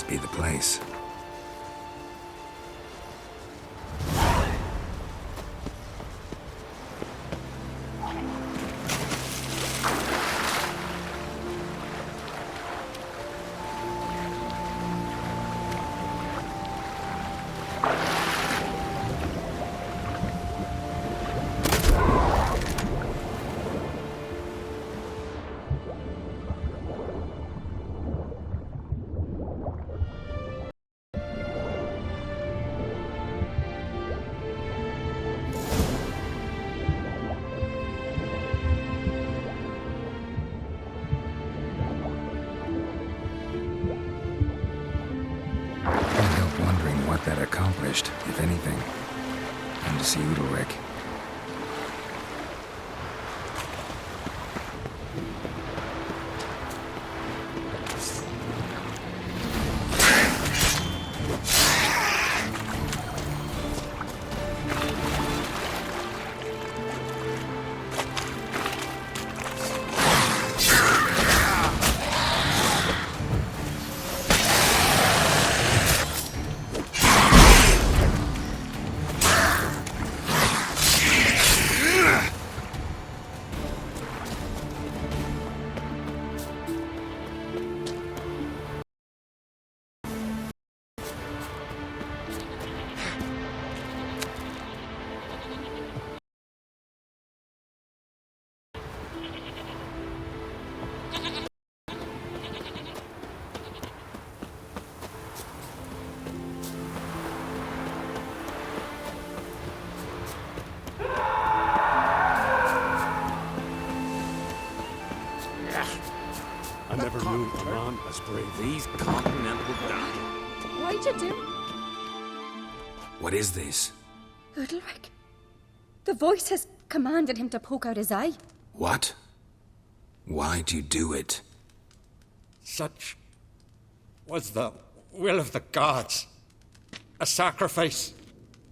must be the place. That accomplished, if anything. Time to see Udalric. I never knew a man as brave. These continental down. Why'd you do? What is this? Udalric. The voice has commanded him to poke out his eye. What? Why'd you do it? Such was the will of the gods. A sacrifice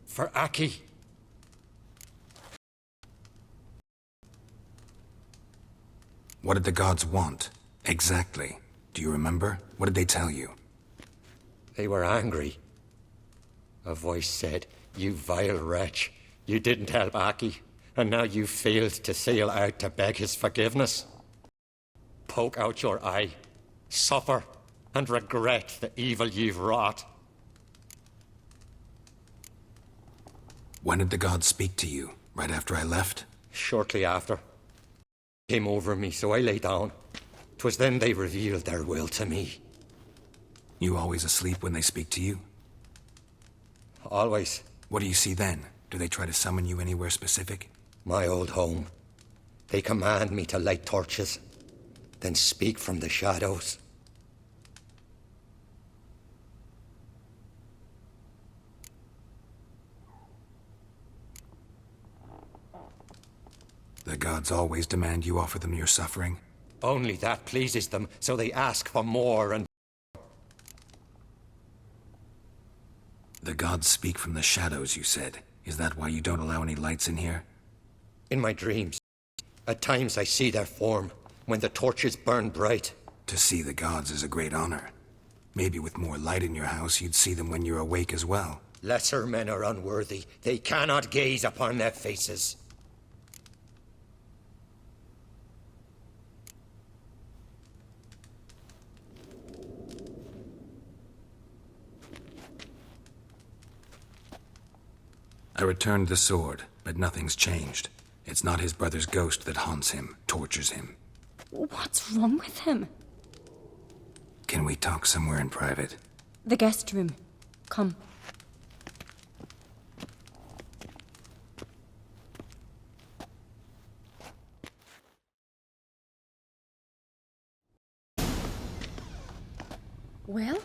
for Aki. What did the gods want? Exactly. Do you remember? What did they tell you? They were angry. A voice said, "You vile wretch, you didn't help Aki, and now you failed to sail out to beg his forgiveness. Poke out your eye, suffer, and regret the evil you've wrought." When did the gods speak to you? Right after I left? Shortly after. Came over me, so I lay down. 'Twas then they revealed their will to me. You always asleep when they speak to you? Always. What do you see then? Do they try to summon you anywhere specific? My old home. They command me to light torches, then speak from the shadows. The gods always demand you offer them your suffering? Only that pleases them, so they ask for more and... The gods speak from the shadows, you said. Is that why you don't allow any lights in here? In my dreams, at times I see their form, when the torches burn bright. To see the gods is a great honor. Maybe with more light in your house, you'd see them when you're awake as well. Lesser men are unworthy. They cannot gaze upon their faces. I returned the sword, but nothing's changed. It's not his brother's ghost that haunts him, tortures him. What's wrong with him? Can we talk somewhere in private? The guest room. Come. Well,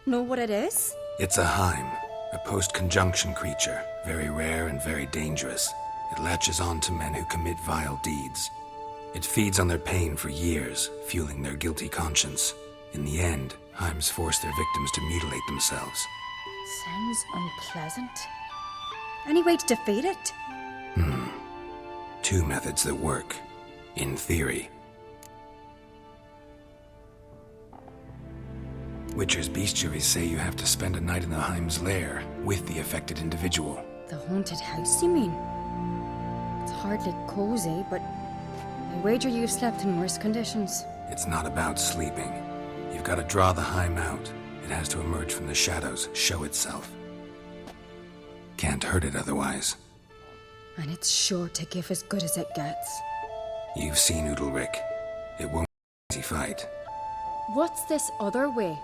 know what it is? It's a Heim, a post-conjunction creature, very rare and very dangerous. It latches on to men who commit vile deeds. It feeds on their pain for years, fueling their guilty conscience. In the end, Heims force their victims to mutilate themselves. Sounds unpleasant. Any way to defeat it? Two methods that work, in theory. Witcher's bestiaries say you have to spend a night in the Heim's lair with the affected individual. The haunted house, you mean? It's hardly cozy, but I wager you've slept in worse conditions. It's not about sleeping. You've got to draw the Heim out. It has to emerge from the shadows, show itself. Can't hurt it otherwise. And it's sure to give as good as it gets. You've seen Udalric. It won't be an easy fight. What's this other way?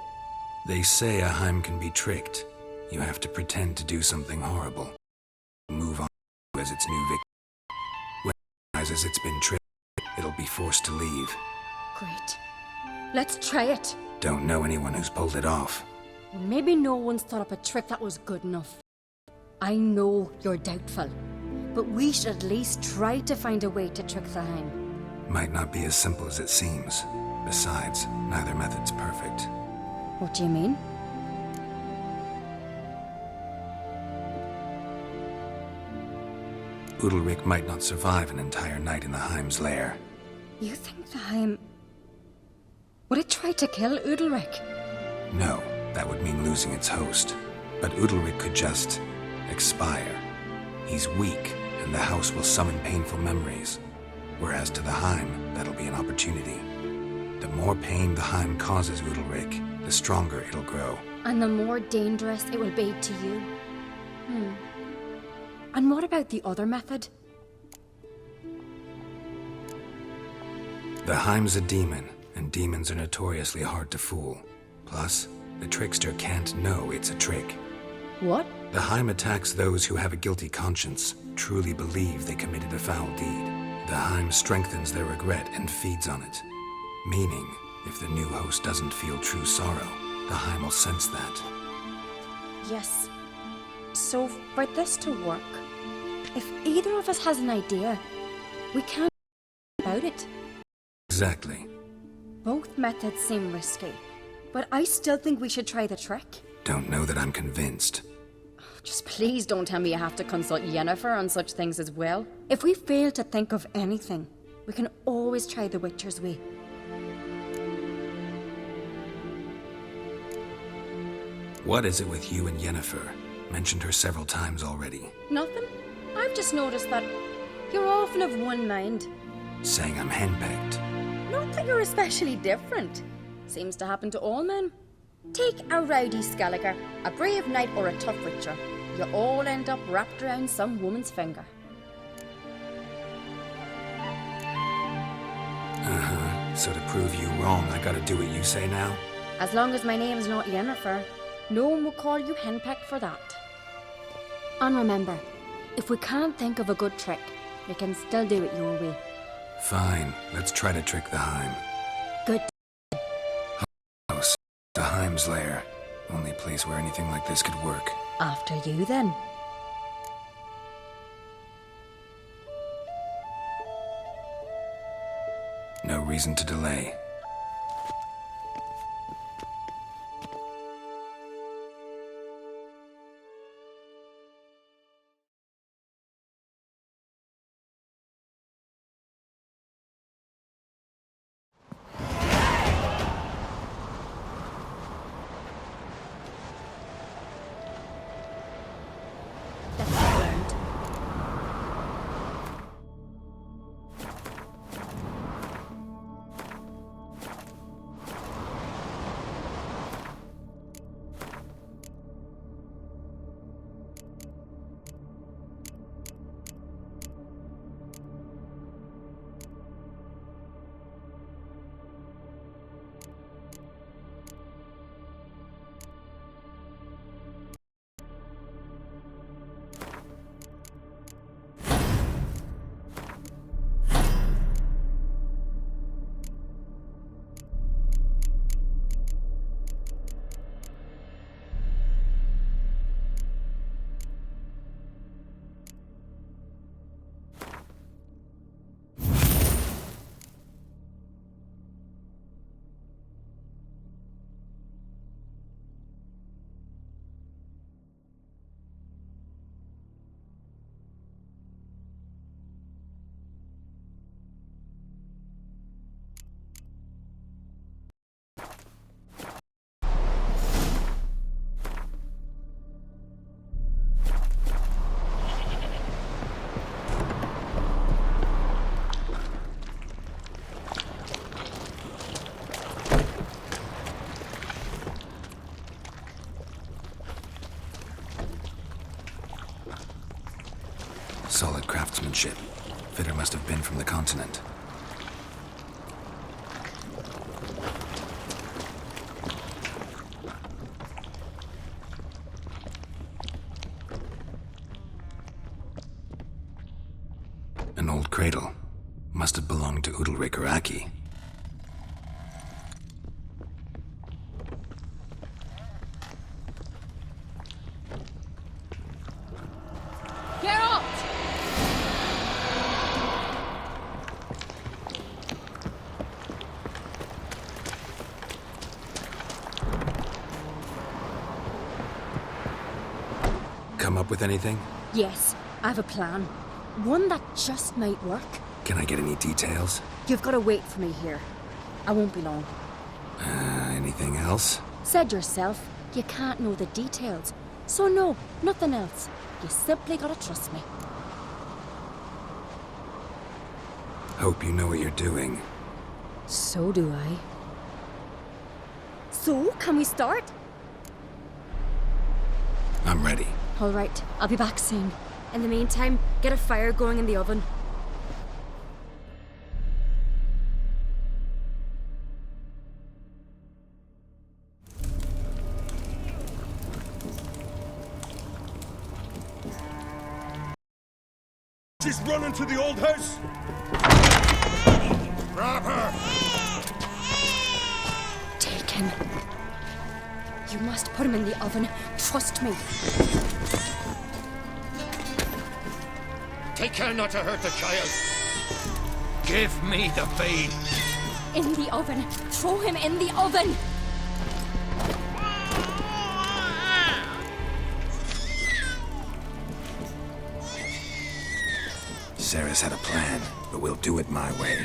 They say a Heim can be tricked. You have to pretend to do something horrible. Move on as its new victim. When it realizes it's been tricked, it'll be forced to leave. Great. Let's try it. Don't know anyone who's pulled it off. Well, maybe no one's thought up a trick that was good enough. I know you're doubtful, but we should at least try to find a way to trick the Heim. Might not be as simple as it seems. Besides, neither method's perfect. What do you mean? Udalric might not survive an entire night in the Heim's lair. You think the Heim... Would it try to kill Udalric? No, that would mean losing its host. But Udalric could just expire. He's weak, and the house will summon painful memories. Whereas to the Heim, that'll be an opportunity. The more pain the Heim causes Udalric, the stronger it'll grow. And the more dangerous it will be to you. And what about the other method? The Heim's a demon, and demons are notoriously hard to fool. Plus, the trickster can't know it's a trick. What? The Heim attacks those who have a guilty conscience, truly believe they committed a foul deed. The Heim strengthens their regret and feeds on it. Meaning, if the new host doesn't feel true sorrow, the Heim will sense that. Yes. So, for this to work, if either of us has an idea, we can't do about it. Exactly. Both methods seem risky, but I still think we should try the trick. Don't know that I'm convinced. Just please don't tell me you have to consult Yennefer on such things as well. If we fail to think of anything, we can always try the Witcher's way. What is it with you and Yennefer? Mentioned her several times already. Nothing. I've just noticed that you're often of one mind. Saying I'm henpecked. Not that you're especially different. Seems to happen to all men. Take a rowdy Skelliger, a brave knight or a tough witcher. You all end up wrapped around some woman's finger. So to prove you wrong, I gotta do what you say now? As long as my name's not Yennefer, no one will call you henpecked for that. And remember, if we can't think of a good trick, we can still do it your way. Fine, let's try to trick the Heim. Good. House, the Heim's lair. Only place where anything like this could work. After you, then. No reason to delay. That's learned. Outfitter must have been from the continent. An old cradle. Must have belonged to Udalric or Aki. Geralt! Come up with anything? Yes, I have a plan. One that just might work. Can I get any details? You've got to wait for me here. I won't be long. Anything else? Said yourself, you can't know the details. So no, nothing else. You simply gotta trust me. Hope you know what you're doing. So do I. So, can we start? I'm ready. All right, I'll be back soon. In the meantime, get a fire going in the oven. She's running to the old house! Grab her! Take him. You must put him in the oven. Trust me. Take care not to hurt the child. Give me the babe. In the oven. Throw him in the oven. Sarah's had a plan, but we'll do it my way.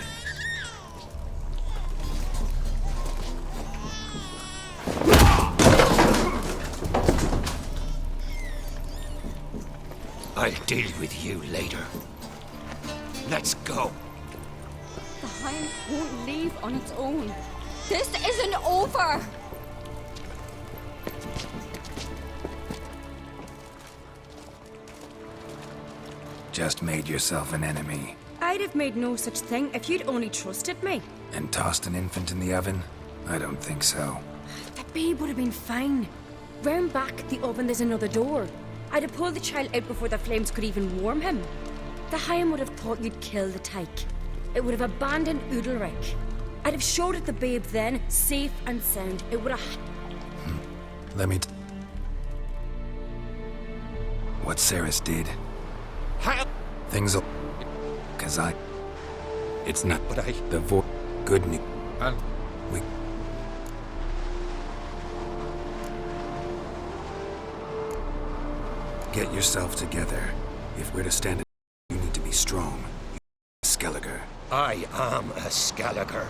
I'll deal with you later. Let's go. The hind won't leave on its own. This isn't over. Just made yourself an enemy. I'd have made no such thing if you'd only trusted me. And tossed an infant in the oven? I don't think so. The babe would have been fine. Round back the oven there's another door. I'd have pulled the child out before the flames could even warm him. The Higham would have thought you'd kill the tyke. It would have abandoned Udalric. I'd have showed it the babe then, safe and sound. It would have... Let me what Sarah's did. How? Things'll... Cause It's not... But I... The good news. And... We... Get yourself together. If we're to stand it, you need to be strong. Skelliger. I am a Skelliger.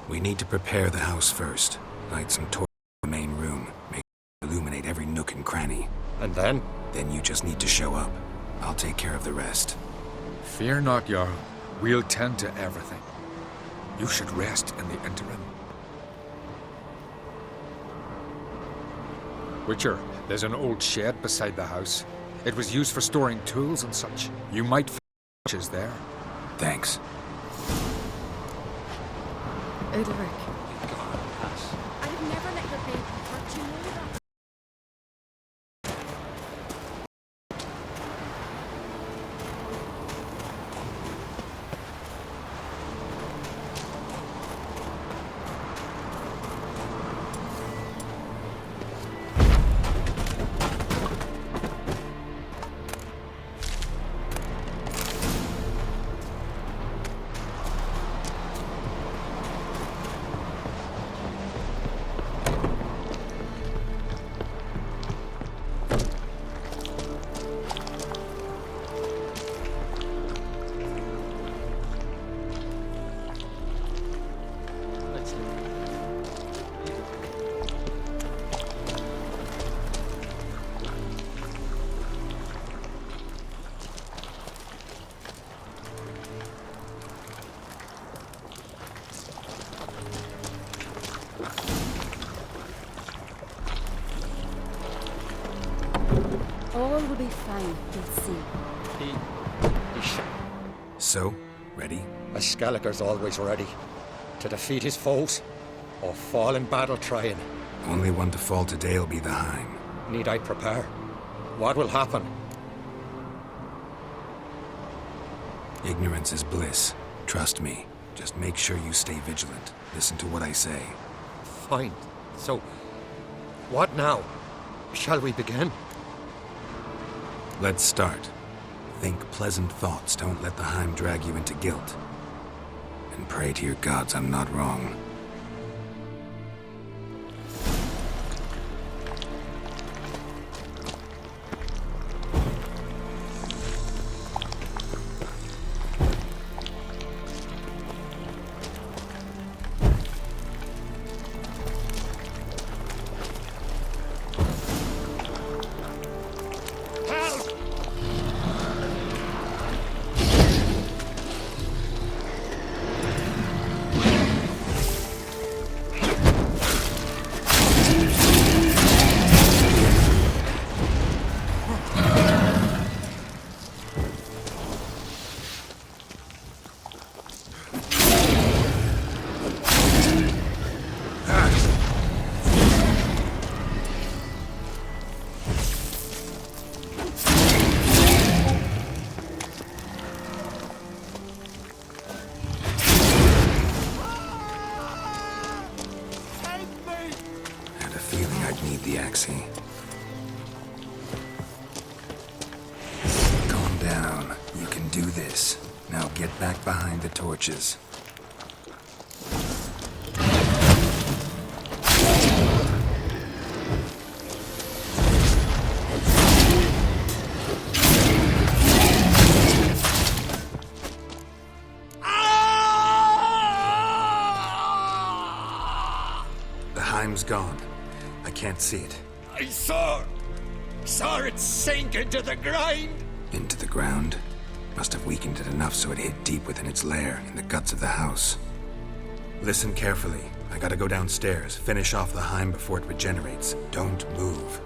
We need to prepare the house first. Light some torch in the main room. Make illuminate every nook and cranny. And then? Then you just need to show up. I'll take care of the rest. Fear not, Jarl. We'll tend to everything. You should rest in the interim. Witcher, there's an old shed beside the house. It was used for storing tools and such. You might find witches there. Thanks. Udalric. I'd have never let your babe hurt you, know that? All will be fine, you'll see. So, ready? A Skelliger's always ready to defeat his foes or fall in battle trying. Only one to fall today will be the Heim. Need I prepare? What will happen? Ignorance is bliss. Trust me. Just make sure you stay vigilant. Listen to what I say. Fine. So, what now? Shall we begin? Let's start. Think pleasant thoughts. Don't let the Heim drag you into guilt. And pray to your gods I'm not wrong. Calm down. You can do this. Now get back behind the torches. The Heim's gone. I can't see it. I saw it sink into the ground. Into the ground? Must have weakened it enough so it hid deep within its lair, in the guts of the house. Listen carefully. I gotta go downstairs, finish off the Heim before it regenerates. Don't move.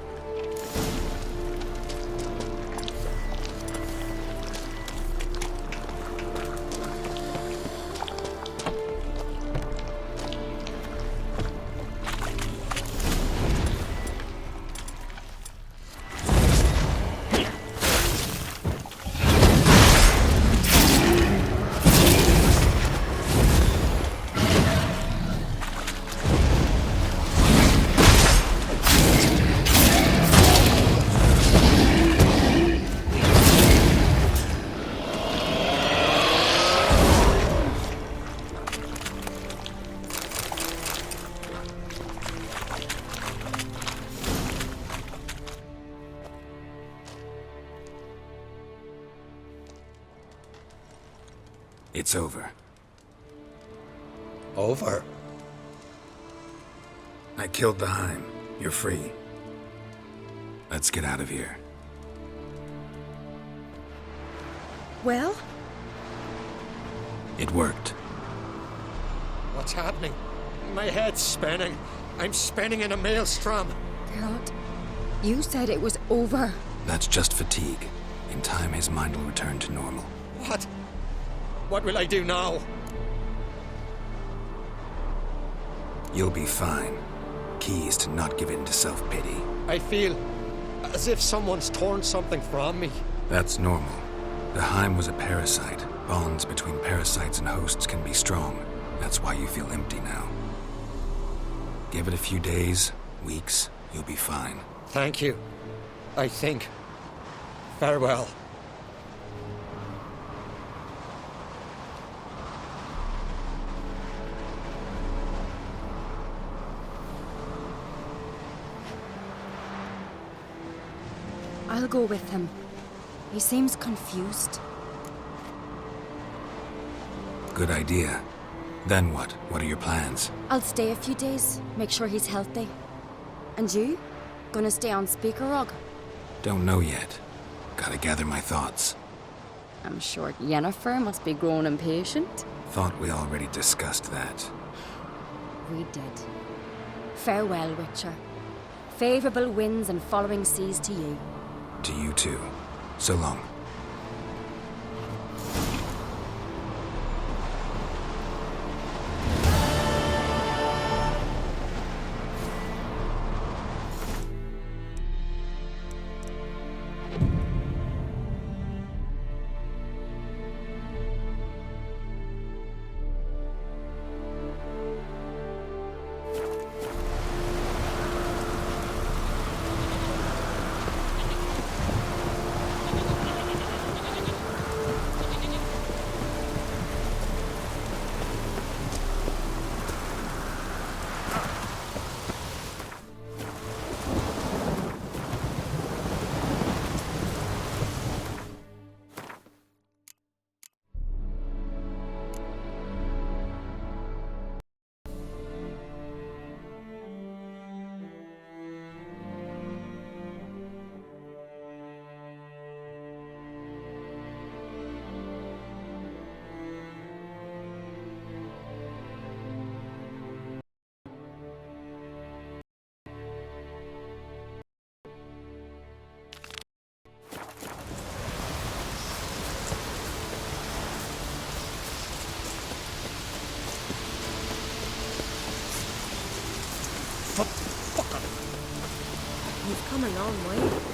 It's over. Over? I killed the Heim. You're free. Let's get out of here. Well? It worked. What's happening? My head's spinning. I'm spinning in a maelstrom. Geralt, you said it was over. That's just fatigue. In time, his mind will return to normal. What? What will I do now? You'll be fine. Key is to not give in to self-pity. I feel as if someone's torn something from me. That's normal. The Heim was a parasite. Bonds between parasites and hosts can be strong. That's why you feel empty now. Give it a few days, weeks, you'll be fine. Thank you. I think. Farewell. I'll go with him. He seems confused. Good idea. Then what? What are your plans? I'll stay a few days, make sure he's healthy. And you? Gonna stay on Speaker Rog? Don't know yet. Gotta gather my thoughts. I'm sure Yennefer must be growing impatient. Thought we already discussed that. We did. Farewell, Witcher. Favorable winds and following seas to you. To you too. So long. You've come a long way.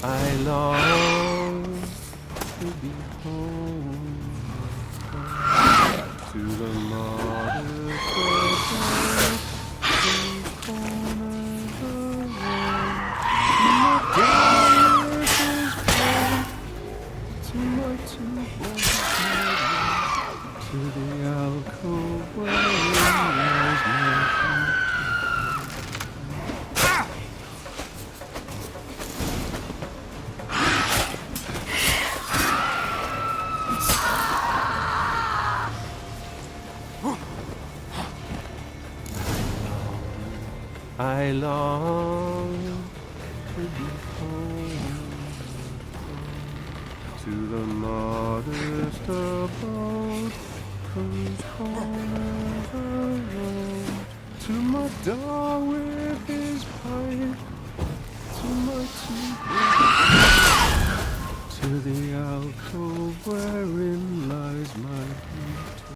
I long to be home, to the modest corners of the world, to my two-voiced to the alcove where lies my I long to be home, to the modest abode, whose corners alone, to my dog with his pipe, to my two, to the alcove wherein lies my beautiful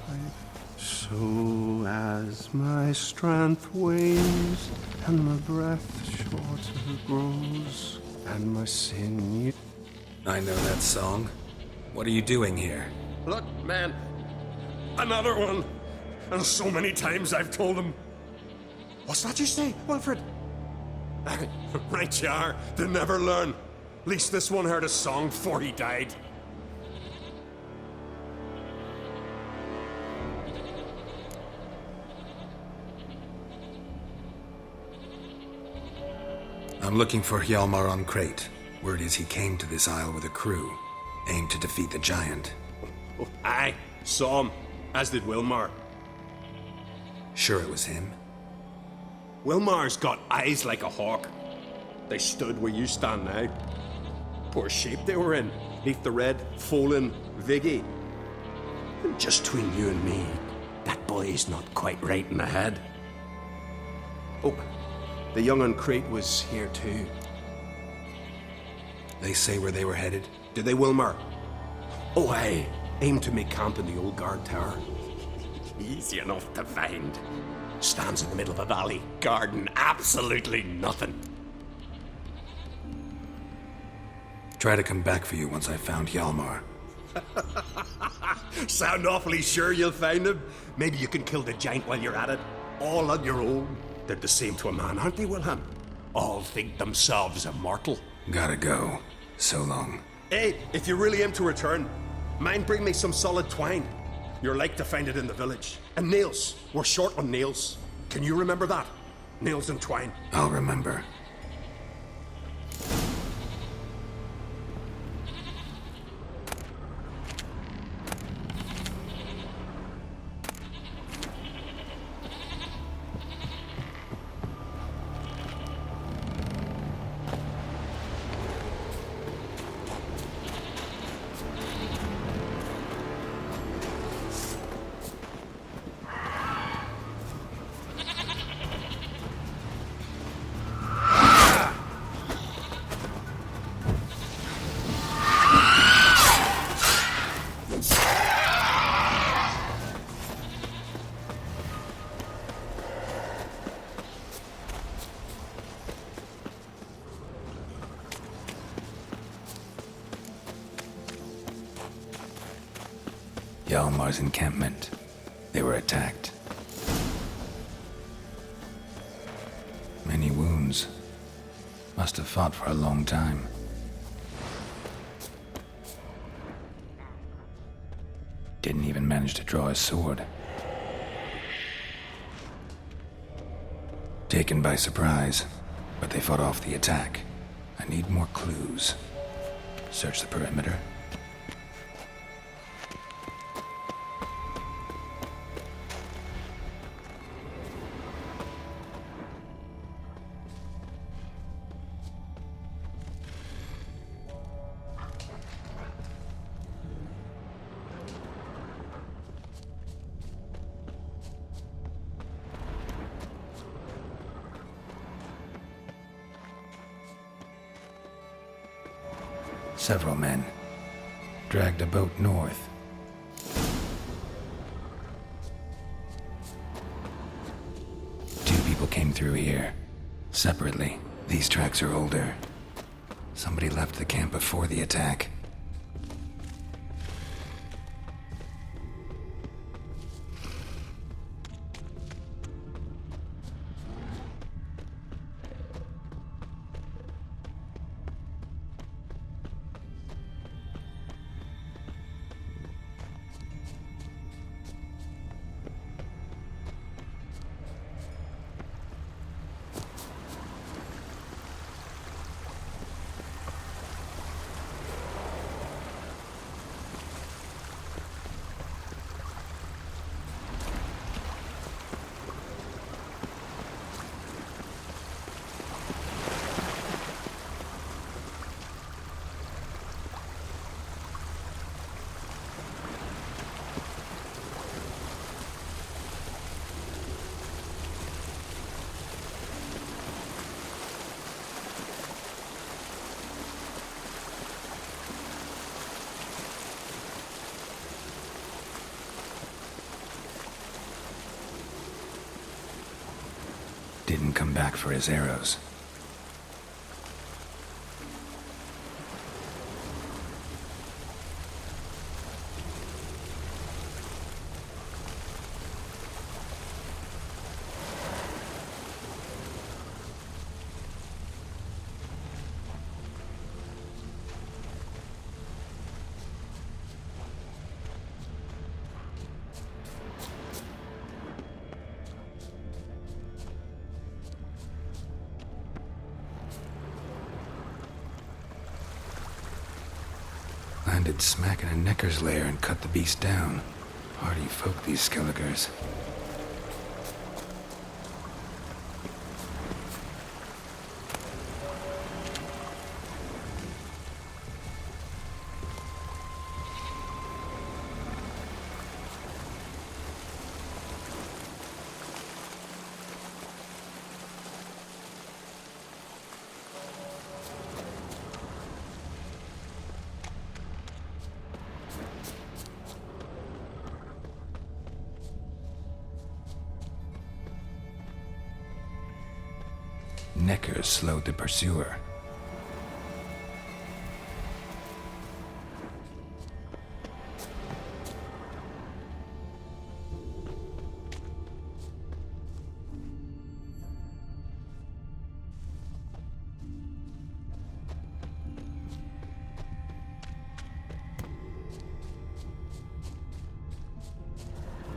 pipe. So as my strength wanes, and my breath shorter grows, and my sinew... I know that song. What are you doing here? Look, man. Another one. And so many times I've told him. What's that you say, Wilfred? Right you are. They never learn. At least this one heard a song before he died. I'm looking for Hjalmar on Crate. Word is he came to this isle with a crew, aimed to defeat the giant. Oh, aye, saw him, as did Wilmar. Sure it was him? Wilmar's got eyes like a hawk. They stood where you stand now. Poor shape they were in, neath the red, Folin, Viggy. And just between you and me, that boy's not quite right in the head. Oh, the young on Crate was here too. They say where they were headed? Did they, Wilmar? Oh, aye. Aim to make camp in the old guard tower. Easy enough to find. Stands in the middle of a valley. Garden, absolutely nothing. Try to come back for you once I've found Hjalmar. Sound awfully sure you'll find him? Maybe you can kill the giant while you're at it. All on your own. They're the same to a man, aren't they, Wilhelm? All think themselves immortal. Gotta go. So long. Hey, if you really aim to return, mind bring me some solid twine. You're like to find it in the village. And nails. We're short on nails. Can you remember that? Nails and twine. I'll remember. Hjalmar's encampment. They were attacked. Many wounds. Must have fought for a long time. Didn't even manage to draw his sword. Taken by surprise, but they fought off the attack. I need more clues. Search the perimeter. Several men dragged a boat north. Two people came through here. Separately. These tracks are older. Somebody left the camp before the attack. Didn't come back for his arrows. Landed smack in a necker's lair and cut the beast down. Hardy folk, these Skelligers. Neckers slowed the pursuer.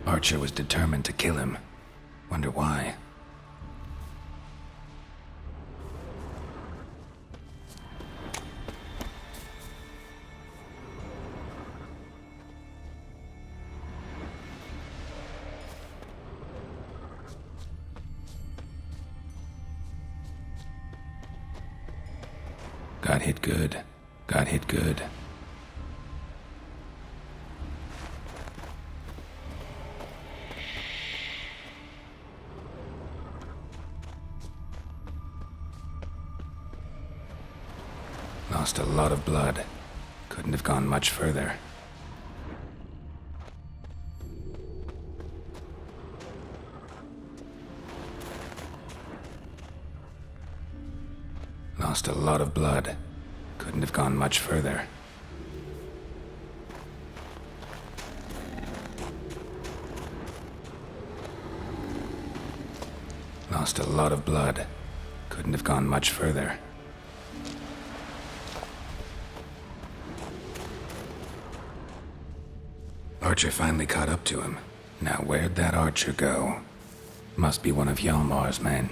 Archer was determined to kill him. Wonder why. Got hit good. Got hit good. Lost a lot of blood. Couldn't have gone much further. Lost a lot of blood. Couldn't have gone much further. Lost a lot of blood. Couldn't have gone much further. Archer finally caught up to him. Now where'd that archer go? Must be one of Hjalmar's men.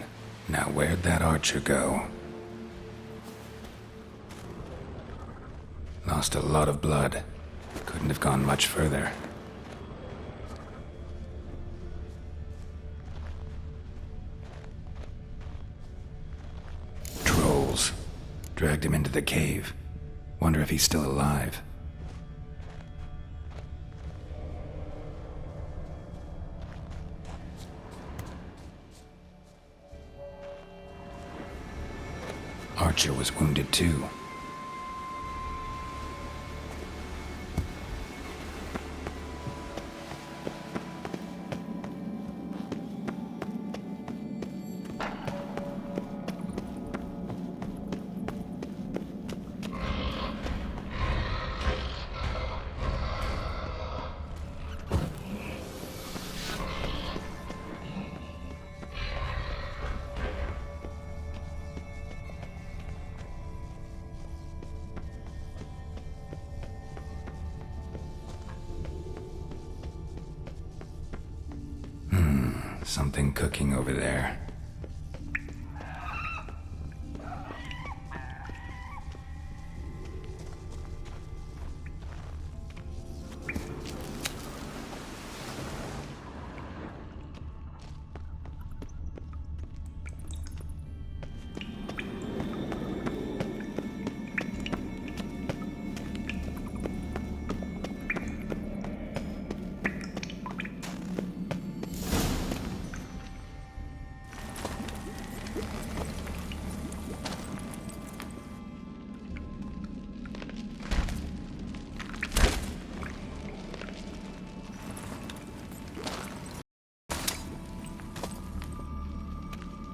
Now where'd that archer go? Lost a lot of blood. Couldn't have gone much further. Trolls. Dragged him into the cave. Wonder if he's still alive. Archer was wounded too. Something cooking over there.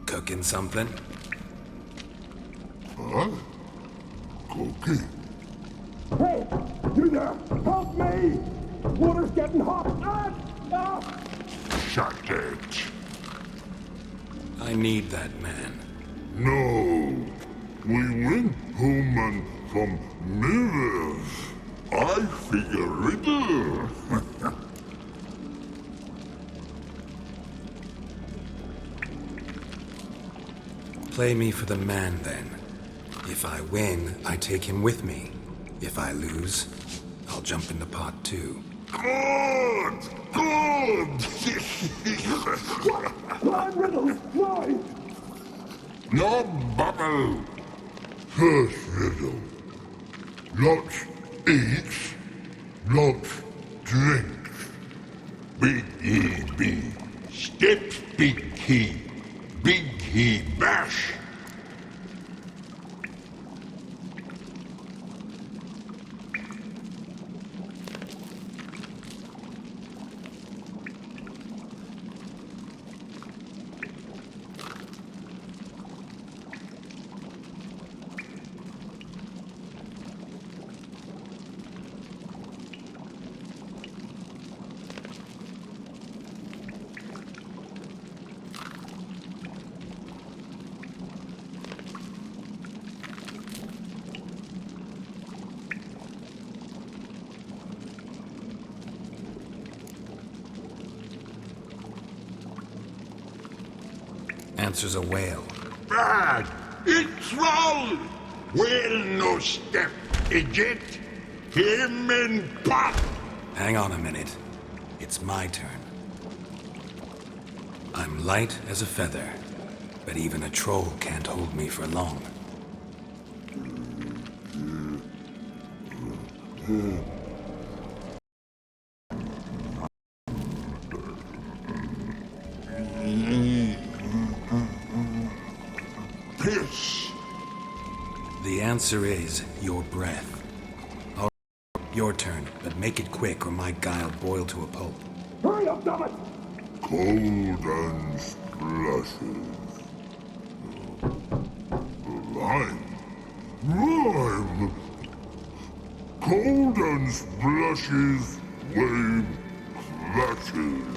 Cooking something? Huh? Cooking? Hey, you there! Help me! Water's getting hot! Shut it. I need that man. No. We went home and from mirrors. I figure riddle. Play me for the man, then. If I win, I take him with me. If I lose, I'll jump in the pot too. Good! Good! Blind riddles! Why? No bubble. First riddle. Lots eats, lots drinks. Big E B. Steps big key. Big key bash. Answers a whale. Bad. It's troll. Whale no step. Idiot. Him in pot. Hang on a minute. It's my turn. I'm light as a feather, but even a troll can't hold me for long. Piss. The answer is your breath. All right, your turn, but make it quick or my guy'll boil to a pulp. Hurry up, dammit! Cold and splashes. Lime. Rhyme. Cold and splashes. Wave flashes.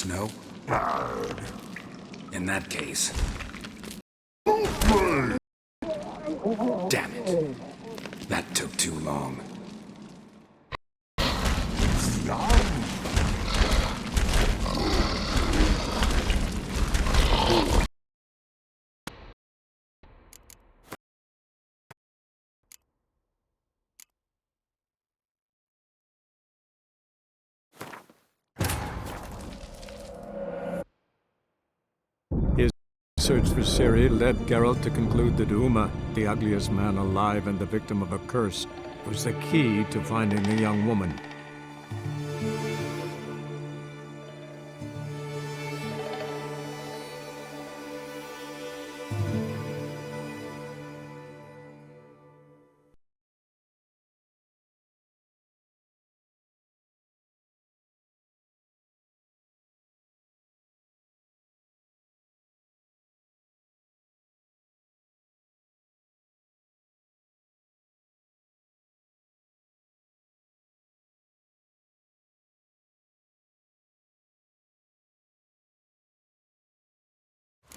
snow? In that case... Damn it. That took too long. His search for Ciri led Geralt to conclude that Uma, the ugliest man alive and the victim of a curse, was the key to finding the young woman.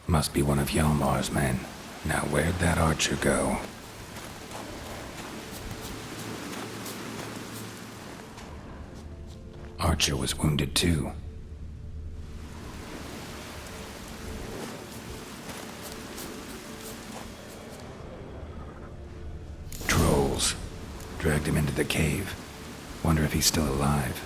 Must be one of Hjalmar's men. Now where'd that archer go? Archer was wounded too. Trolls. Dragged him into the cave. Wonder if he's still alive.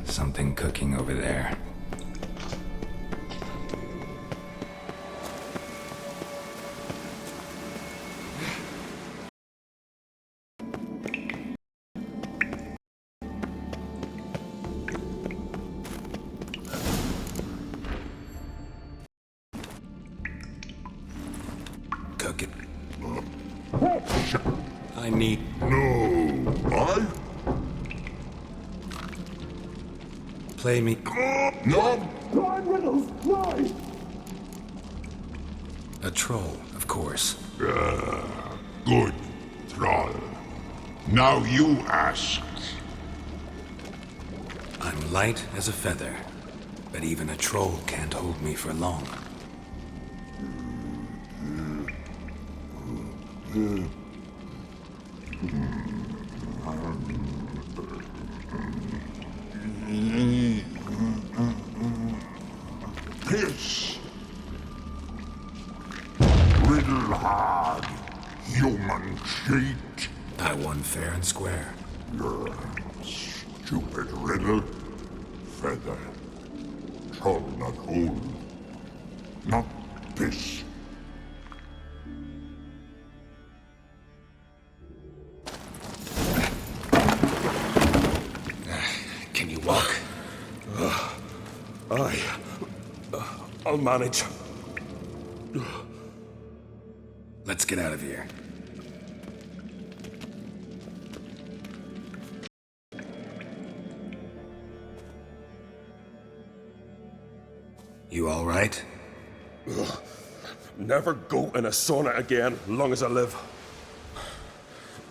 Something cooking over there. Cook it. I need... No, I? Play me. No. A troll, of course. Good, Thrall. Now you ask. I'm light as a feather, but even a troll can't hold me for long. Piss. Riddle hard, human cheat. I won fair and square. Stupid riddle. Feather. Troll not hold. Not piss. Can you walk? I'll manage. Let's get out of here. You all right? Never go in a sauna again, long as I live.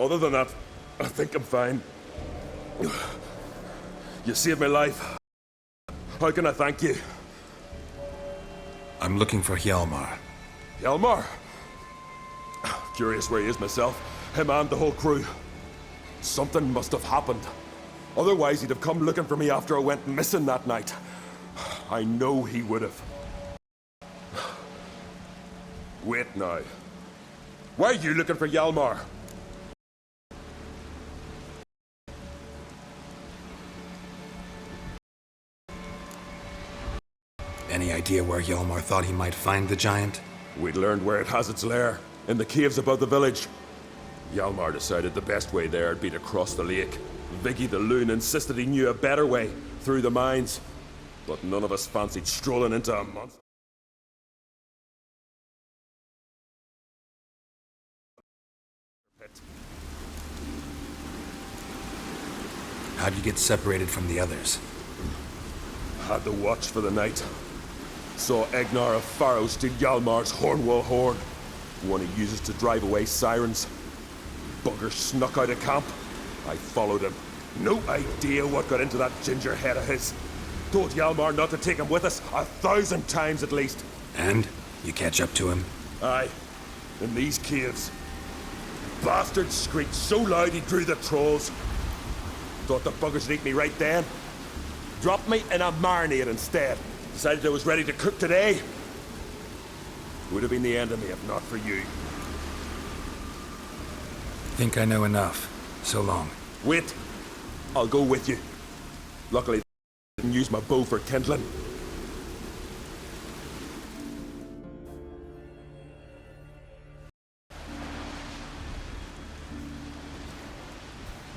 Other than that, I think I'm fine. You saved my life. How can I thank you? I'm looking for Hjalmar. Hjalmar? Curious where he is myself. Him and the whole crew. Something must have happened. Otherwise, he'd have come looking for me after I went missing that night. I know he would have. Wait now. Why are you looking for Hjalmar? Any idea where Hjalmar thought he might find the giant? We'd learned where it has its lair. In the caves above the village. Hjalmar decided the best way there would be to cross the lake. Viggy the loon insisted he knew a better way, through the mines. But none of us fancied strolling into a monster. How'd you get separated from the others? Had the watch for the night. Saw Egnar of Faro steal Hjalmar's Hornwall horn, one he uses to drive away sirens. Bugger snuck out of camp. I followed him. No idea what got into that ginger head of his. Told Hjalmar not to take him with us 1,000 times at least. And? You catch up to him? Aye, in these caves. Bastard screeched so loud he drew the trolls. Thought the buggers would eat me right then. Dropped me in a marinade instead. Decided I was ready to cook today. Would have been the end of me if not for you. Think I know enough. So long. Wait. I'll go with you. Luckily, I didn't use my bow for kindling.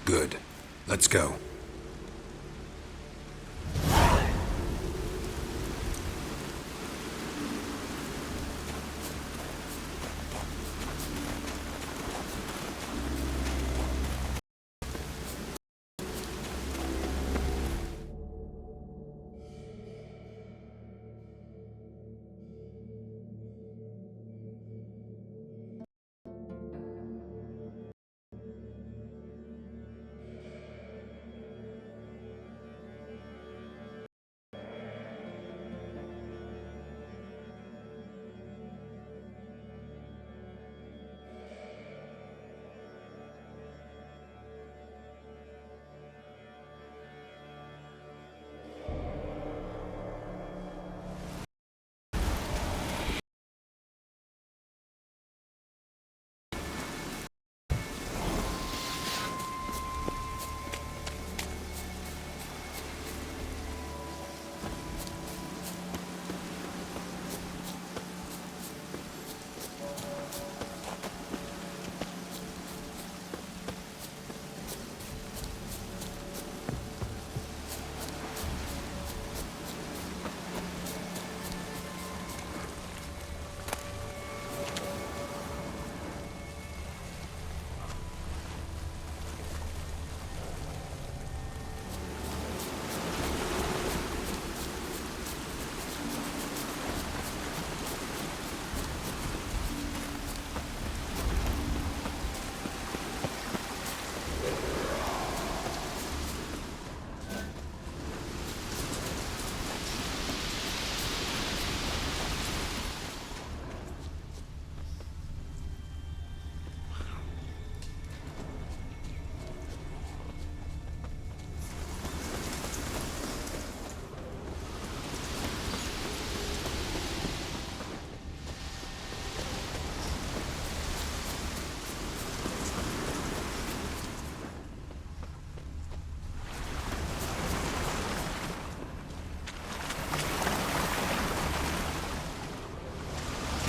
Good. Let's go.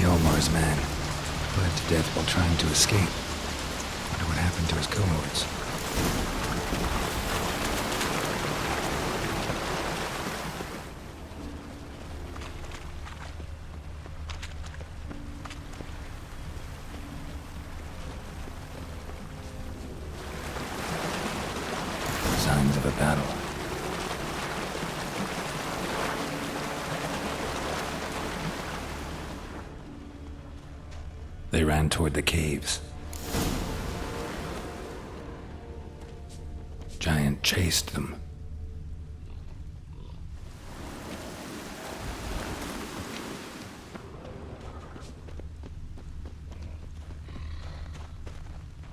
Hjalmar's man. Bled to death while trying to escape. Wonder what happened to his cohorts. Signs of a battle. They ran toward the caves. Giant chased them.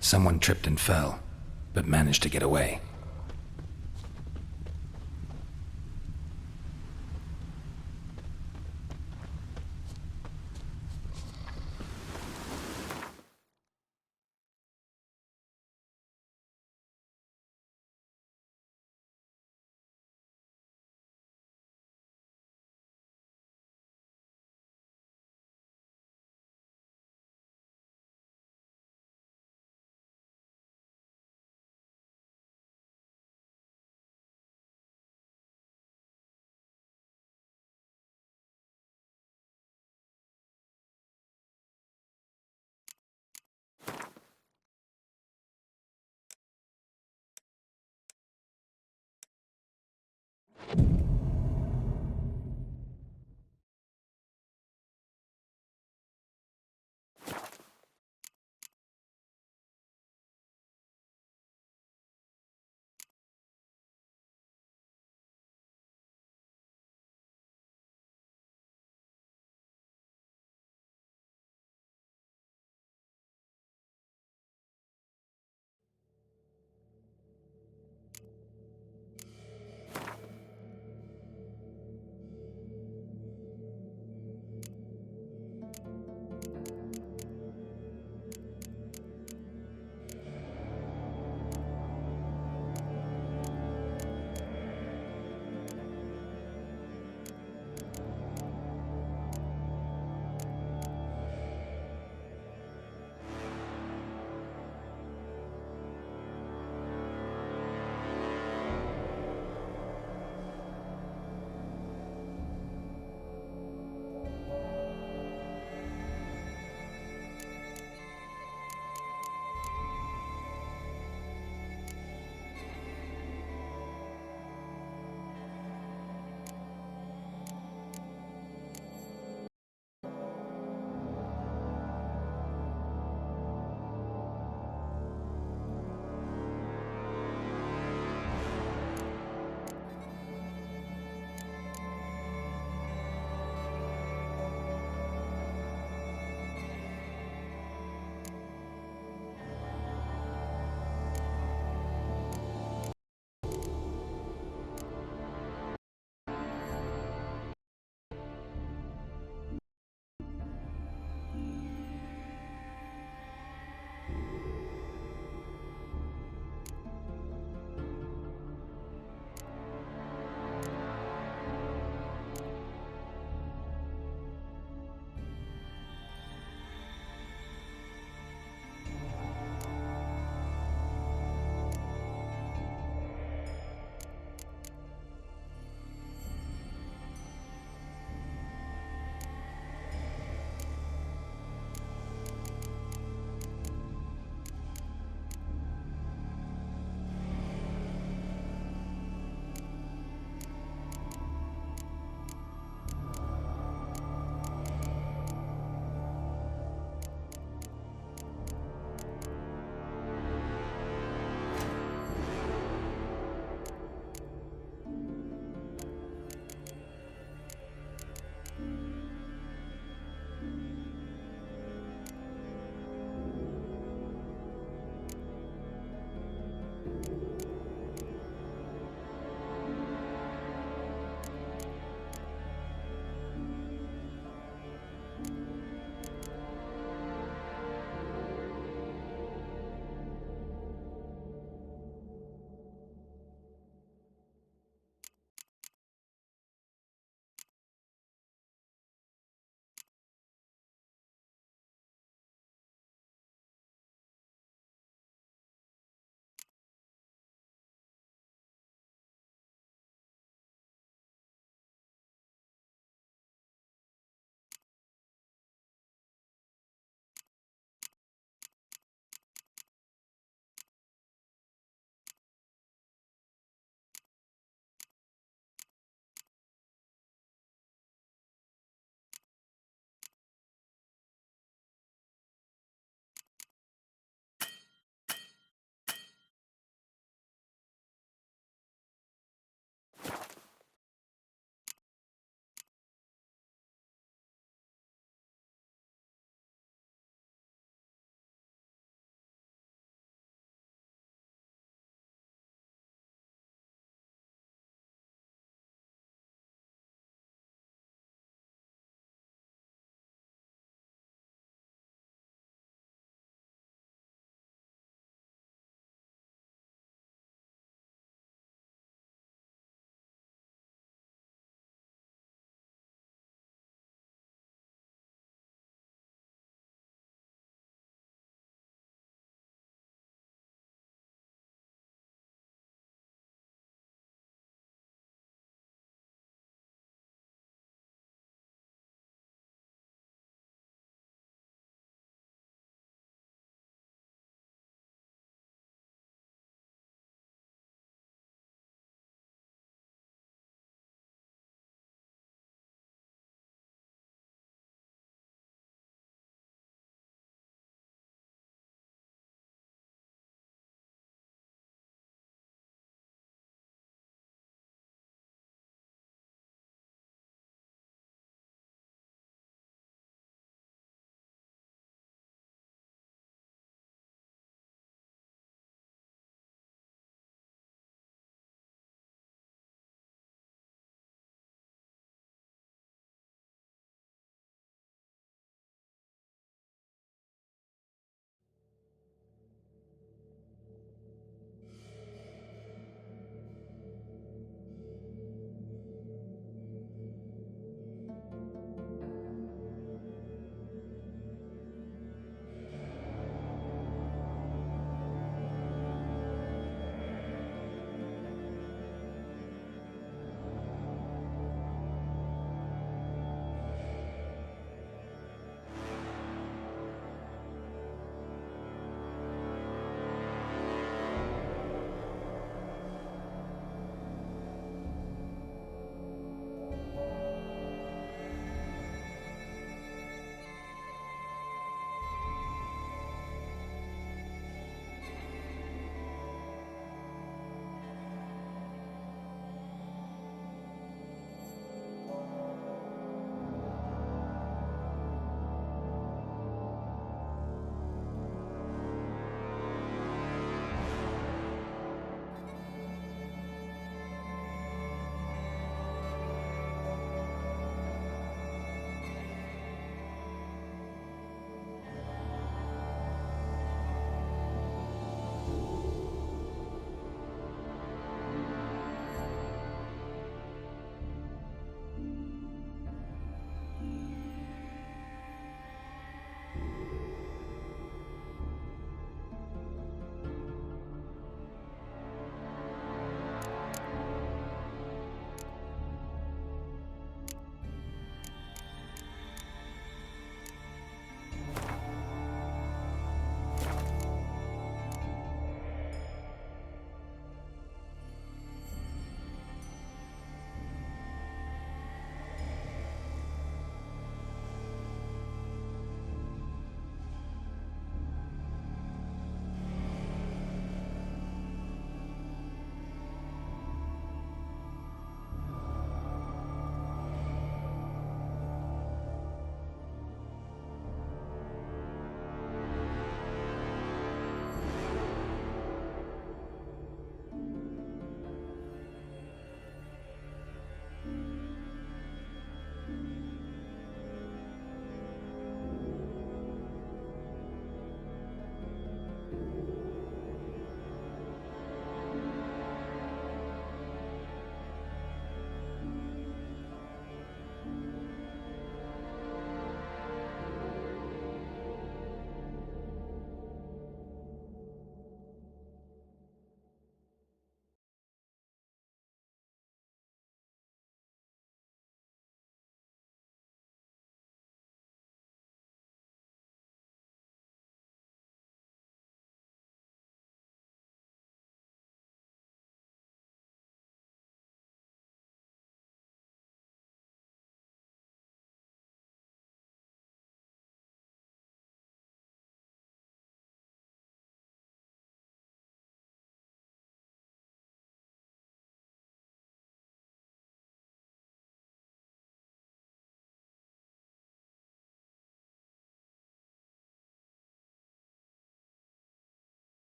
Someone tripped and fell, but managed to get away.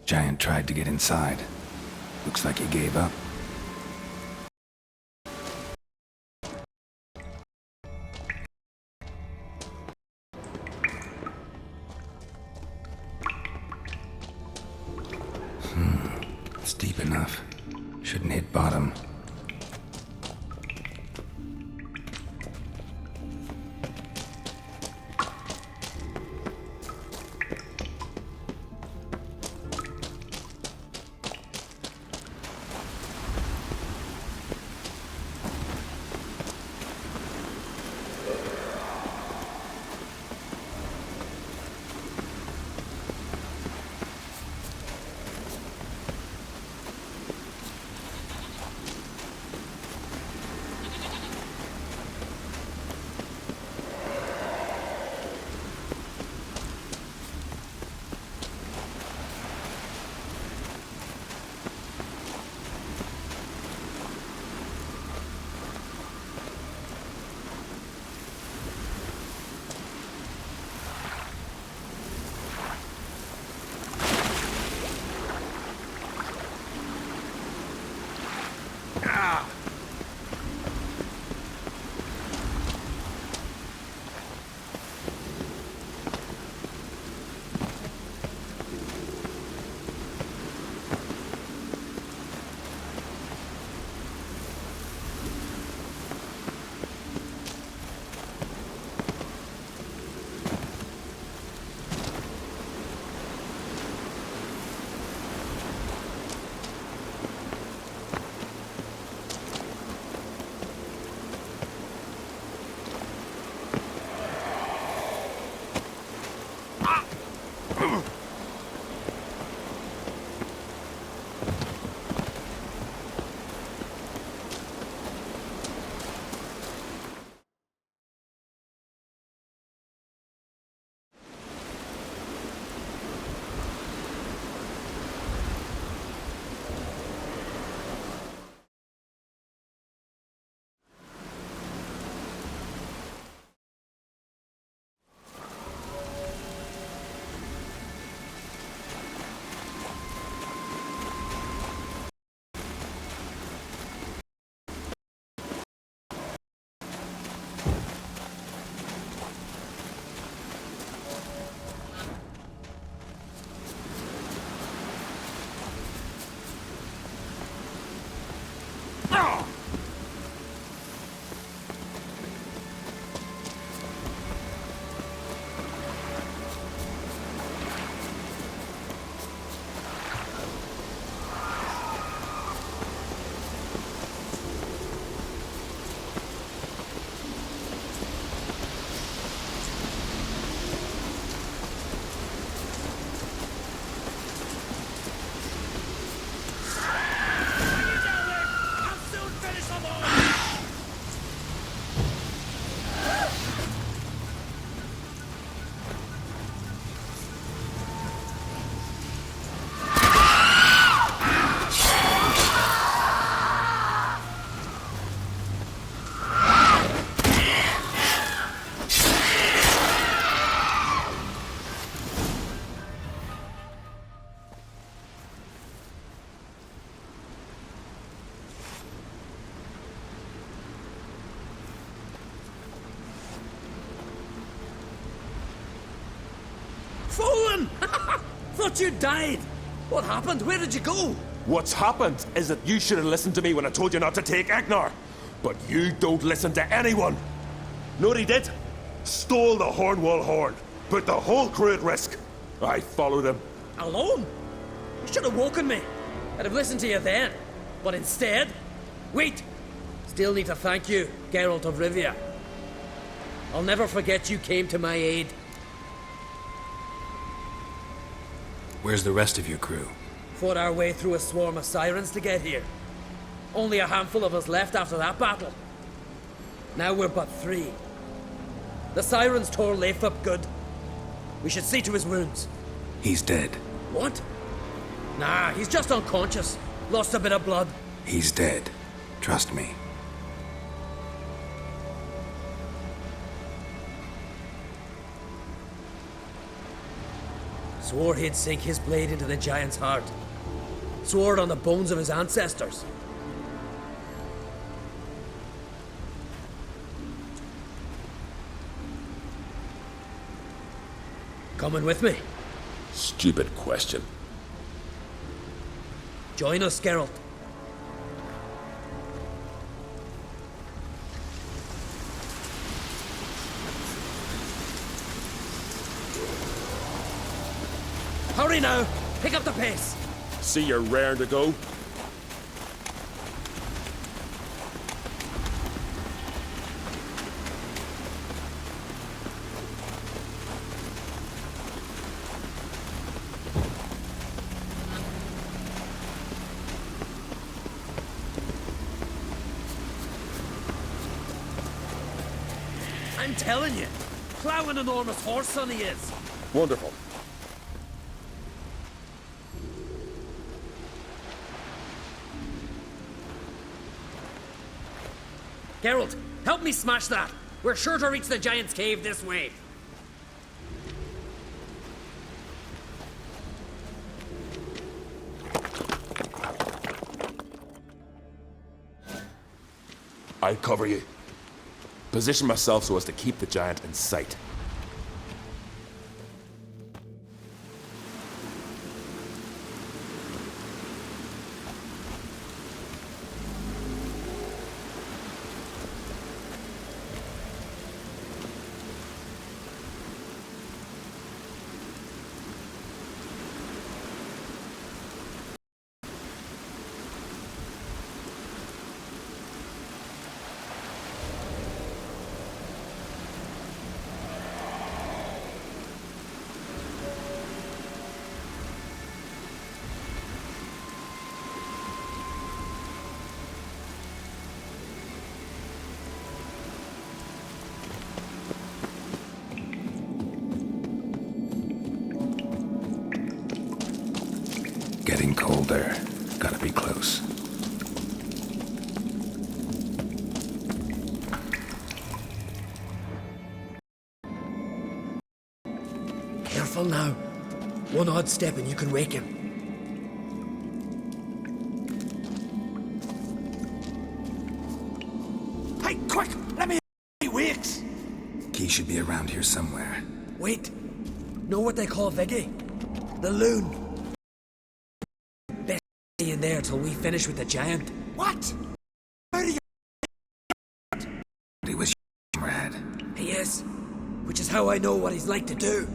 Giant tried to get inside. Looks like he gave up. It's deep enough. Shouldn't hit bottom. Fallen! Thought you died! What happened? Where did you go? What's happened is that you should have listened to me when I told you not to take Agnar. But you don't listen to anyone. Know what he did? Stole the Hornwall horn. Put the whole crew at risk. I followed him. Alone? You should have woken me. I'd have listened to you then. But instead... Wait! Still need to thank you, Geralt of Rivia. I'll never forget you came to my aid. Where's the rest of your crew? Fought our way through a swarm of sirens to get here. Only a handful of us left after that battle. Now we're but 3. The sirens tore Leif up good. We should see to his wounds. He's dead. What? Nah, he's just unconscious. Lost a bit of blood. He's dead. Trust me. Swore he'd sink his blade into the giant's heart. Swore it on the bones of his ancestors. Coming with me? Stupid question. Join us, Geralt. Hurry now! Pick up the pace! See you're raring to go? I'm telling you, plough an enormous horse, son he is. Wonderful. Geralt, help me smash that. We're sure to reach the giant's cave this way. I'll cover you. Position myself so as to keep the giant in sight. Getting colder. Gotta be close. Careful now. One odd step and you can wake him. Hey, quick! Let me he wakes! Key should be around here somewhere. Wait. Know what they call Viggy? The loon. Best stay in there till we finish with the giant. What? Where do you... He was rad. He is. Which is how I know what he's like to do.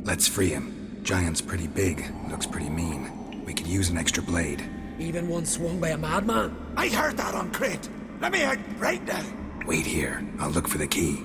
Let's free him. Giant's pretty big. Looks pretty mean. We could use an extra blade. Even one swung by a madman. I heard that on Crete. Let me out right now. Wait here. I'll look for the key.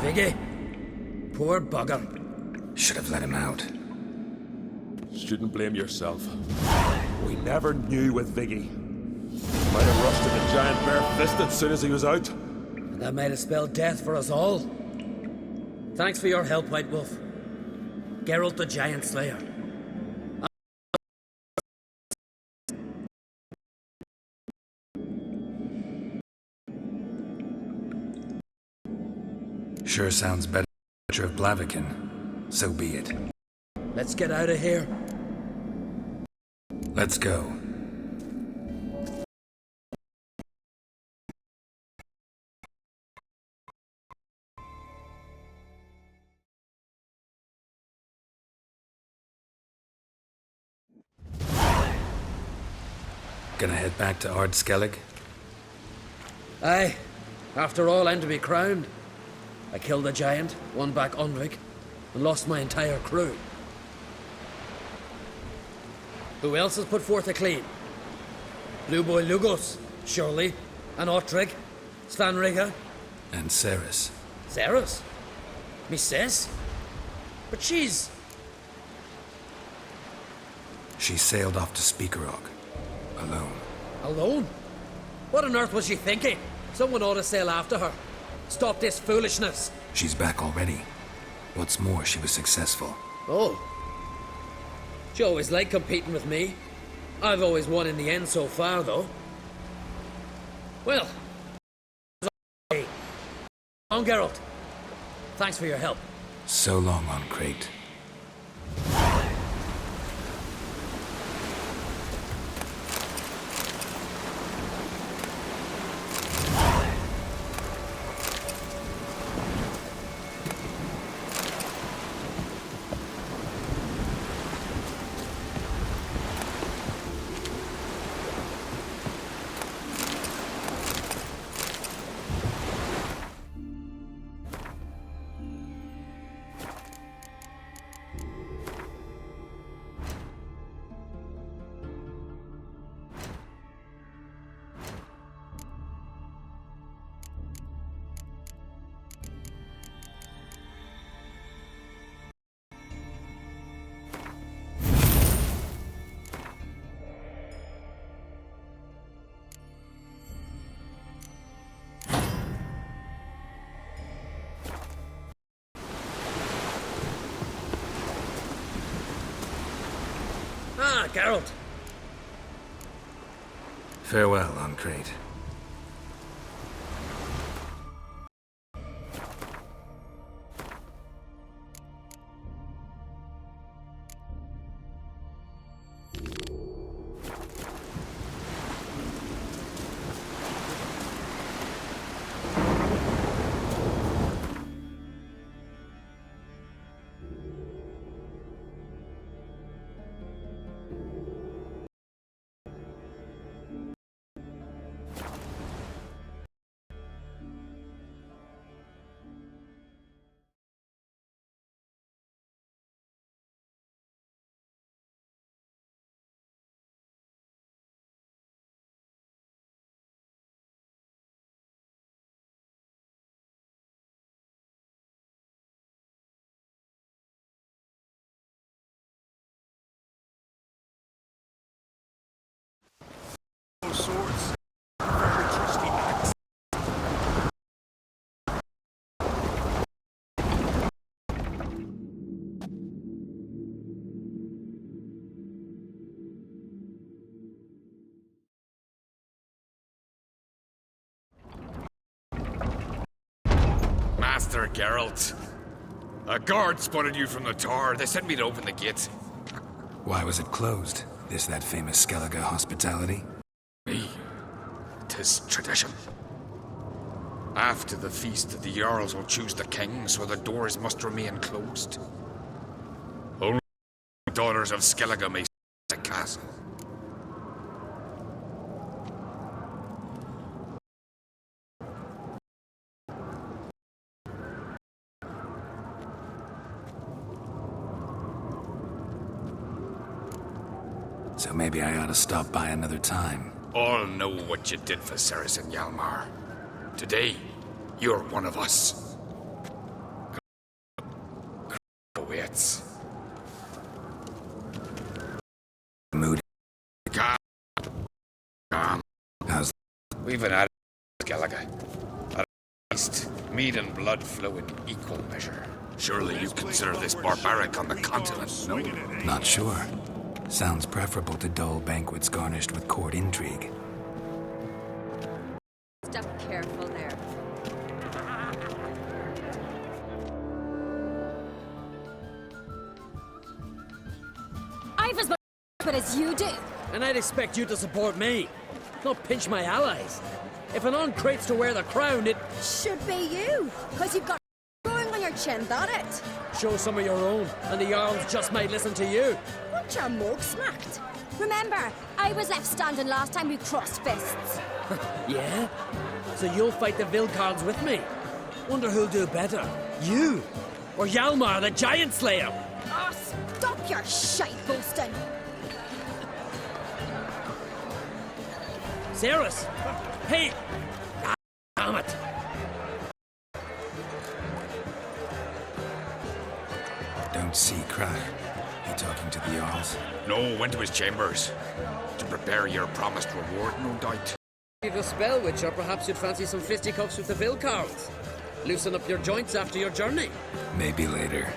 Viggy. Poor bugger. Should have let him out. Shouldn't blame yourself. We never knew with Viggy. Might have rushed at the giant bare-fisted as soon as he was out. And that might have spelled death for us all. Thanks for your help, White Wolf. Geralt the Giant Slayer. Sure sounds better than Butcher of Blaviken. So be it. Let's get out of here. Let's go. Gonna head back to Ard Skellig? Aye. After all, I'm to be crowned. I killed a giant, won back Unrig, and lost my entire crew. Who else has put forth a claim? Blue Boy Lugos, surely, and Ottrig, Svanrigga. And Ceres. Ceres? Me sis? But she's... She sailed off to Speakerog. Alone. alone? What on earth was she thinking? Someone ought to sail after her. Stop this foolishness. She's back already. What's more, she was successful. Oh. She always liked competing with me. I've always won in the end so far, though. Well. On, Geralt. Thanks for your help. So long on Crate. Ah, Geralt. Farewell on Crate. Swords. Very trusty axe. Master Geralt. A guard spotted you from the tower. They sent me to open the gate. Why was it closed? That famous Skellige hospitality? Me. 'Tis tradition. After the feast, the Jarls will choose the king, so the doors must remain closed. Only daughters of Skellige may see the castle. So maybe I ought to stop by another time. All know what you did for Ceres and Hjalmar. Today, you're one of us. We've an ad Skellige. At least, meat and blood flow in equal measure. Surely you consider this barbaric on the continent, no? Not sure. Sounds preferable to dull banquets garnished with court intrigue. Step careful there. I've as much as you do. And I'd expect you to support me, not pinch my allies. If an crates to wear the crown, it Should be you, because you've got growing on your chin, that it? show some of your own, and the Jarls just might listen to you. Want your mug smacked? Remember, I was left standing last time we crossed fists. Yeah? So you'll fight the Vilcards with me? Wonder who'll do better, you or Hjalmar the Giant Slayer? Ah, stop your shite boasting. Cerys! Hey! Damn it! Don't see cry. You talking to the Jarls? No, went to his chambers. To prepare your promised reward, no doubt. You've a spell, witch, or perhaps you'd fancy some fisticuffs with the Vilcards. Loosen up your joints after your journey. Maybe later.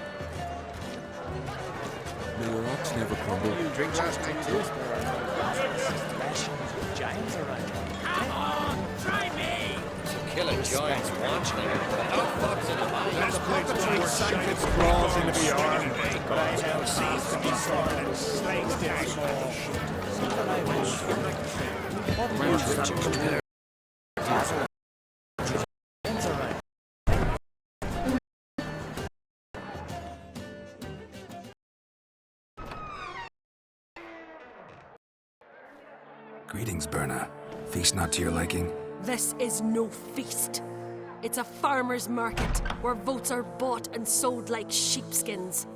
May your rocks never crumble. You drink last night too? Giants around. Come on, try me! Killing giants wants them. How fuck's in a mind? Let's play the Sanctus crawls into the arm. But I now cease to be sorry and slaves did small. Greetings, Berna. Feast not to your liking? This is no feast. It's a farmer's market where votes are bought and sold like sheepskins.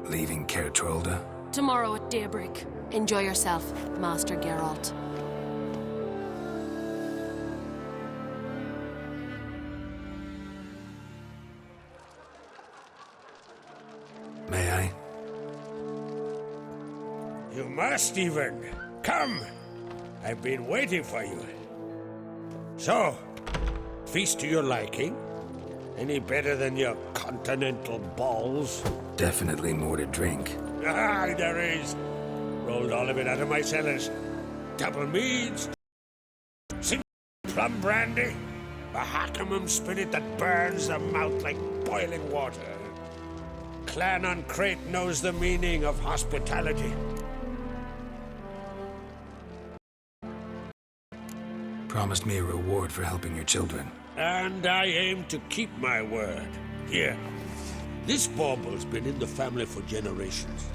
Leaving Caer Trolda? Tomorrow at daybreak. Enjoy yourself, Master Geralt. May I? You must even. Come! I've been waiting for you. So, feast to your liking? Any better than your continental balls? Definitely more to drink. Ah, there is. Rolled all of it out of my cellars. Double meads, single plum brandy, a Hackamum spirit that burns the mouth like boiling water. Clan on Crate knows the meaning of hospitality. Promised me a reward for helping your children. And I aim to keep my word. Here, this bauble's been in the family for generations.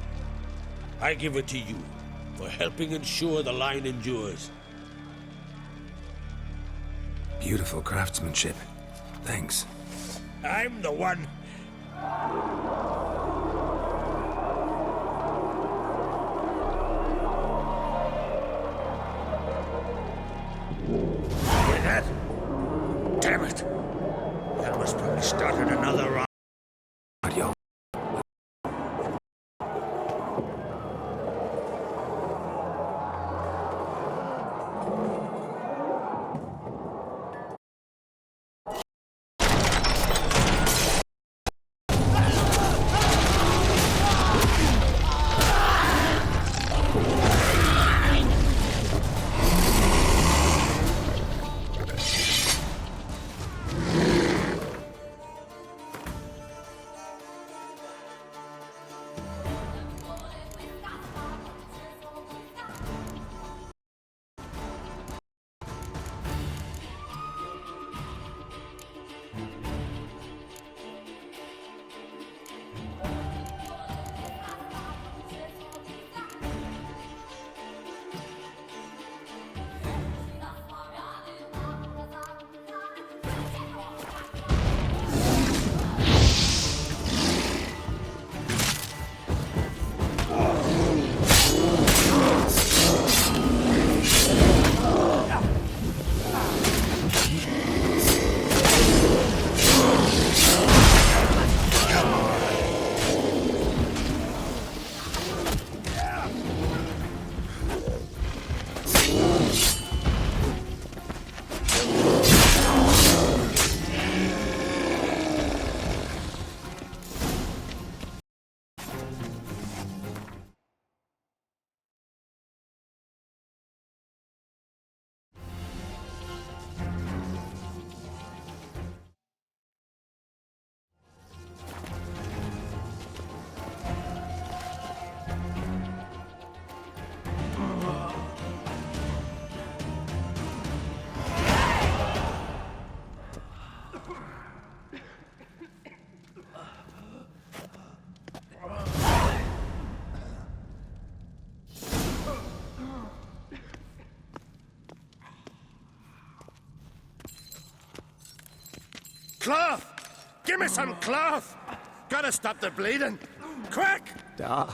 I give it to you for helping ensure the line endures. Beautiful craftsmanship. Thanks. I'm the one. Hear that? Damn it! That must probably started another round. Not y'all. Cloth! Give me some cloth! Gotta stop the bleeding! Quick! Da.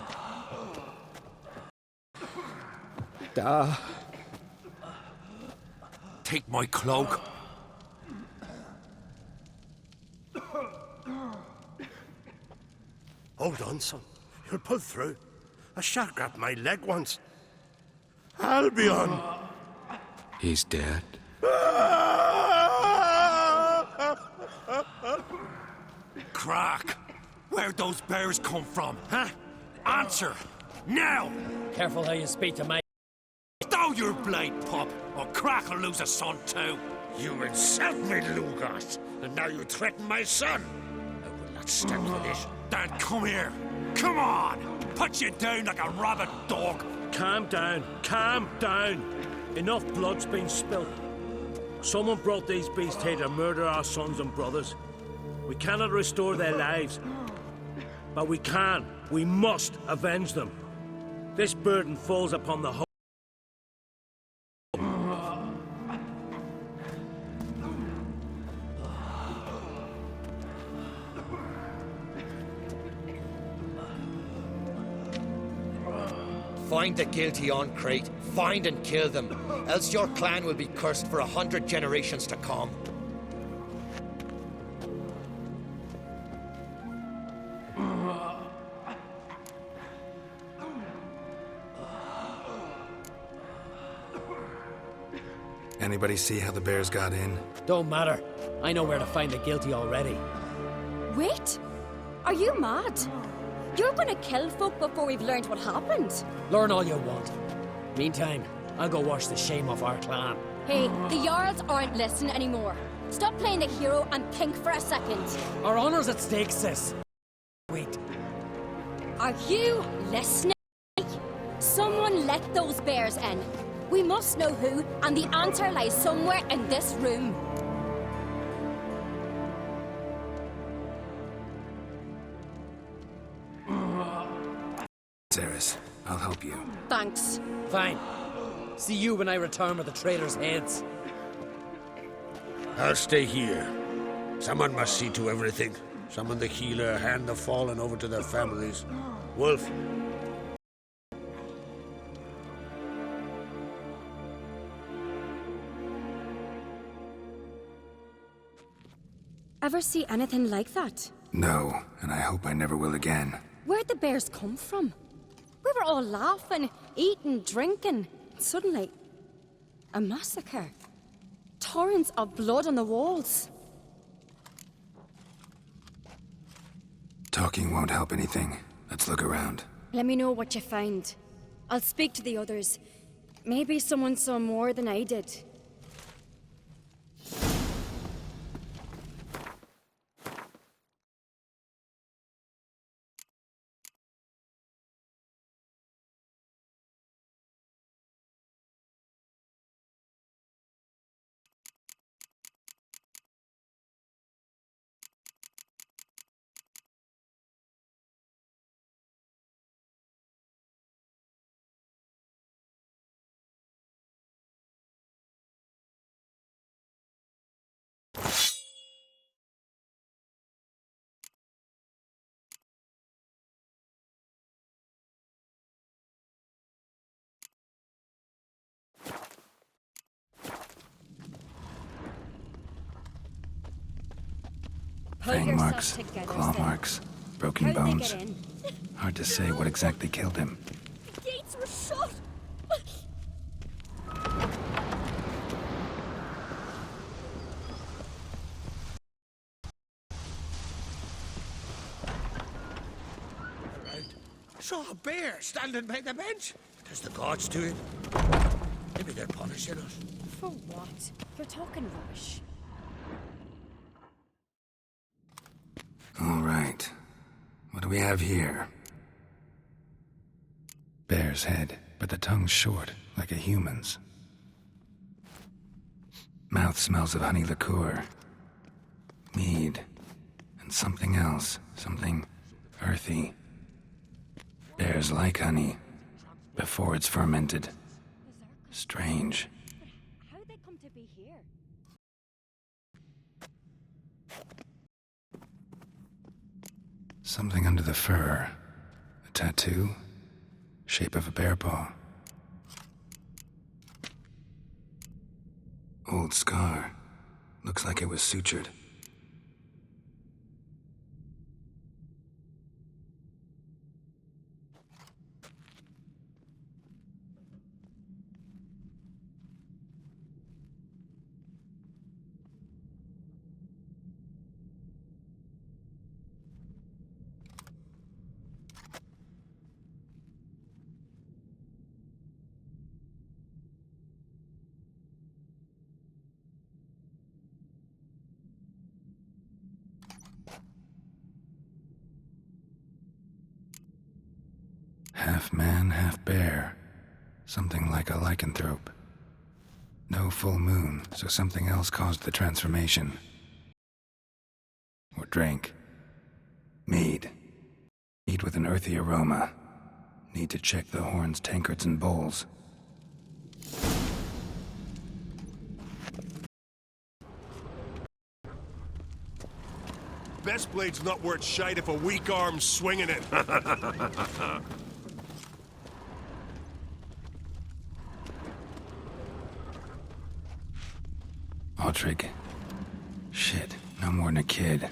Take my cloak. Hold on, son. You'll pull through. A shark grabbed my leg once. Albion! He's dead. Crack! Where'd those bears come from, huh? Answer! Now! Careful how you speak to me. Stow your blade, pup, or Crack will lose a son too. You insult me, Lugas, and now you threaten my son. I will not stand for this. Dan, come here. Come on! Put you down like a rabid dog. Calm down. Calm down. Enough blood's been spilt. Someone brought these beasts here to murder our sons and brothers. We cannot restore their lives. But we can. We must avenge them. This burden falls upon the whole. Find the guilty on Crete. Find and kill them. Else your clan will be cursed for 100 generations to come. Anybody see how the bears got in? Don't matter. I know where to find the guilty already. Wait! Are you mad? You're gonna kill folk before we've learned what happened. Learn all you want. Meantime, I'll go wash the shame off our clan. Hey, the Jarls aren't listening anymore. Stop playing the hero and think for a second. Our honor's at stake, sis. Wait. Are you listening? Someone let those bears in. We must know who, and the answer lies somewhere in this room. Ceres, I'll help you. Thanks. Fine. See you when I return with the traitors' heads. I'll stay here. Someone must see to everything. Summon the healer, hand the fallen over to their families. Wolf. Ever see anything like that? No, and I hope I never will again. Where'd the bears come from? We were all laughing, eating, drinking. Suddenly, a massacre. Torrents of blood on the walls. Talking won't help anything. Let's look around. Let me know what you find. I'll speak to the others. Maybe someone saw more than I did. Pull Fang yourself marks, together, claw Sid. marks, broken How'd they bones. get in? Hard to say what exactly killed him. The gates were shut. Saw a bear standing by the bench. Does the gods do it? Maybe they're punishing us. For what? You're talking rubbish. All right. What do we have here? Bear's head, but the tongue's short, like a human's. Mouth smells of honey liqueur. Mead. And something else. Something earthy. Bears like honey. Before it's fermented. Strange. How'd they come to be here? Something under the fur. A tattoo? Shape of a bear paw. Old scar. Looks like it was sutured. Half man, half bear. Something like a lycanthrope. No full moon, so something else caused the transformation. Or drink. Mead. Mead with an earthy aroma. Need to check the horns, tankards, and bowls. Best blade's not worth shite if a weak arm's swinging it. Autrig. Shit, no more than a kid.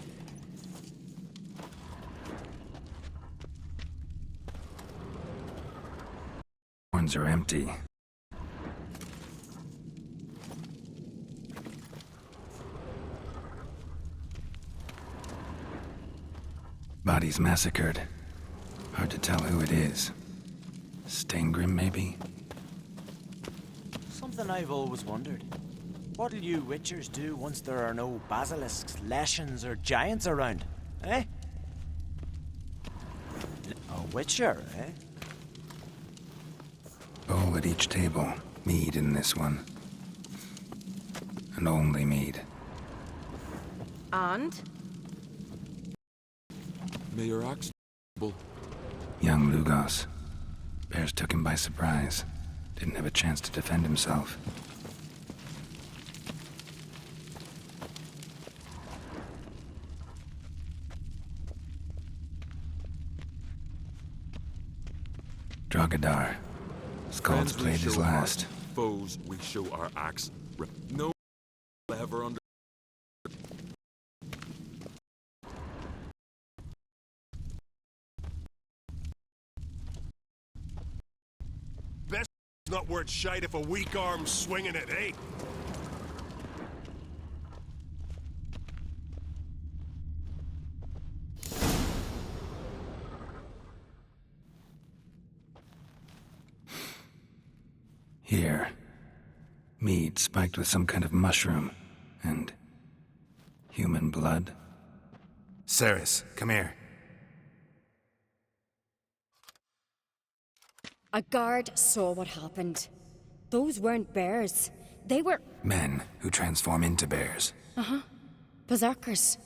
Horns are empty. Bodies massacred. Hard to tell who it is. Stangrim, maybe? Something I've always wondered. What'll you witchers do once there are no basilisks, leshens, or giants around? Eh? A witcher, eh? Bowl at each table. Mead in this one. And only mead. And? Mayor Axe. Young Lugos. Bears took him by surprise. Didn't have a chance to defend himself. Drogadar. Skull's Friends we played his show our last. Foes, we show our axe. No ever under. Best not worth shite if a weak arm's swinging it, eh? Here. Mead spiked with some kind of mushroom. And human blood. Ceres, come here. A guard saw what happened. Those weren't bears. They were... Men who transform into bears. berserkers.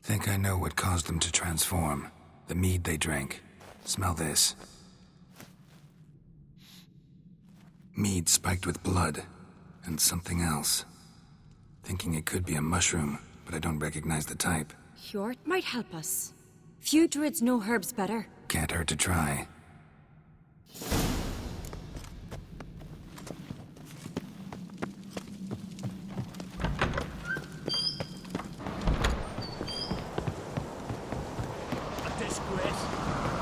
Think I know what caused them to transform. The mead they drank. Smell this. Mead spiked with blood. And something else. Thinking it could be a mushroom, but I don't recognize the type. Hjort might help us. Few druids know herbs better. Can't hurt to try. A disgrace.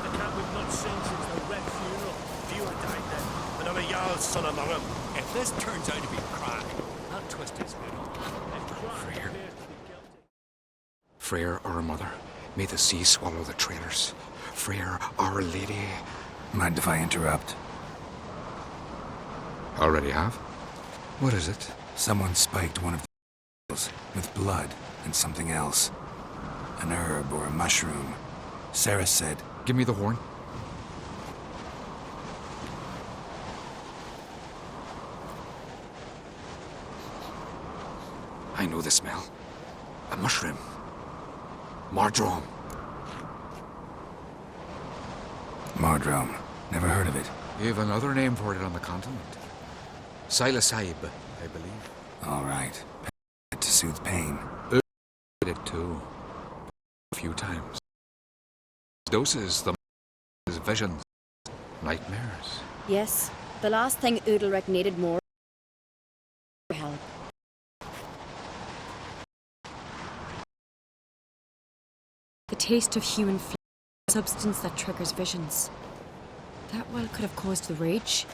The camp we've not seen since the Red Funeral. Few are died then. Another Jarl's son among them. If this turns out to be crack, that twist his middle. Freyr. Freyr, our mother. May the sea swallow the traitors. Freyr, our lady. Mind if I interrupt? Already have? What is it? Someone spiked one of the with blood and something else. An herb or a mushroom. Sarah said... Give me the horn. I know the smell. A mushroom. Mardrome. Mardrome. Never heard of it. You have another name for it on the continent. Psilocybe, I believe. All right. To soothe pain. it too. A few times. Doses, the visions, nightmares. Yes, the last thing Udalric needed more help. The taste of human flesh, substance that triggers visions. That well could have caused the rage.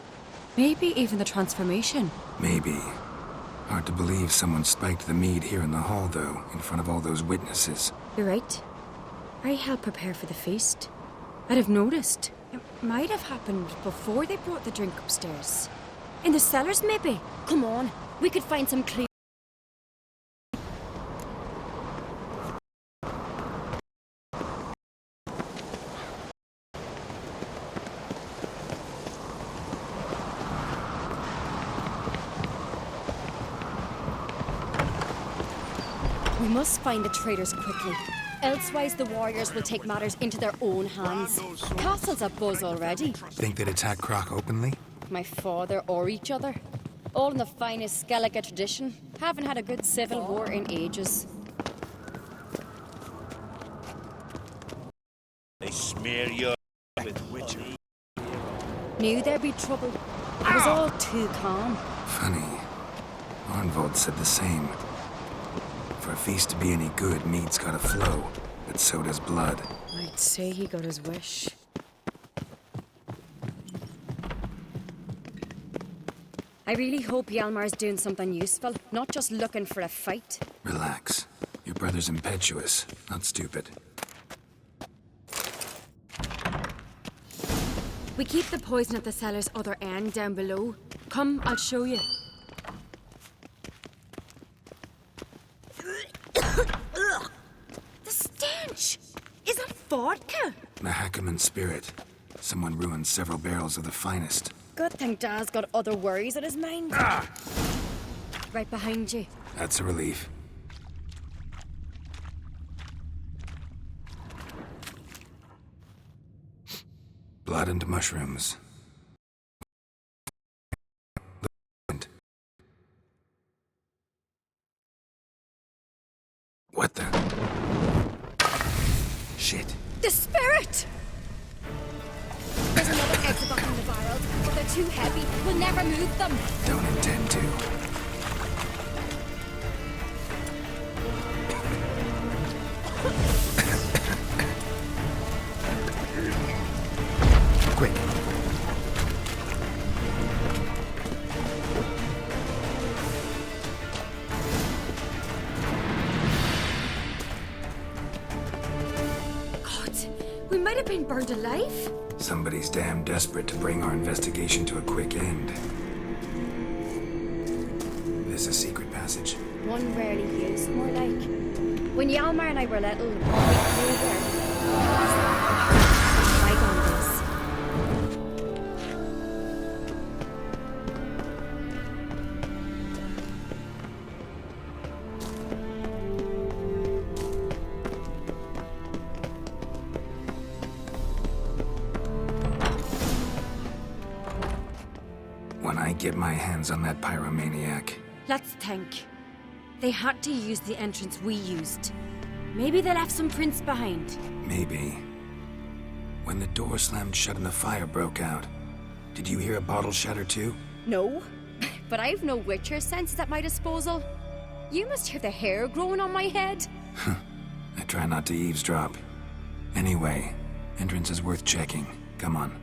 Maybe even the transformation. Maybe. Hard to believe someone spiked the mead here in the hall, though, in front of all those witnesses. You're right. I helped prepare for the feast. I'd have noticed. It might have happened before they brought the drink upstairs. In the cellars, maybe? Come on, we could find some clues. We must find the traitors quickly. Elsewise, the warriors will take matters into their own hands. Castle's a buzz already. Think they'd attack Croc openly? My father or each other. All in the finest Skellige tradition. Haven't had a good civil war in ages. They smear you with witcher. Knew there'd be trouble. It was all too calm. Funny. Arnvold said the same. For a feast to be any good, mead's gotta flow, but so does blood. I'd say he got his wish. I really hope Hjalmar's doing something useful, not just looking for a fight. Relax. Your brother's impetuous, not stupid. We keep the poison at the cellar's other end down below. Come, I'll show you. The stench! Is that vodka? Mahakaman spirit. Someone ruined several barrels of the finest. Good thing Dad's got other worries on his mind. Right behind you. That's a relief. Blood and mushrooms. What the? Shit. The spirit! There's another exit behind the barrels, but they're too heavy. We'll never move them. Don't intend to. Quick. God, we might have been burned alive. Somebody's damn desperate to bring our investigation to a quick end. There's a secret passage. One rarely used, more like. When Hjalmar and I were little, we flew there. Bygone days. When I get my hands on that pyromaniac, Let's think. They had to use the entrance we used. Maybe they left some prints behind. maybe. When the door slammed shut and the fire broke out, did you hear a bottle shatter too? No, but I've no witcher senses at my disposal. You must hear the hair growing on my head. I try not to eavesdrop. Anyway, entrance is worth checking. Come on.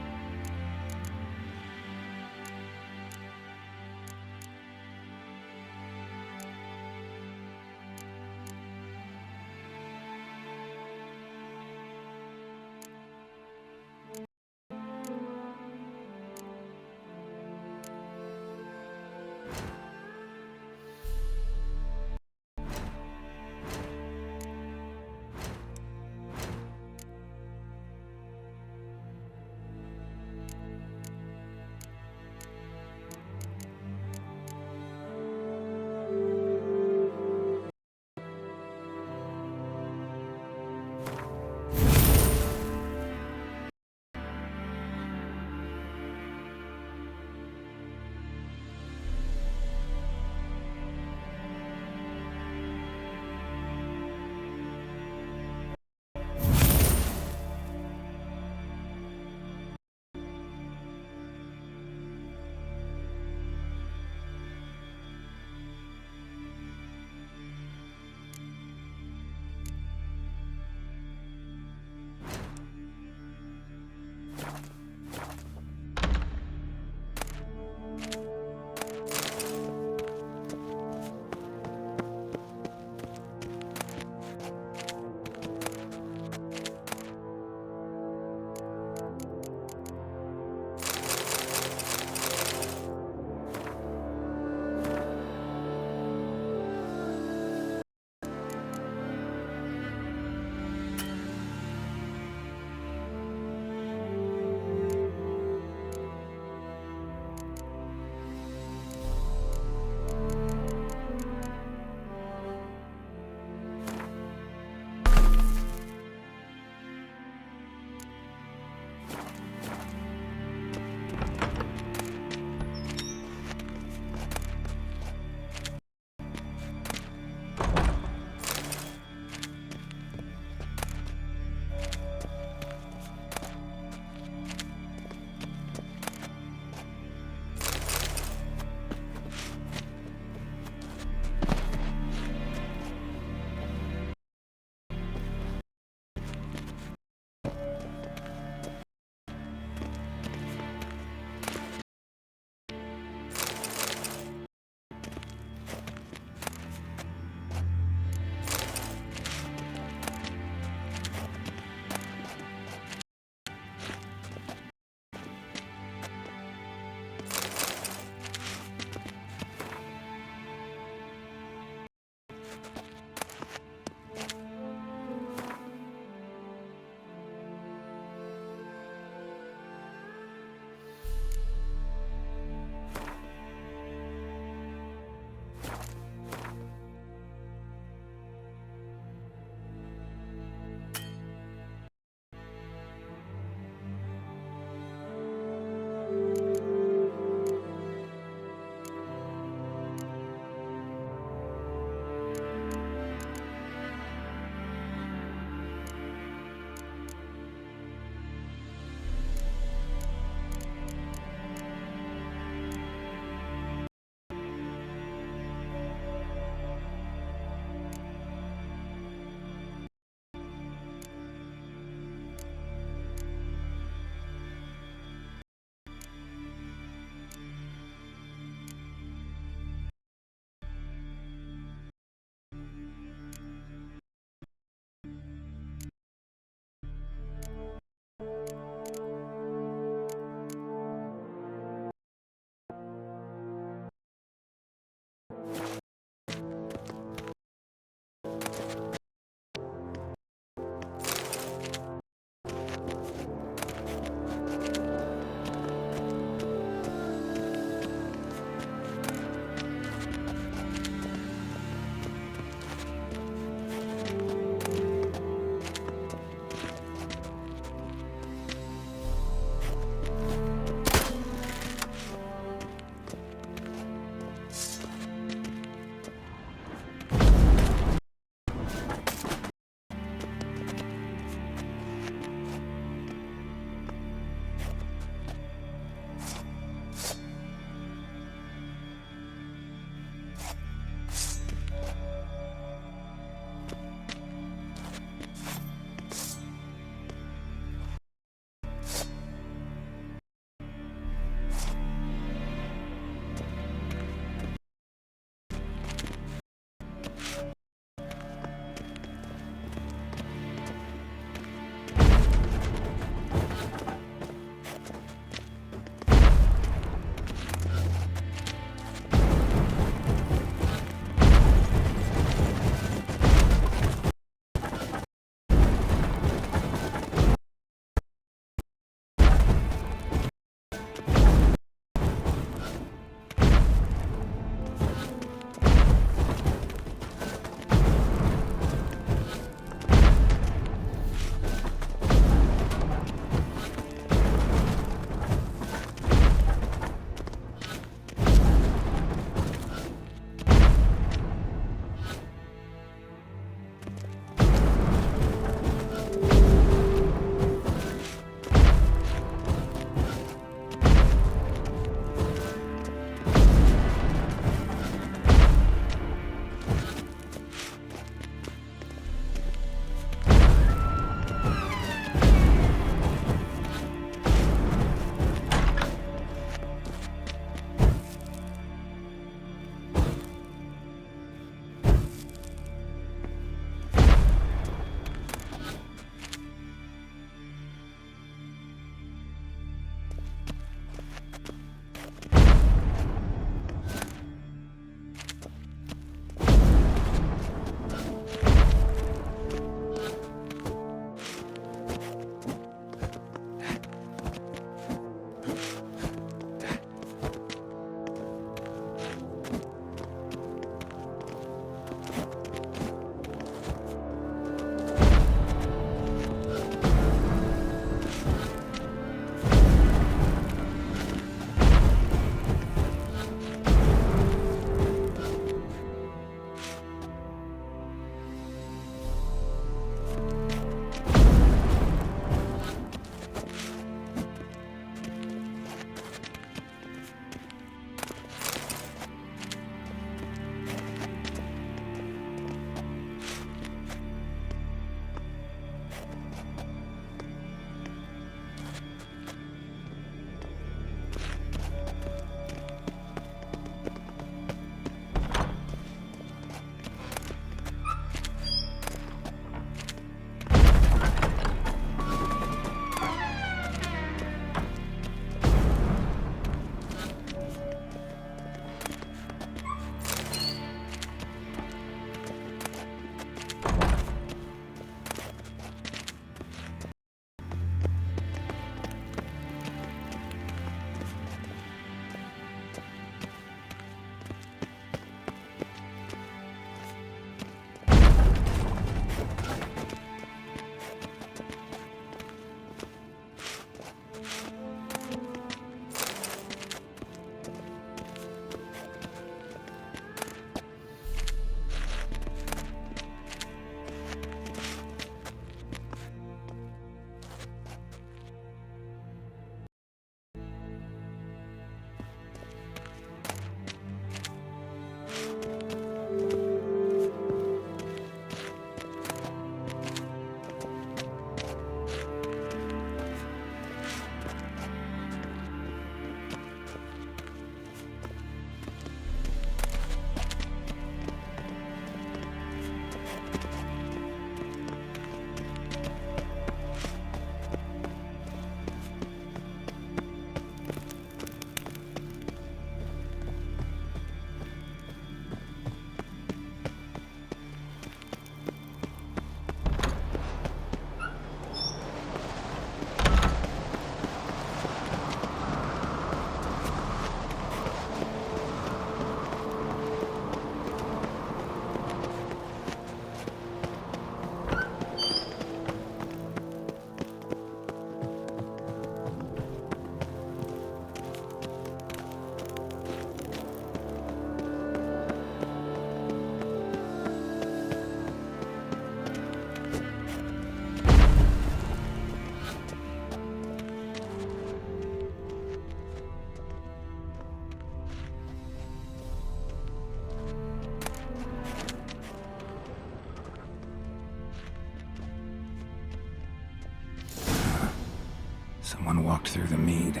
Someone walked through the mead.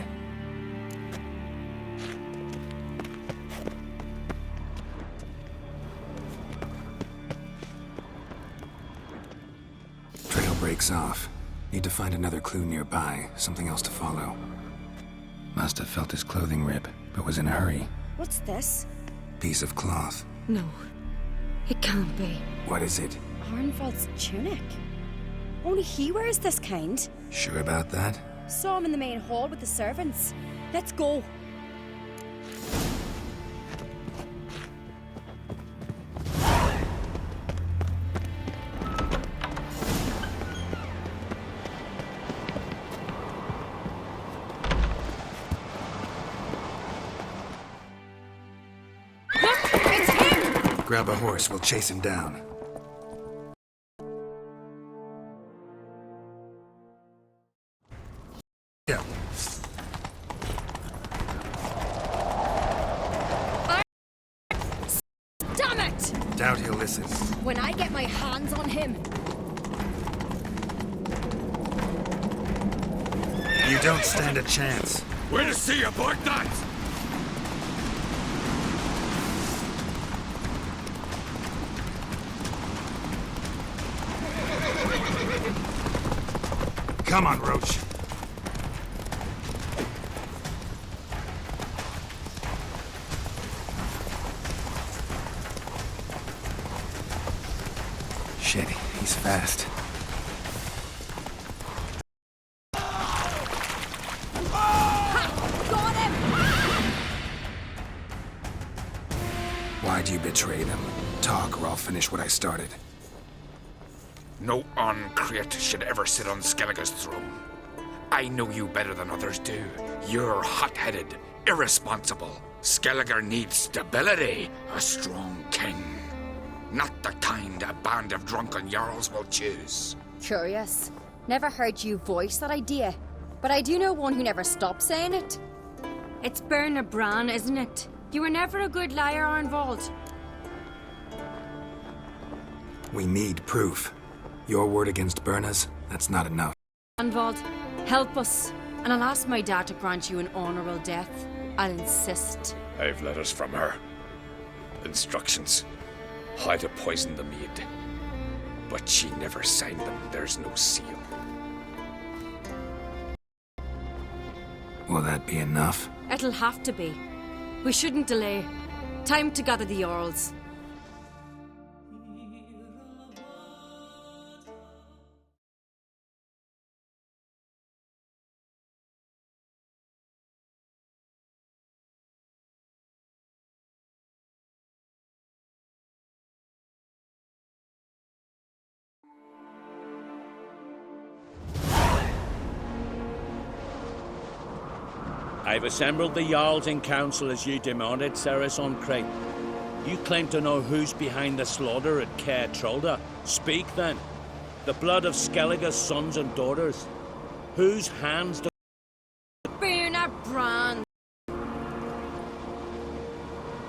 Trail breaks off. Need to find another clue nearby, something else to follow. Must have felt his clothing rip, but was in a hurry. What's this? Piece of cloth. No, it can't be. What is it? Arnvald's tunic. Only he wears this kind. Sure about that? Saw him in the main hall with the servants. Let's go. Grab a horse, we'll chase him down. Yeah. Damn it! Doubt he'll listen. When I get my hands on him. You don't stand a chance. Where to see you, boy, that? Come on, Roach. Shit, he's fast. Got him! Why'd you betray them? Talk or I'll finish what I started. No Uncreate should ever sit on Skellige's throne. I know you better than others do. You're hot-headed, irresponsible. Skellige needs stability, a strong king. Not the kind a band of drunken jarls will choose. Curious. Never heard you voice that idea. But I do know one who never stops saying it. It's Berna Bran, isn't it? You were never a good liar, Arnvald. We need proof. Your word against Berna's, that's not enough. Arnvald, help us. And I'll ask my dad to grant you an honorable death. I'll insist. I've letters from her. Instructions. How to poison the mead. But she never signed them. There's no seal. Will that be enough? It'll have to be. We shouldn't delay. Time to gather the Jarls. I've assembled the Jarls in council as you demanded, Ceres on Crate. You claim to know who's behind the slaughter at Caer Trolda. Speak then. The blood of Skellige's sons and daughters. Whose hands do... Berna Bran.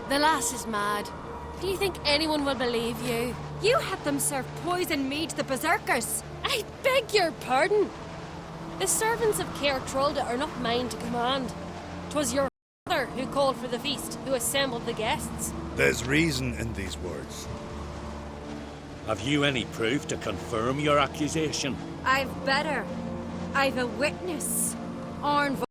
The lass is mad. Do you think anyone will believe you? You had them serve poison mead to the berserkers. I beg your pardon. The servants of Caer Trolda are not mine to command. 'Twas your father who called for the feast, who assembled the guests. There's reason in these words. Have you any proof to confirm your accusation? I've better. I've a witness. Arnvald.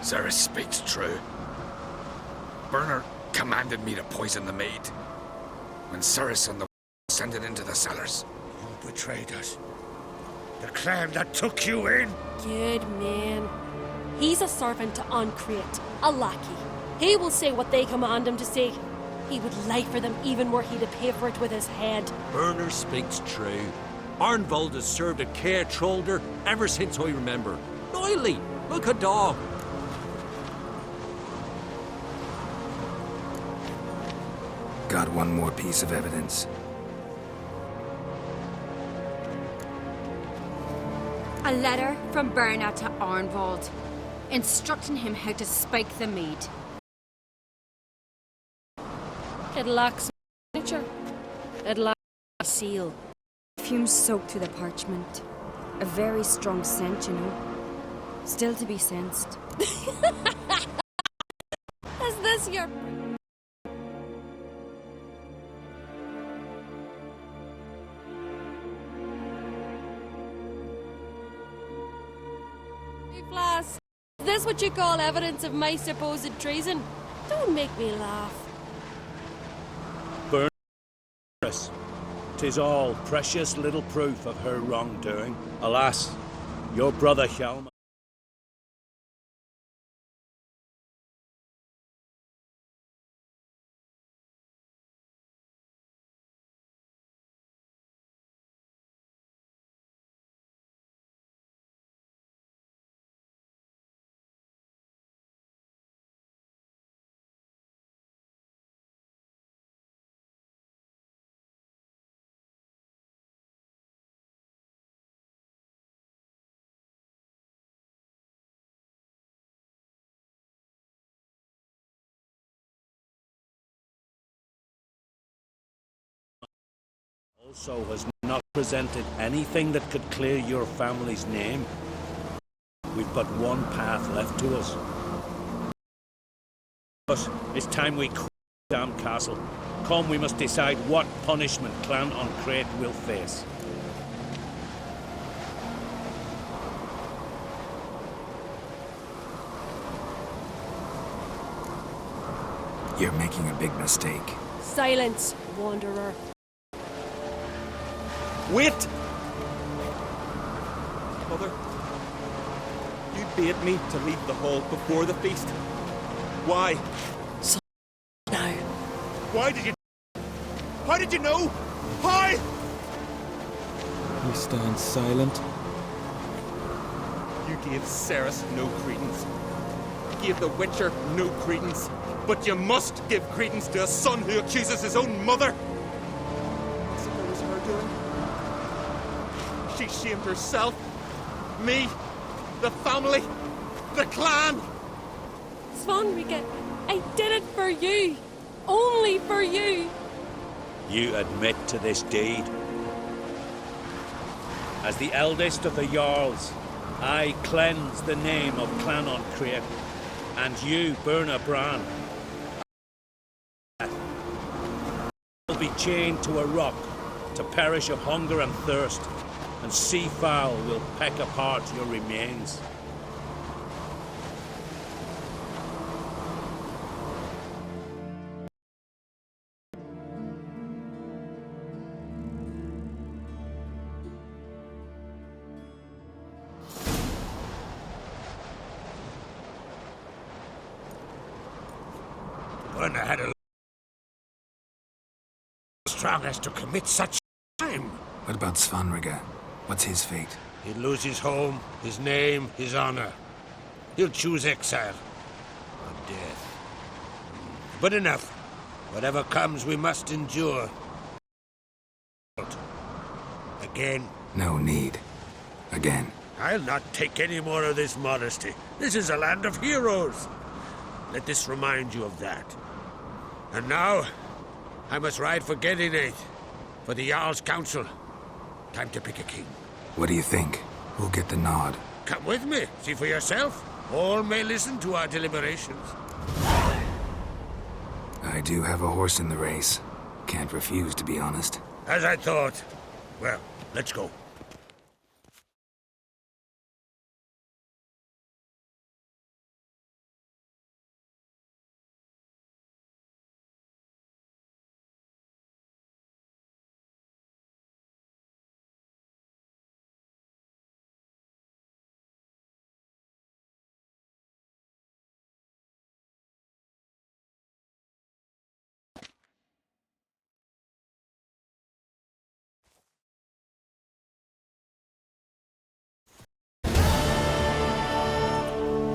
Ceres speaks true. Berna commanded me to poison the maid. When Ceres and the sent it into the cellars. You betrayed us. The clan that took you in. Good man. He's a servant to Uncreate, a lackey. He will say what they command him to say. He would lie for them even were he to pay for it with his head. Berner speaks true. Arnvald has served at Caer Trolder ever since I remember. Loyally, like a dog. Got one more piece of evidence. A letter from Berna to Arnvald, instructing him how to spike the mead. It lacks signature. It'll have a seal. Fumes soaked through the parchment. A very strong scent, you know. Still to be sensed. Is this your... Hey, Flass. Is this what you call evidence of my supposed treason? Don't make me laugh. Burn us. 'Tis all precious little proof of her wrongdoing. Alas, your brother Hjalmar. Also has not presented anything that could clear your family's name. We've but one path left to us. But it's time we quit the damn castle. Come, we must decide what punishment Clan on Crate will face. You're making a big mistake. Silence, wanderer. Wait! Mother, you bade me to leave the hall before the feast. Why? Now. Why did you... How did you know? How? You stand silent. You gave Ceres no credence. You gave the Witcher no credence. But you must give credence to a son who accuses his own mother. As if it was her doing. She shamed herself, me, the family, the clan. Svanrika, I did it for you. Only for you. You admit to this deed. As the eldest of the Jarls, I cleanse the name of Clan on Crate, and you, Burna Bran, will be chained to a rock to perish of hunger and thirst, and sea fowl will peck apart your remains. Burna had a strong as to commit such crime. What about Svanrika? What's his fate? He'll lose his home, his name, his honor. He'll choose exile or death. But enough. Whatever comes, we must endure. Again. No need. Again. I'll not take any more of this modesty. This is a land of heroes. Let this remind you of that. And now, I must ride for Gedinath, for the Jarl's Council. Time to pick a king. What do you think? Who'll get the nod? Come with me. See for yourself. All may listen to our deliberations. I do have a horse in the race. Can't refuse, to be honest. As I thought. Well, let's go.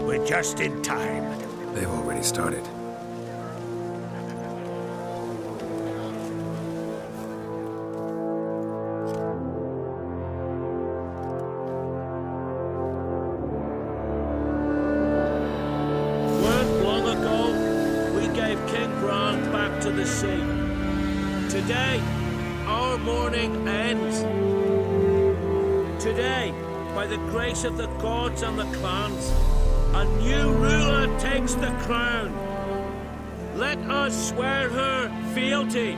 We're just in time. They've already started. Weren't long ago, we gave King Bran back to the sea. Today, our mourning ends. Today, by the grace of the gods and the clans, a new ruler takes the crown. Let us swear her fealty.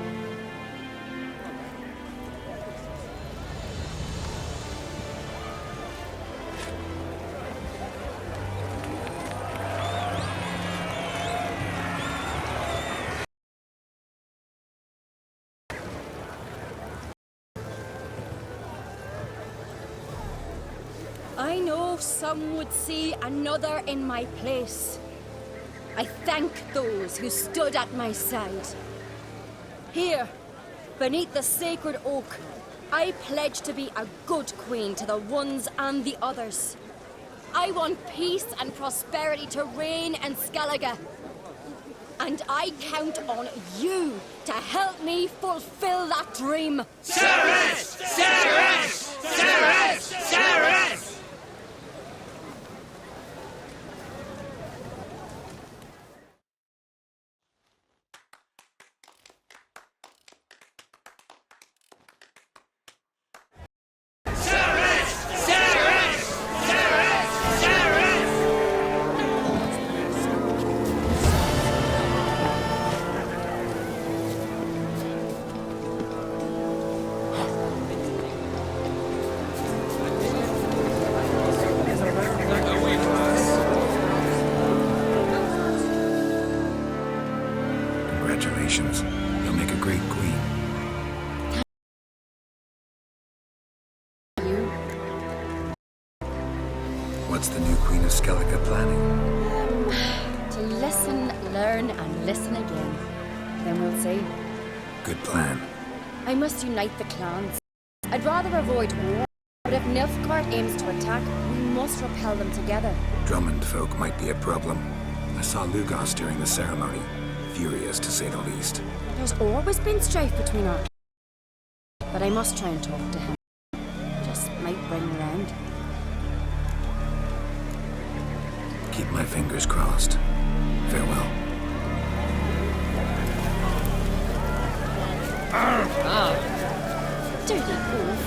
I know some would see another in my place. I thank those who stood at my side. Here, beneath the sacred oak, I pledge to be a good queen to the ones and the others. I want peace and prosperity to reign in Skellige. And I count on you to help me fulfill that dream. Ceres! Ceres! Ceres! Ceres! Congratulations. You'll make a great queen. What's the new Queen of Skellige planning? To listen, learn, and listen again. Then we'll see. Good plan. I must unite the clans. I'd rather avoid war, but if Nilfgaard aims to attack, we must repel them together. Drummond folk might be a problem. I saw Lugos during the ceremony. Furious, to say the least. There's always been strife between our... But I must try and talk to him. Just might bring around. Keep my fingers crossed. Farewell. Dirty wolf.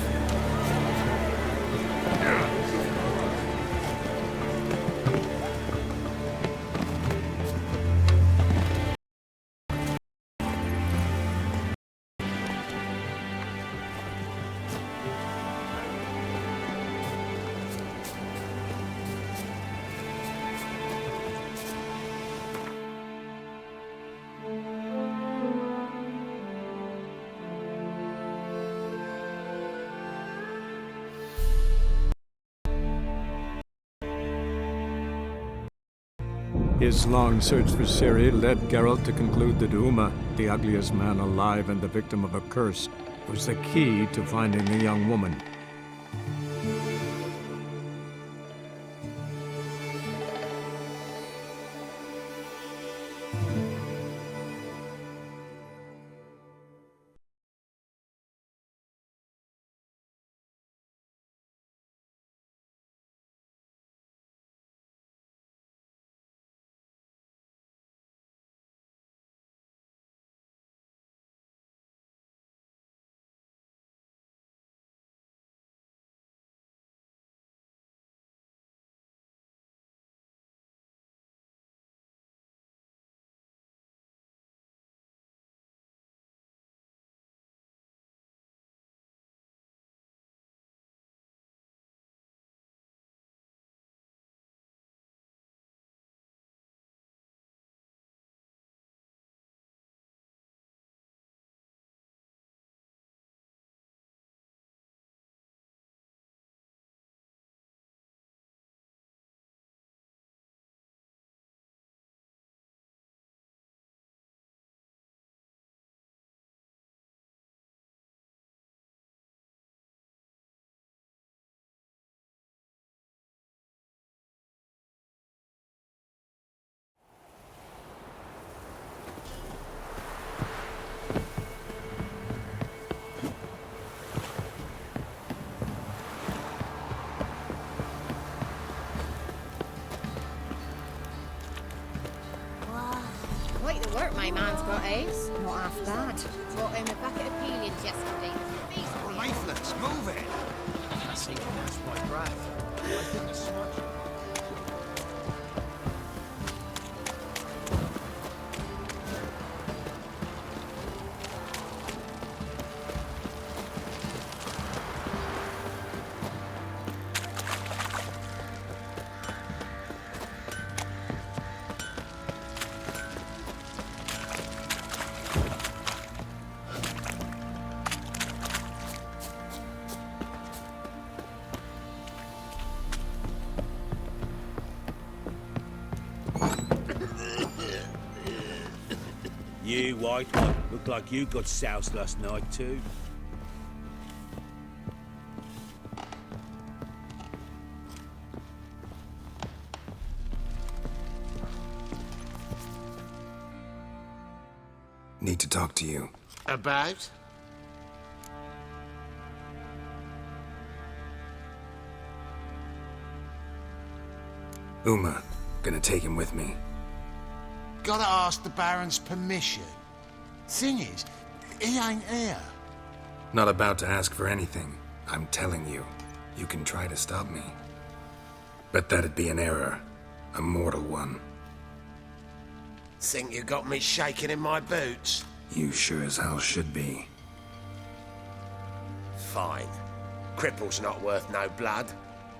His long search for Ciri led Geralt to conclude that Uma, the ugliest man alive and the victim of a curse, was the key to finding the young woman. My man's got ace. Not half bad. Brought him a bucket of peelings yesterday. We're lifeless. Move it. I think that's my breath. I think it's smart. You, white one, look like you got soused last night too. Need to talk to you. About? Uma. Gonna take him with me. Gotta ask the Baron's permission. Thing is, he ain't here. Not about to ask for anything. I'm telling you. You can try to stop me. But that'd be an error. A mortal one. Think you got me shaking in my boots? You sure as hell should be. Fine. Cripple's not worth no blood.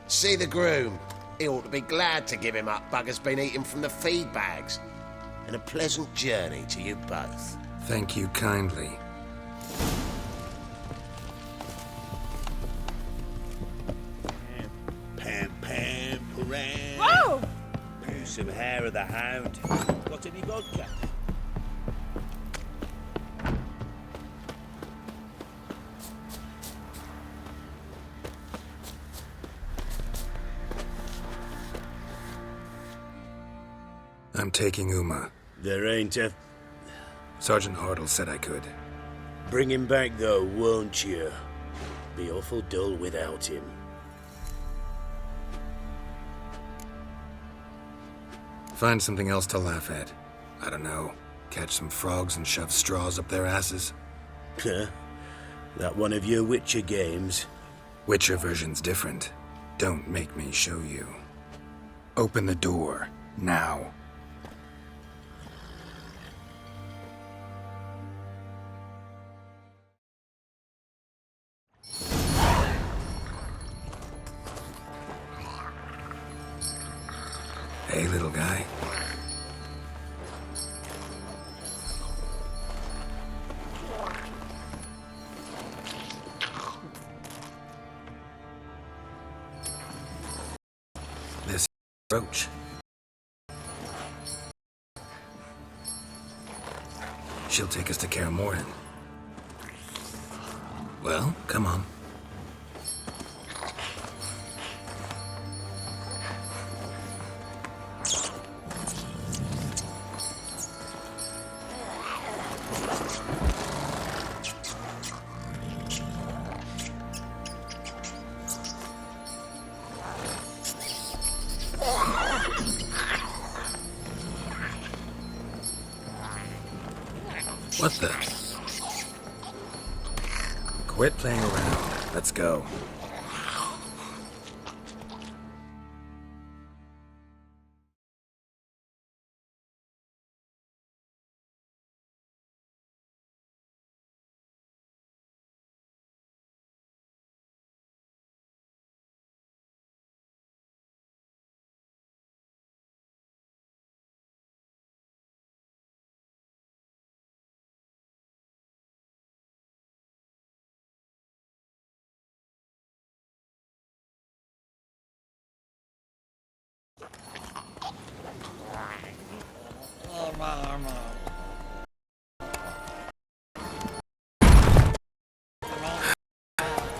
See the groom. He ought to be glad to give him up. Bugger's been eating from the feed bags. And a pleasant journey to you both. Thank you kindly. Pam, pam, param. Whoa! Some hair of the hound. Got any vodka? I'm taking Uma. There ain't a... Sergeant Hartle said I could. Bring him back though, won't you? Be awful dull without him. Find something else to laugh at. I don't know. Catch some frogs and shove straws up their asses. Huh? That one of your Witcher games? Witcher version's different. Don't make me show you. Open the door. Now. Hey, little guy. This roach. She'll take us to Kaer Morhen. Well, come on. What the? Quit playing around. Let's go.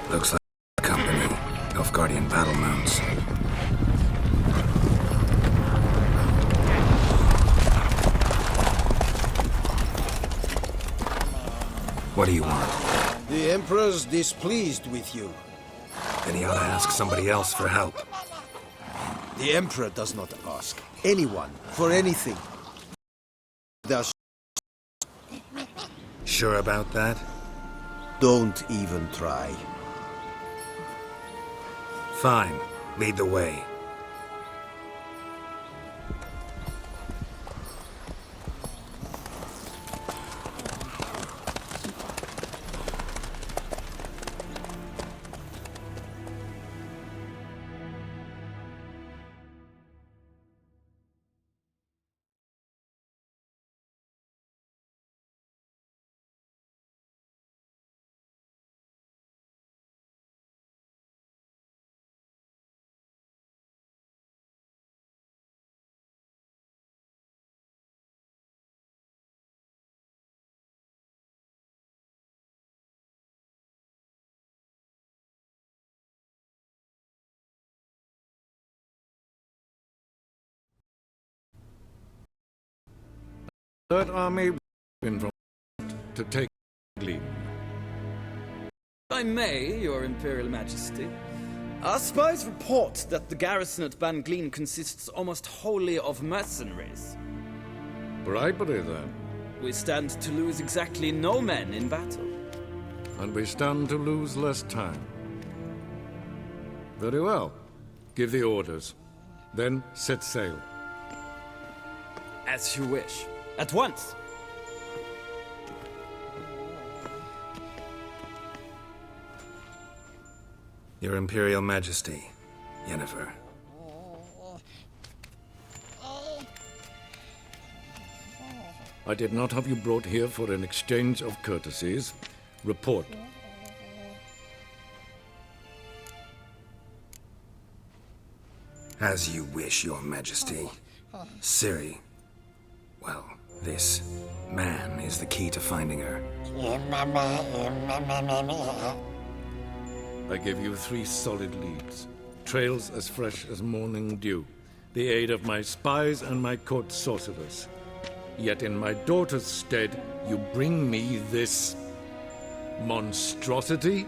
Looks like a company. Nilfgaardian battle mounts. What do you want? The Emperor's displeased with you. Then he ought to ask somebody else for help. The Emperor does not ask anyone for anything. Does Sure about that? Don't even try. Fine. Lead the way. Third Army been from to take Gleam. I may, Your Imperial Majesty. Our spies report that the garrison at Ban Gleam consists almost wholly of mercenaries. Bribery, then. We stand to lose exactly no men in battle. And we stand to lose less time. Very well. Give the orders. Then set sail. As you wish. At once! Your Imperial Majesty, Yennefer. I did not have you brought here for an exchange of courtesies. Report. As you wish, Your Majesty. Ciri. Well, this man is the key to finding her. I give you 3 solid leads. Trails as fresh as morning dew. The aid of my spies and my court sorcerers. Yet in my daughter's stead, you bring me this monstrosity?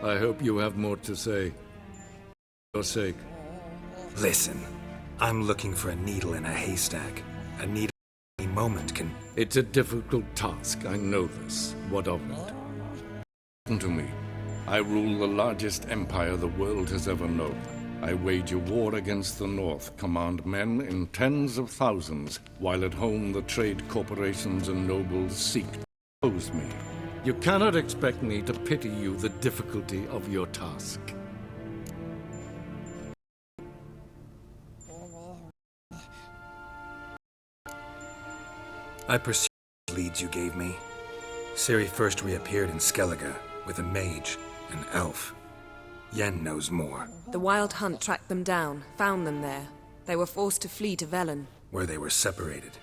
I hope you have more to say. For your sake. Listen, I'm looking for a needle in a haystack. A needle at any moment can... It's a difficult task, I know this. What of it? Listen to me. I rule the largest empire the world has ever known. I wage a war against the North, command men in tens of thousands, while at home the trade corporations and nobles seek to oppose me. You cannot expect me to pity you the difficulty of your task. I pursued the leads you gave me. Ciri first reappeared in Skellige with a mage, an elf. Yen knows more. The Wild Hunt tracked them down, found them there. They were forced to flee to Velen. Where they were separated.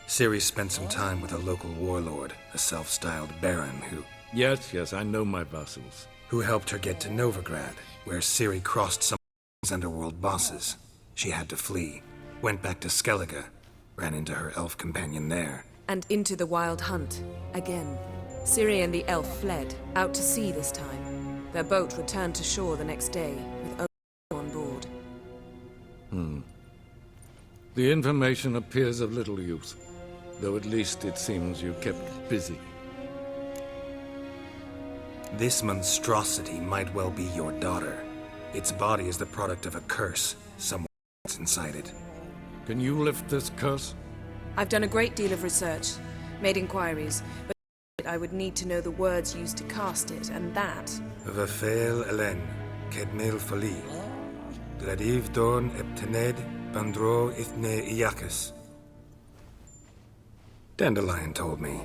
Ciri spent some time with a local warlord, a self-styled baron who... Yes, I know my vassals. Who helped her get to Novigrad, where Ciri crossed some underworld bosses. She had to flee, went back to Skellige, ran into her elf companion there. And into the Wild Hunt, again. Ciri and the elf fled, out to sea this time. Their boat returned to shore the next day, with on board. The information appears of little use, though at least it seems you kept busy. This monstrosity might well be your daughter. Its body is the product of a curse. Someone's inside it. Can you lift this curse? I've done a great deal of research, made inquiries, but I would need to know the words used to cast it, and that... Vafel Elen, Kedmel Fali, Gladiv Dorn Eptened, Bandro Ithne Iacus. Dandelion told me.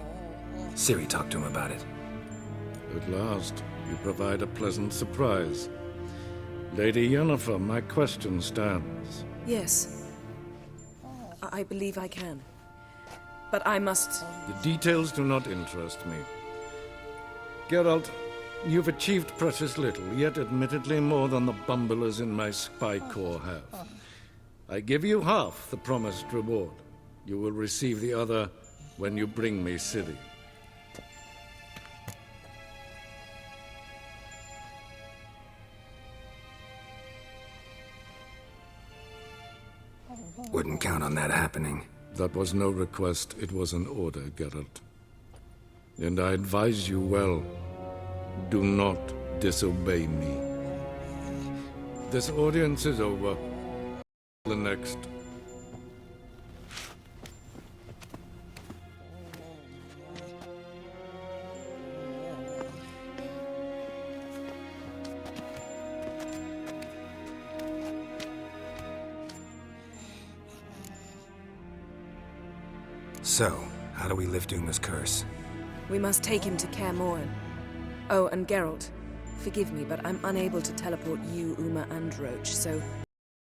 Ciri talked to him about it. At last, you provide a pleasant surprise. Lady Yennefer, my question stands. Yes. I believe I can. But I must... The details do not interest me. Geralt, you've achieved precious little, yet admittedly more than the bumblers in my spy corps have. I give you half the promised reward. You will receive the other when you bring me Ciri. Wouldn't count on that happening. That was no request, it was an order, Geralt. And I advise you well. Do not disobey me. This audience is over. The next. So, how do we lift Uma's curse? We must take him to Kaer Morhen. Oh, and Geralt, forgive me, but I'm unable to teleport you, Uma, and Roach, so...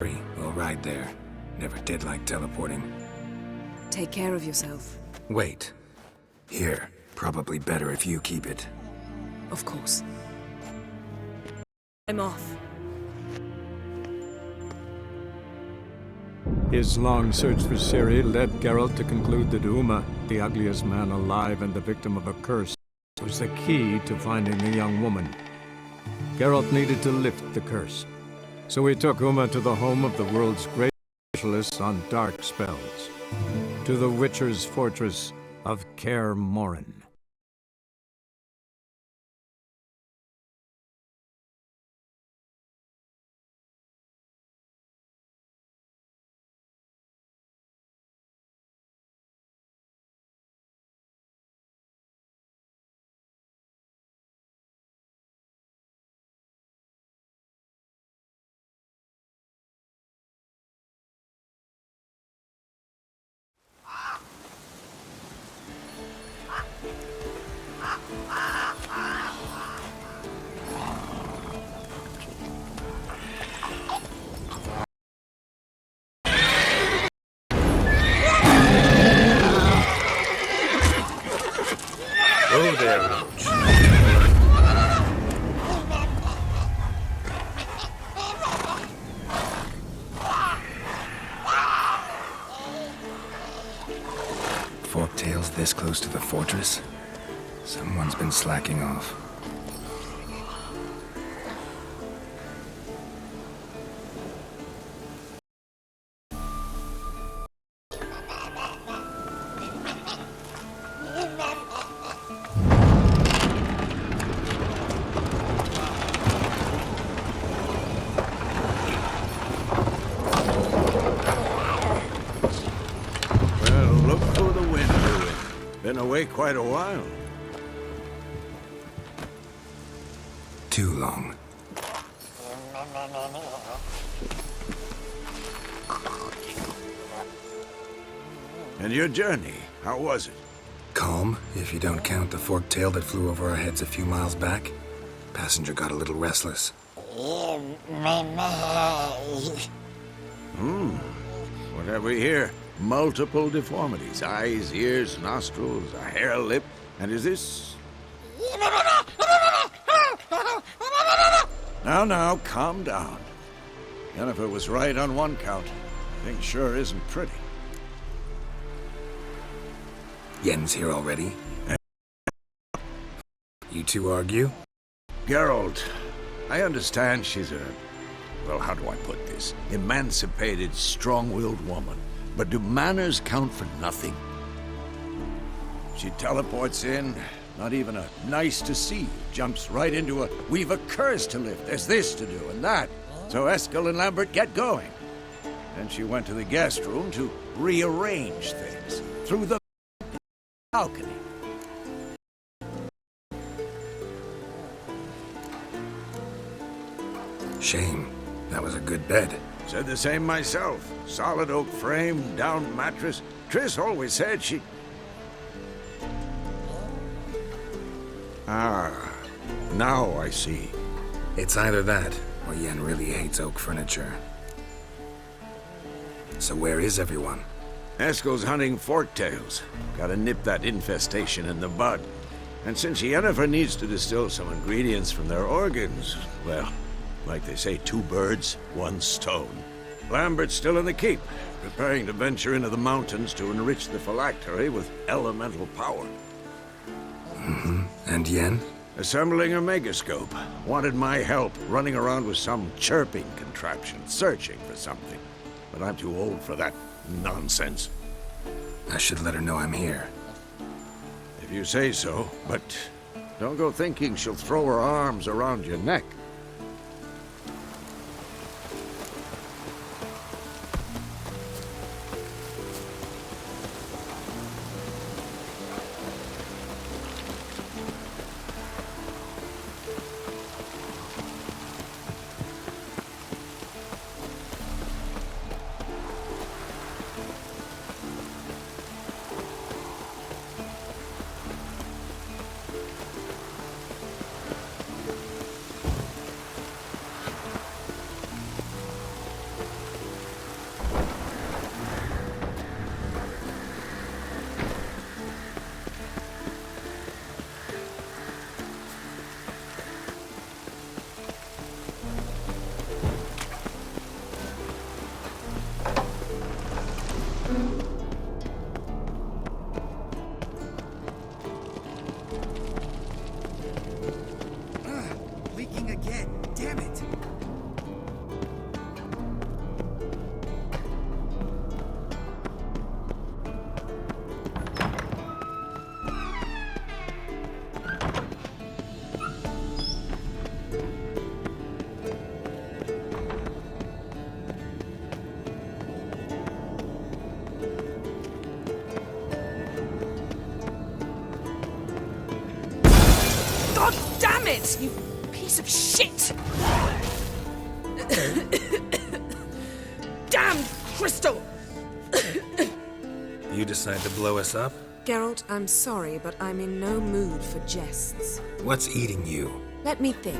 We'll ride there. Never did like teleporting. Take care of yourself. Wait. Here. Probably better if you keep it. Of course. I'm off. His long search for Ciri led Geralt to conclude that Uma, the ugliest man alive and the victim of a curse, was the key to finding the young woman. Geralt needed to lift the curse, so he took Uma to the home of the world's great specialists on dark spells, to the Witcher's fortress of Kaer Morhen. Oh there, Roach. Forktails this close to the fortress? Someone's been slacking off. Been away quite a while. Too long. And your journey, how was it? Calm, if you don't count the forktail that flew over our heads a few miles back. Passenger got a little restless. What have we here? Multiple deformities. Eyes, ears, nostrils, a hair lip. And is this... Now, calm down. Jennifer was right on one count. Thing sure isn't pretty. Yen's here already? You two argue? Geralt, I understand she's a... Well, how do I put this? Emancipated, strong-willed woman. But do manners count for nothing? She teleports in, not even a nice to see you, jumps right into a we've a curse to lift, there's this to do and that. So Eskel and Lambert get going. Then she went to the guest room to rearrange things through the balcony. Shame. That was a good bed. Said the same myself. Solid oak frame, down mattress. Triss always said she... Ah, now I see. It's either that, or Yen really hates oak furniture. So where is everyone? Eskel's hunting forktails. Gotta nip that infestation in the bud. And since Yennefer needs to distill some ingredients from their organs, well, like they say, 2 birds, 1 stone. Lambert's still in the keep, preparing to venture into the mountains to enrich the phylactery with elemental power. And Yen? Assembling a megascope. Wanted my help running around with some chirping contraption, searching for something. But I'm too old for that nonsense. I should let her know I'm here. if you say so, but don't go thinking she'll throw her arms around your neck. Leaking again. Damn it. God damn it! You piece of shit! Damn crystal! You decide to blow us up? Geralt, I'm sorry, but I'm in no mood for jests. What's eating you? Let me think.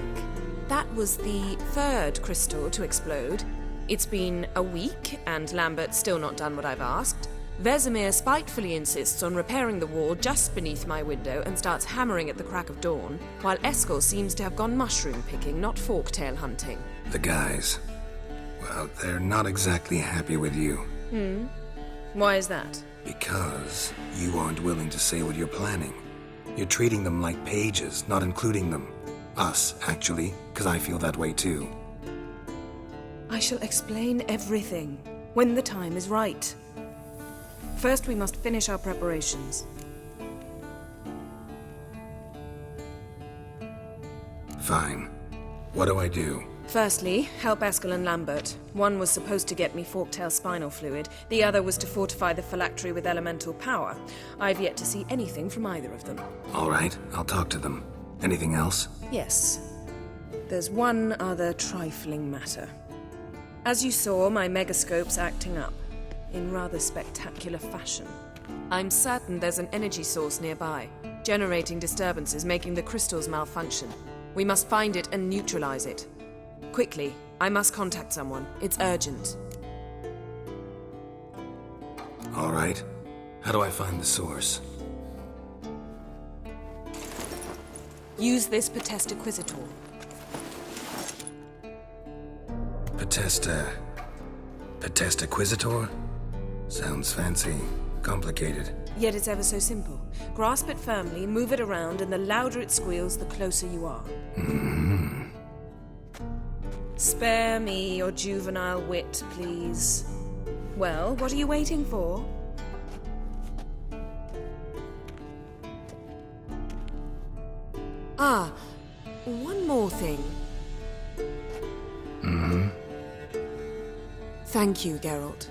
That was the third crystal to explode. It's been a week, and Lambert's still not done what I've asked. Vesemir spitefully insists on repairing the wall just beneath my window and starts hammering at the crack of dawn, while Eskel seems to have gone mushroom picking, not forktail hunting. The guys. Well, they're not exactly happy with you. Why is that? Because you aren't willing to say what you're planning. You're treating them like pages, not including them. Us, actually, because I feel that way too. I shall explain everything when the time is right. First, we must finish our preparations. Fine. What do I do? Firstly, help Eskel and Lambert. One was supposed to get me forktail spinal fluid, the other was to fortify the phylactery with elemental power. I've yet to see anything from either of them. All right, I'll talk to them. Anything else? Yes. There's one other trifling matter. As you saw, my megascope's acting up, in rather spectacular fashion. I'm certain there's an energy source nearby, generating disturbances, making the crystals malfunction. We must find it and neutralize it. Quickly, I must contact someone. It's urgent. All right. How do I find the source? Use this Potesta Quisitor. Potesta Quisitor? Sounds fancy. Complicated. Yet it's ever so simple. Grasp it firmly, move it around, and the louder it squeals, the closer you are. Spare me your juvenile wit, please. Well, what are you waiting for? Ah, one more thing. Thank you, Geralt.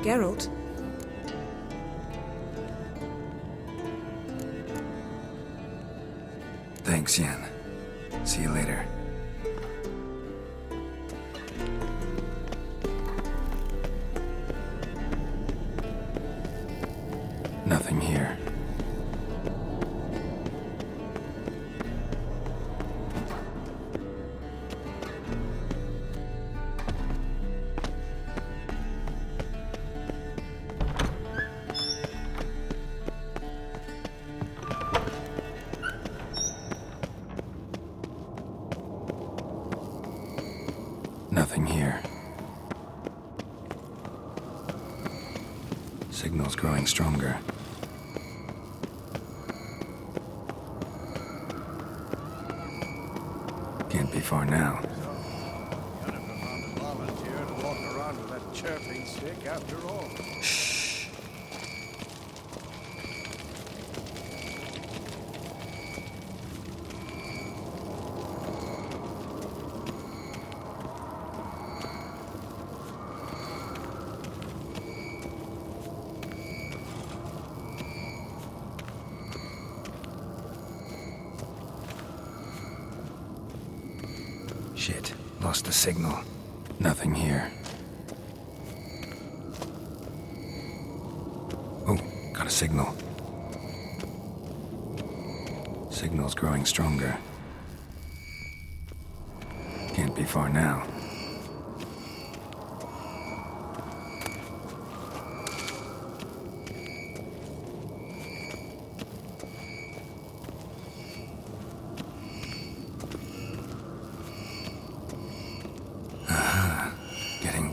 Geralt? Thanks, Yen. See you later. Nothing here. Nothing here. Signal's growing stronger. Can't be far now. Volunteer to walk around with that chirping stick after all. Shh. Shit, lost the signal. Nothing here. Oh, got a signal. Signal's growing stronger. Can't be far now.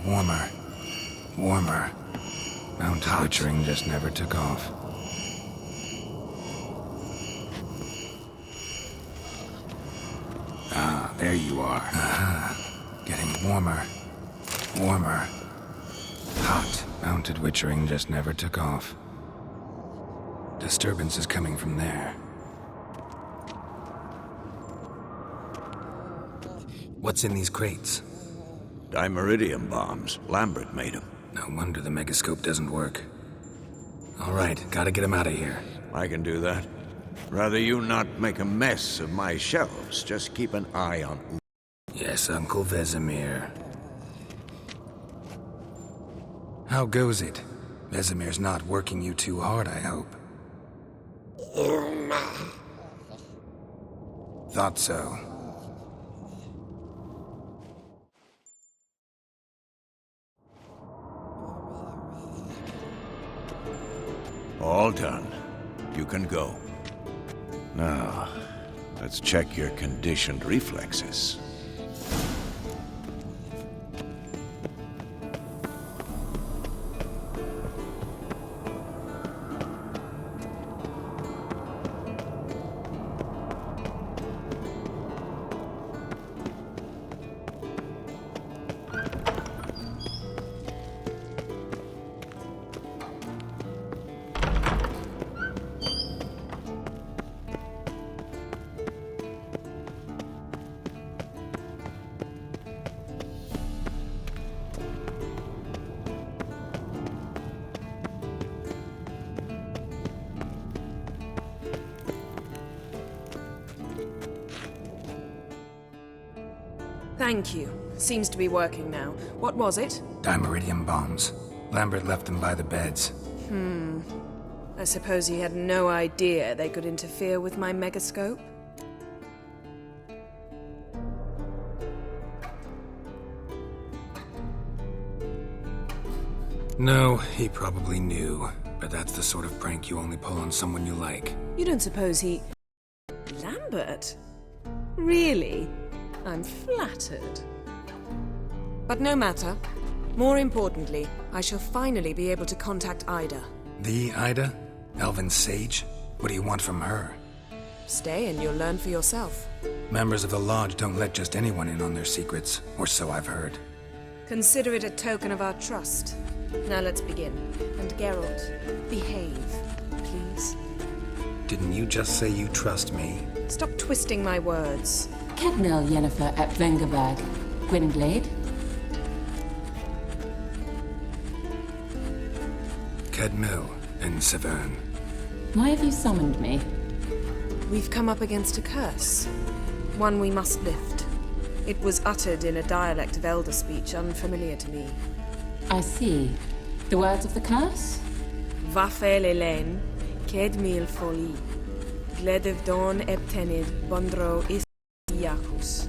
Warmer. Warmer. Mountain butchering just never took off. Ah, there you are. Getting warmer. Warmer. Hot. Mounted witchering just never took off. Disturbance is coming from there. What's in these crates? Dimeridium bombs. Lambert made them. No wonder the megascope doesn't work. All right, gotta get him out of here. I can do that. Rather you not make a mess of my shelves. Just keep an eye on... Yes, Uncle Vesemir. How goes it? Vesemir's not working you too hard, I hope. Thought so. All done. You can go. Now, let's check your conditioned reflexes. Thank you. Seems to be working now. What was it? Dimeridium bombs. Lambert left them by the beds. I suppose he had no idea they could interfere with my megascope? No, he probably knew. But that's the sort of prank you only pull on someone you like. You don't suppose he... Lambert? Really? I'm flattered. But no matter. More importantly, I shall finally be able to contact Ida. The Ida? Elven sage? What do you want from her? Stay and you'll learn for yourself. Members of the Lodge don't let just anyone in on their secrets, or so I've heard. Consider it a token of our trust. Now let's begin. And Geralt, behave, please. Didn't you just say you trust me? Stop twisting my words. Kedmil Yennefer at Vengerberg. Gwynglade? Kedmil and Severn. Why have you summoned me? We've come up against a curse. One we must lift. It was uttered in a dialect of Elder speech unfamiliar to me. I see. The words of the curse? Vafel Elaine, Kedmil Foli, Gledev Don Eptenid, Bondro Is Yakus.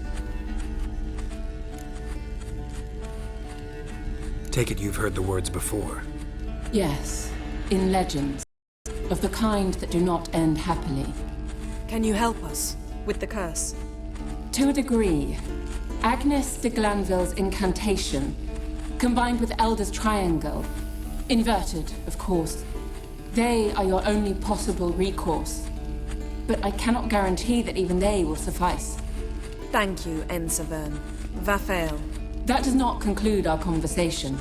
Take it you've heard the words before. Yes, in legends. Of the kind that do not end happily. Can you help us with the curse? To a degree. Agnes de Glanville's incantation, combined with Elder's triangle, inverted, of course. They are your only possible recourse. But I cannot guarantee that even they will suffice. Thank you, Ensavern. Vafael. That does not conclude our conversation.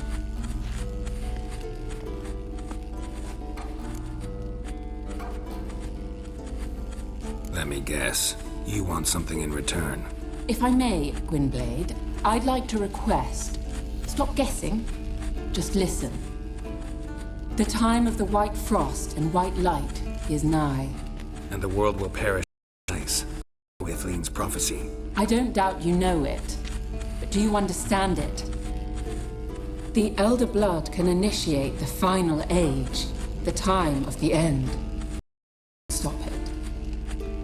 Let me guess. You want something in return. If I may, Gwynblade, I'd like to request. Stop guessing. Just listen. The time of the white frost and white light is nigh. And the world will perish in ice. With Lean's prophecy. I don't doubt you know it. But do you understand it? The Elder Blood can initiate the final age. The time of the end. Stop it.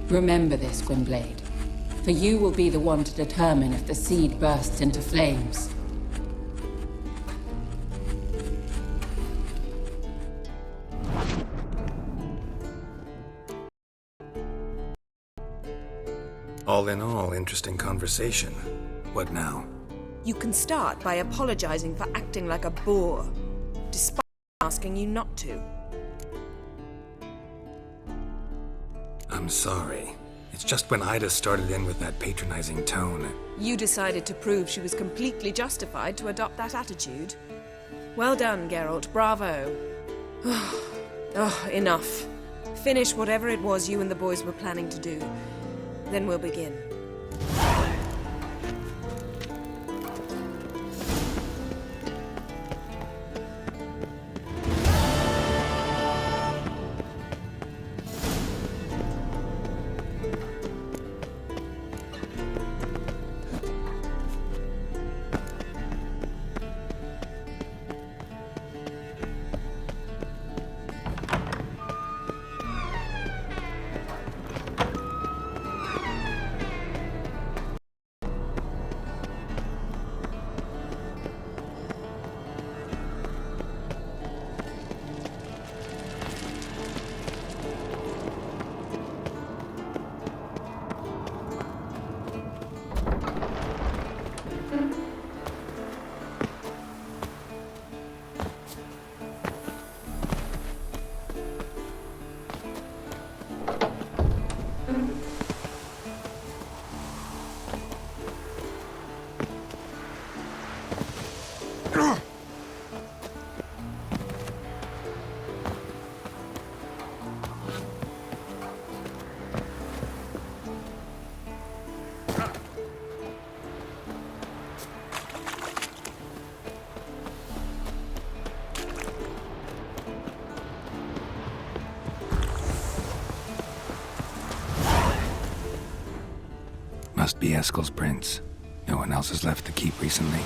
Remember this, Gwynblade. For you will be the one to determine if the seed bursts into flames. All in all, interesting conversation. What now? You can start by apologizing for acting like a boor, despite asking you not to. I'm sorry. It's just when Ida started in with that patronizing tone. You decided to prove she was completely justified to adopt that attitude. Well done, Geralt. Bravo. Enough. Finish whatever it was you and the boys were planning to do. Then we'll begin. Must be Eskel's prints. No one else has left the keep recently.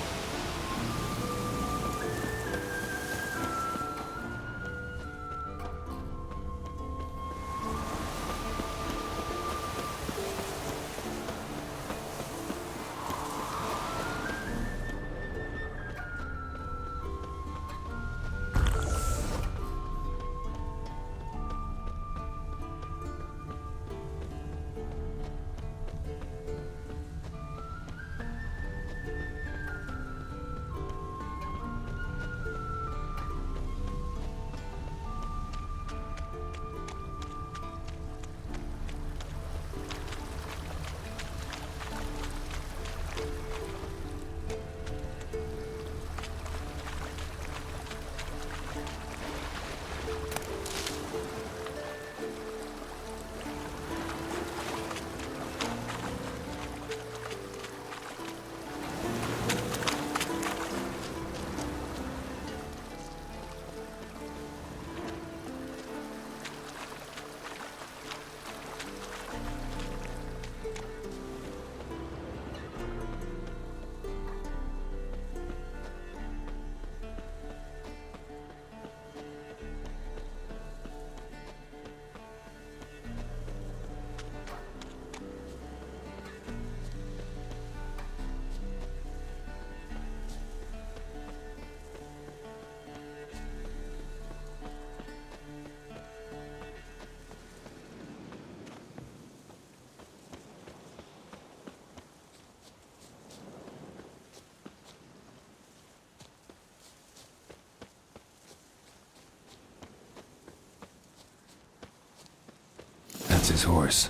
That's his horse.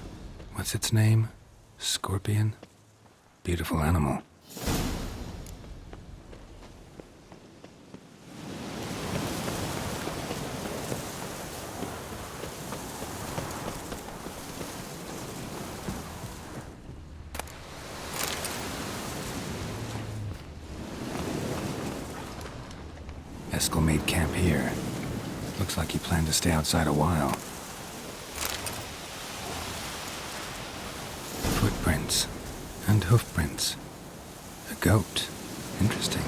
What's its name? Scorpion? Beautiful animal. Eskel made camp here. Looks like he planned to stay outside a while. Footprints. And hoofprints. A goat. Interesting.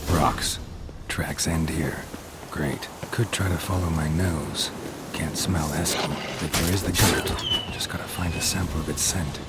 Rocks. Tracks end here. Great. Could try to follow my nose. Can't smell Eskel, but there is the goat. Just gotta find a sample of its scent.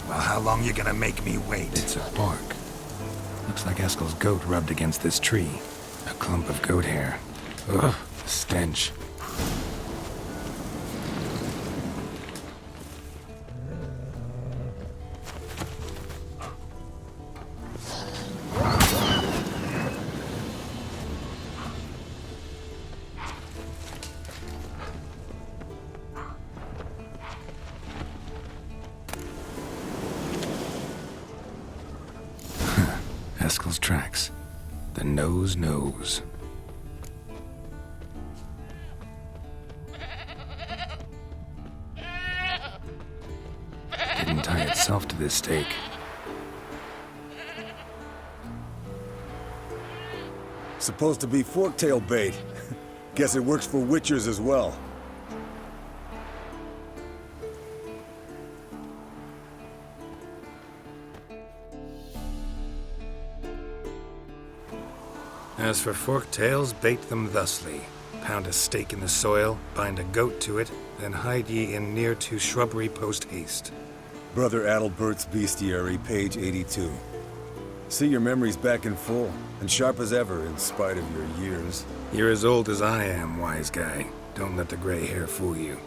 How long you gonna make me wait? It's a bark. Looks like Eskel's goat rubbed against this tree. A clump of goat hair. Ugh, the stench. Eskel's tracks. The nose knows. Didn't tie itself to this stake. Supposed to be forktail bait. Guess it works for witchers as well. As for forked tails, bait them thusly. Pound a stake in the soil, bind a goat to it, then hide ye in near to shrubbery post haste. Brother Adalbert's Bestiary, page 82. See your memories back in full, and sharp as ever in spite of your years. You're as old as I am, wise guy. Don't let the gray hair fool you.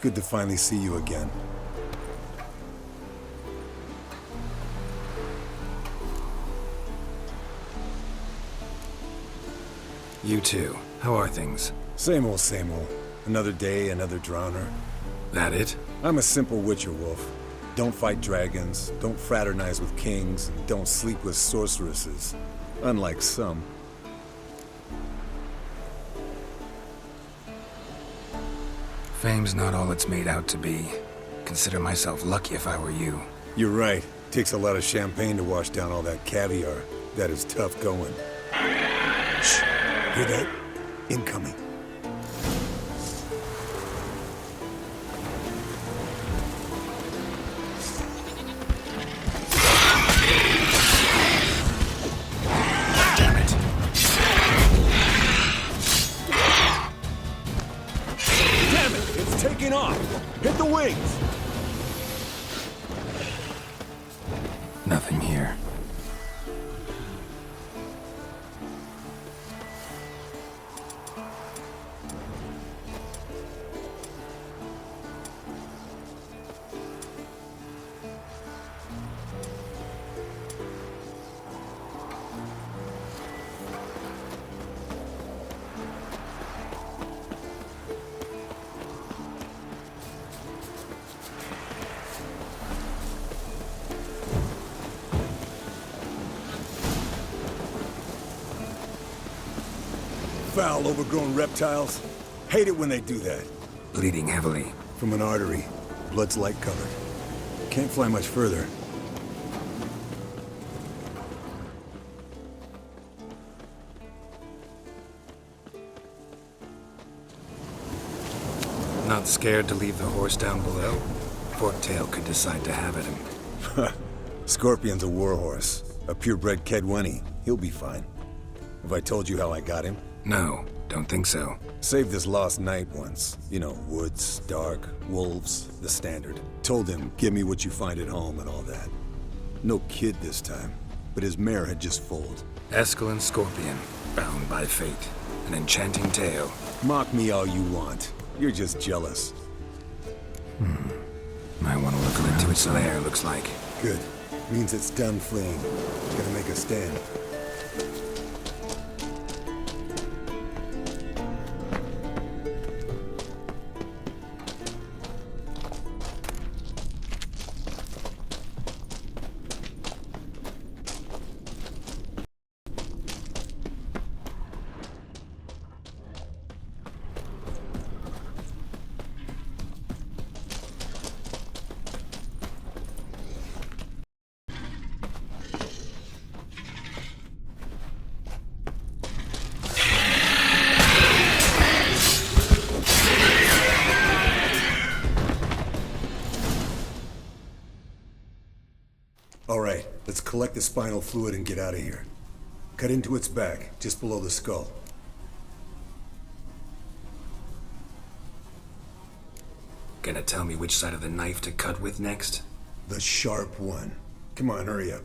Good to finally see you again. You too. How are things? Same old, same old. Another day, another drowner. That it? I'm a simple witcher wolf. Don't fight dragons, don't fraternize with kings, and don't sleep with sorceresses. Unlike some. Fame's not all it's made out to be. Consider myself lucky if I were you. You're right. Takes a lot of champagne to wash down all that caviar. That is tough going. Shh. Hear that? Incoming. Damn it. Damn it! It's taking off! Hit the wings! Nothing here. Foul, overgrown reptiles. Hate it when they do that. Bleeding heavily. From an artery. Blood's light colored. Can't fly much further. Not scared to leave the horse down below? Forktail could decide to have at him. Scorpion's a warhorse. A purebred Kedwenny. He'll be fine. Have I told you how I got him? No, don't think so. Saved this lost knight once. You know, woods, dark, wolves, the standard. Told him, give me what you find at home and all that. No kid this time, but his mare had just foaled. Escalon Scorpion, bound by fate. An enchanting tale. Mock me all you want. You're just jealous. Might want to look into its lair, looks like. Good. Means it's done fleeing. Gonna make a stand. All right, let's collect the spinal fluid and get out of here. Cut into its back, just below the skull. Gonna tell me which side of the knife to cut with next? The sharp one. Come on, hurry up.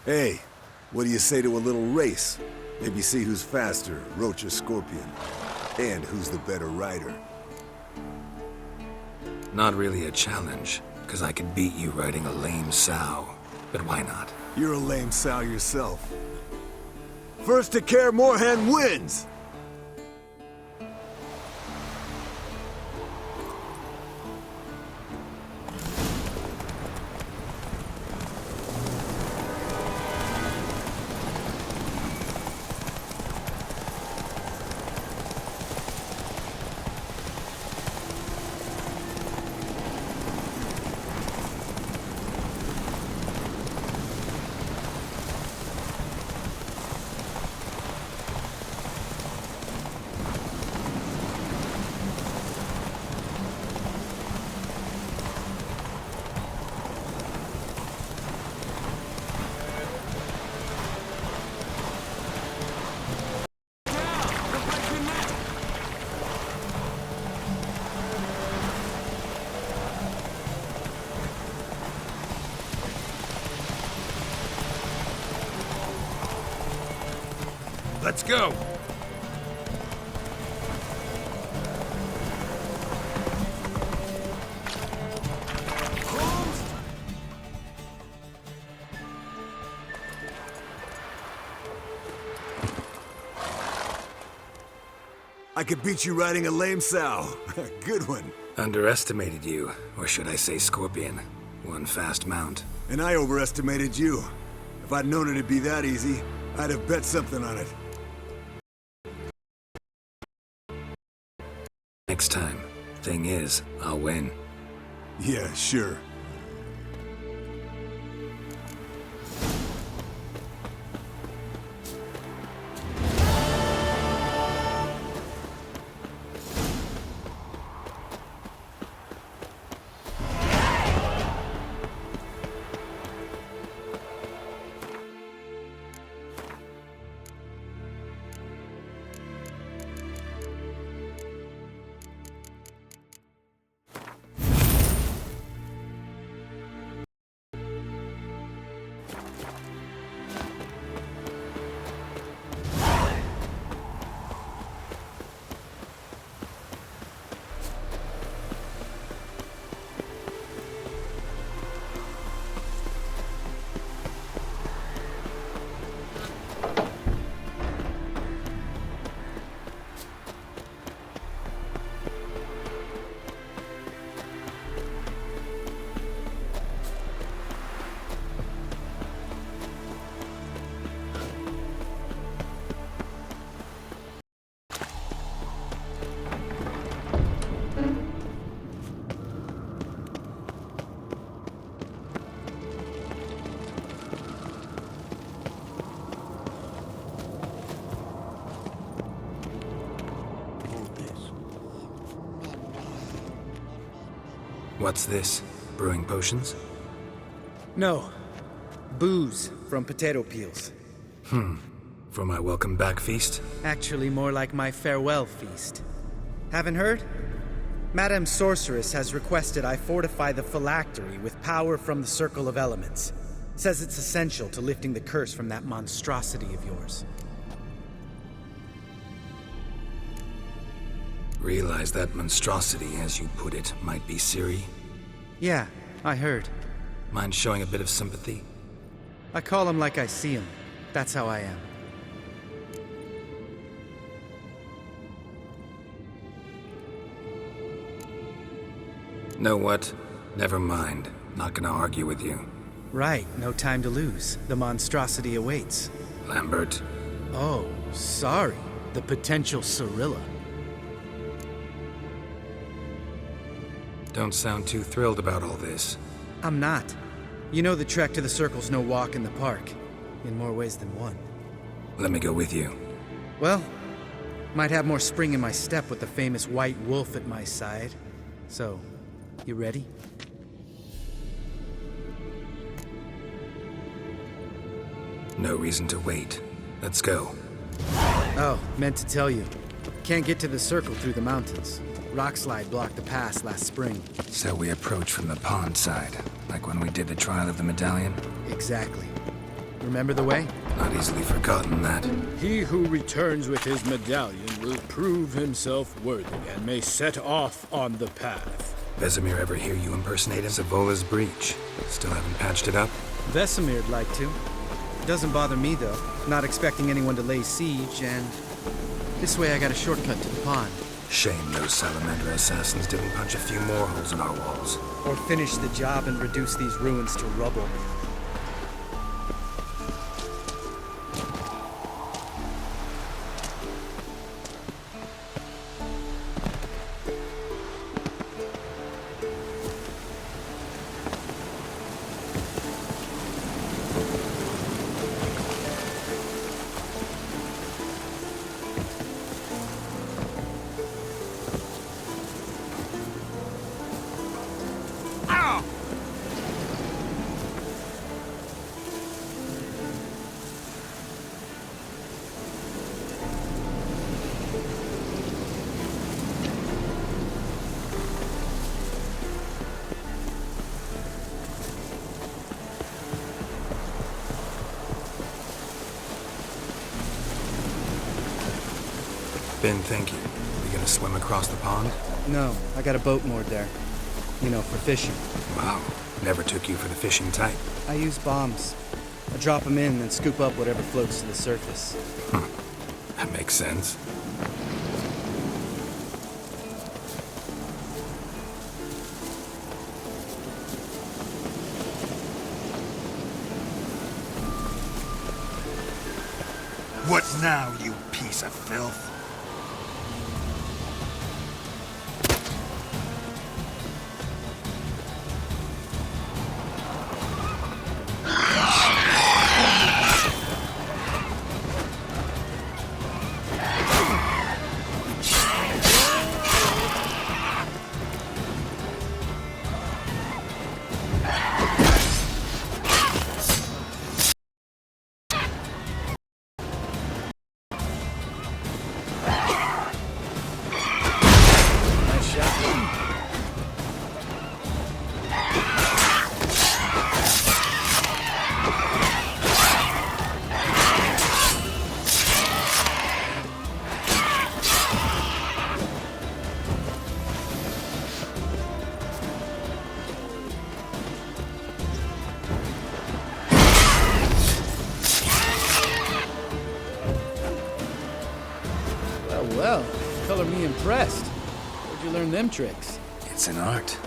Hey, what do you say to a little race? Maybe see who's faster, Roach or Scorpion. And who's the better rider. Not really a challenge, because I could beat you riding a lame sow. But why not? You're a lame sow yourself. First to Kaer Morhen wins! Let's go! I could beat you riding a lame sow. Good one. Underestimated you, or should I say Scorpion. One fast mount. And I overestimated you. If I'd known it'd be that easy, I'd have bet something on it. Next time. Thing is, I'll win. Yeah, sure. What's this? Brewing potions? No. Booze from potato peels. For my welcome back feast? Actually, more like my farewell feast. Haven't heard? Madame Sorceress has requested I fortify the phylactery with power from the Circle of Elements. Says it's essential to lifting the curse from that monstrosity of yours. Realize that monstrosity, as you put it, might be Ciri? Yeah, I heard. Mind showing a bit of sympathy? I call him like I see him. That's how I am. Know what? Never mind. Not gonna argue with you. Right, no time to lose. The monstrosity awaits. Lambert. Oh, sorry. The potential Cirilla. Don't sound too thrilled about all this. I'm not. You know the trek to the Circle's no walk in the park. In more ways than one. Let me go with you. Well, might have more spring in my step with the famous white wolf at my side. So, you ready? No reason to wait. Let's go. Oh, meant to tell you. Can't get to the Circle through the mountains. Rockslide blocked the pass last spring. So we approach from the pond side, like when we did the trial of the medallion? Exactly. Remember the way? Not easily forgotten that. He who returns with his medallion will prove himself worthy and may set off on the path. Vesemir ever hear you impersonate Zavola's breach? Still haven't patched it up? Vesemir'd like to. Doesn't bother me, though. Not expecting anyone to lay siege, and this way I got a shortcut to the pond. Shame those salamander assassins didn't punch a few more holes in our walls. Or finish the job and reduce these ruins to rubble. Ben, thank you. We gonna swim across the pond? No, I got a boat moored there. You know, for fishing. Wow. Never took you for the fishing type. I use bombs. I drop them in and scoop up whatever floats to the surface. That makes sense. What now, you piece of filth? Well, color me impressed. Where'd you learn them tricks? It's an art.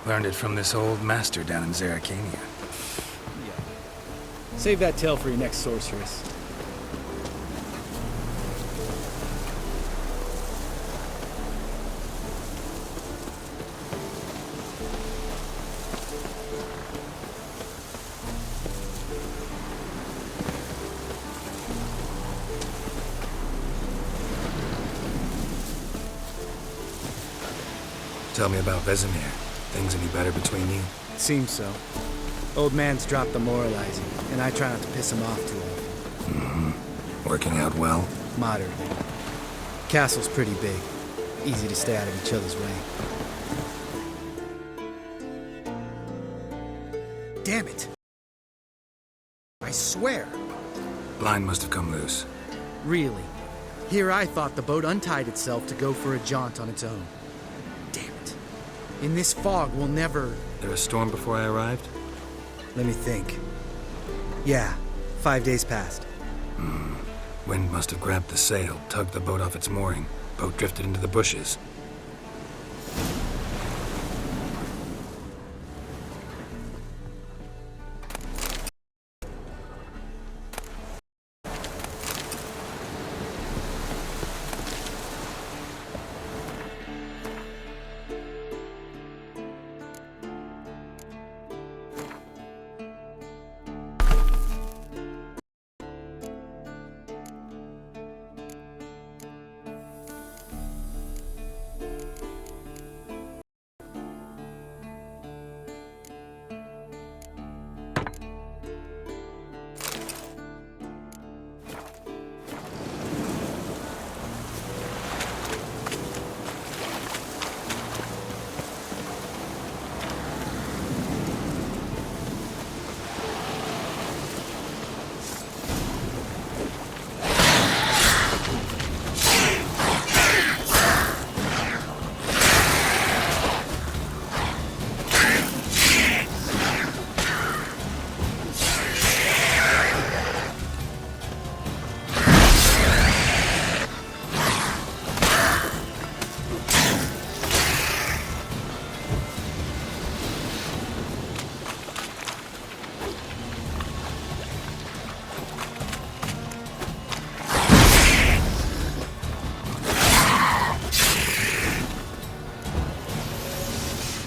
Learned it from this old master down in Zerrikania. Save that tale for your next sorceress. Tell me about Vesemir. Things any better between you? Seems so. Old man's dropped the moralizing, and I try not to piss him off too often. Mm-hmm. Working out well? Moderately. Castle's pretty big. Easy to stay out of each other's way. Damn it! I swear! Line must have come loose. Really? Here I thought the boat untied itself to go for a jaunt on its own. Damn it. In this fog, we'll never... There a storm before I arrived? Let me think. Yeah, 5 days passed. Wind must have grabbed the sail, tugged the boat off its mooring. Boat drifted into the bushes.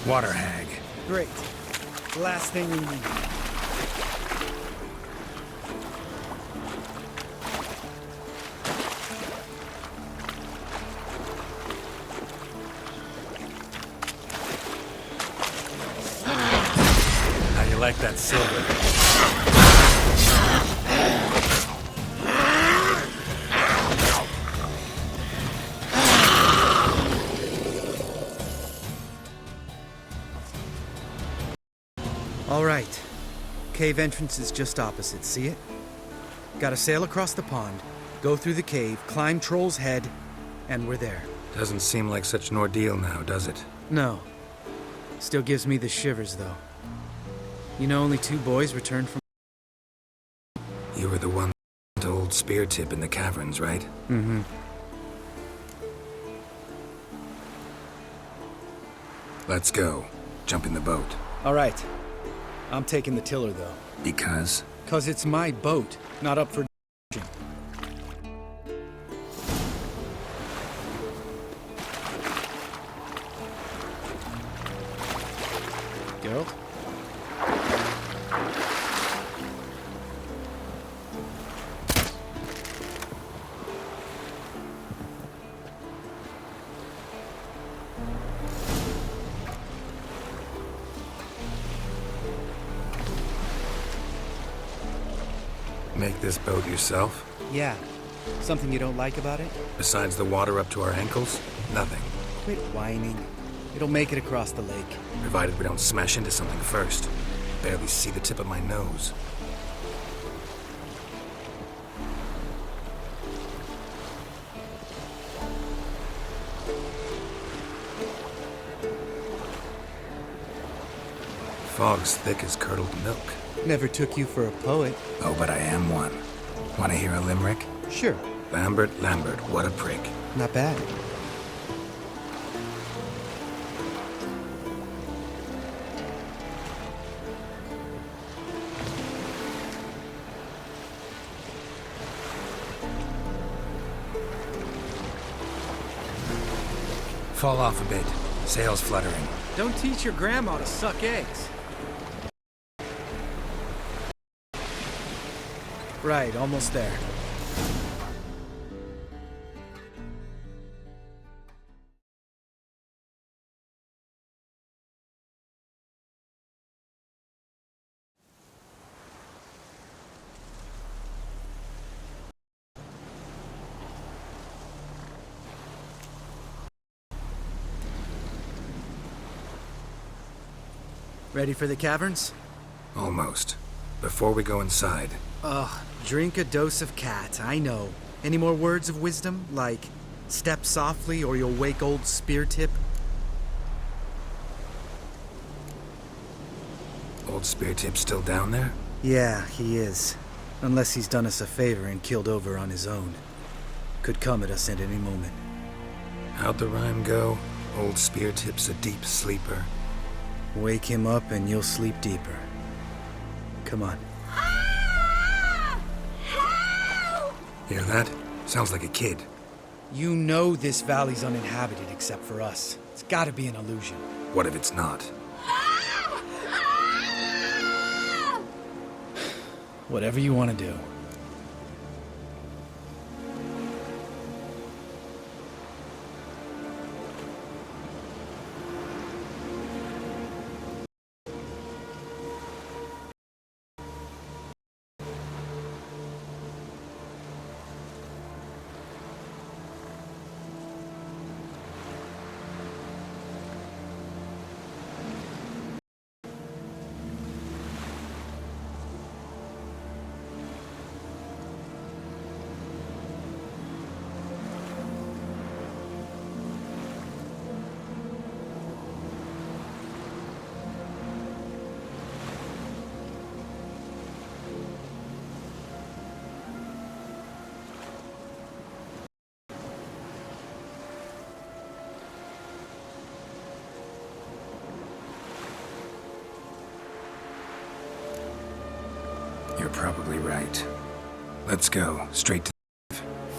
Water hag. Great. Last thing we need. How you like that silver? All right. Cave entrance is just opposite, see it? Gotta sail across the pond, go through the cave, climb Troll's Head, and we're there. Doesn't seem like such an ordeal now, does it? No. Still gives me the shivers, though. You know, only 2 boys returned from... You were the one to old spear tip in the caverns, right? Mm-hmm. Let's go. Jump in the boat. All right. I'm taking the tiller, though. Because? 'Cause it's my boat, not up for... Geralt? Make this boat yourself? Yeah. Something you don't like about it? Besides the water up to our ankles? Nothing. Quit whining. It'll make it across the lake. Provided we don't smash into something first. Barely see the tip of my nose. Fog's thick as curdled milk. Never took you for a poet. Oh, but I am one. Want to hear a limerick? Sure. Lambert, what a prick. Not bad. Fall off a bit. Sails fluttering. Don't teach your grandma to suck eggs. Right, almost there. Ready for the caverns? Almost. Before we go inside... Ugh, drink a dose of cat, I know. Any more words of wisdom? Like, step softly or you'll wake old Spear Tip? Old Spear Tip's still down there? Yeah, he is. Unless he's done us a favor and killed over on his own. Could come at us at any moment. How'd the rhyme go? Old Spear Tip's a deep sleeper. Wake him up and you'll sleep deeper. Come on. Hear that? Sounds like a kid. You know this valley's uninhabited except for us. It's gotta be an illusion. What if it's not? Whatever you want to do. You're probably right. Let's go, straight to...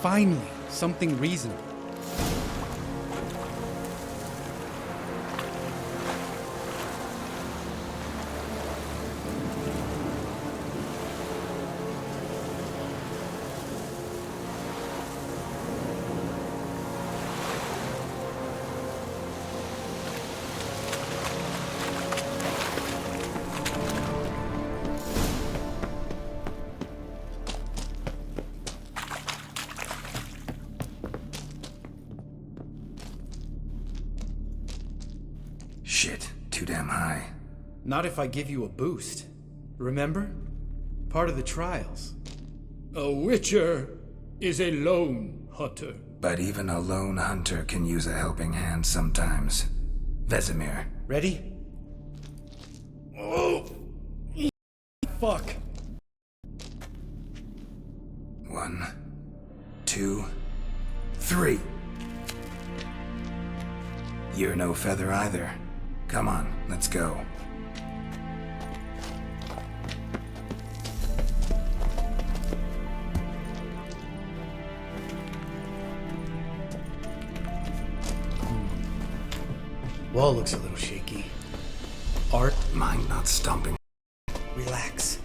Finally, something reasonable. Shit, too damn high. Not if I give you a boost. Remember? Part of the trials. A witcher is a lone hunter. But even a lone hunter can use a helping hand sometimes. Vesemir. Ready? Oh! Fuck. 1, 2, 3. You're no feather either. Come on, let's go. Wall looks a little shaky. Art? Mind not stomping. Relax.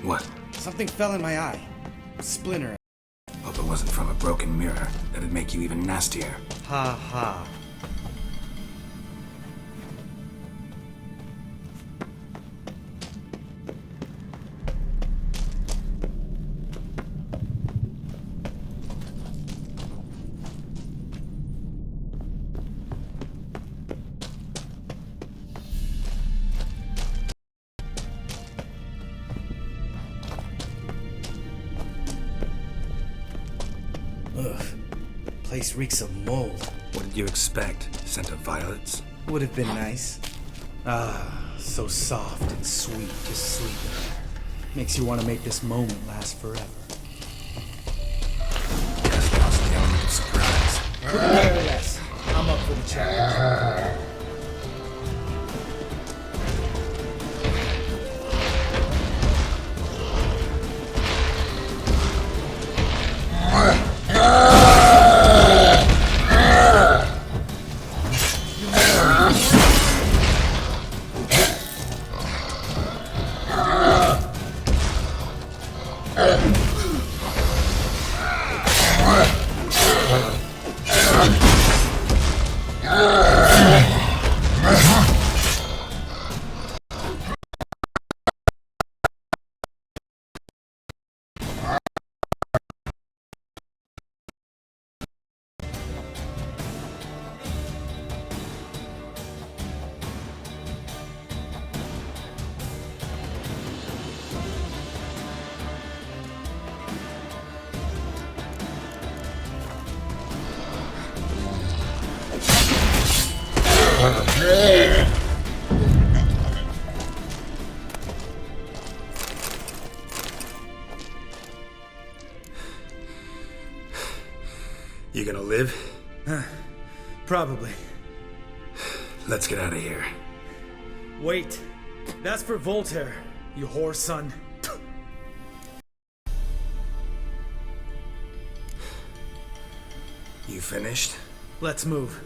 What? Something fell in my eye. Splinter. Hope it wasn't from a broken mirror. That'd make you even nastier. Ha ha. Ugh. Place reeks of mold. What did you expect? Scent of violets? Would have been nice. Ah, so soft and sweet, just sleeping there. Makes you want to make this moment last forever. Just lost the element of surprise. Yes, I'm up for the challenge. Probably. Let's get out of here. Wait. That's for Voltaire, you whore son. You finished? Let's move.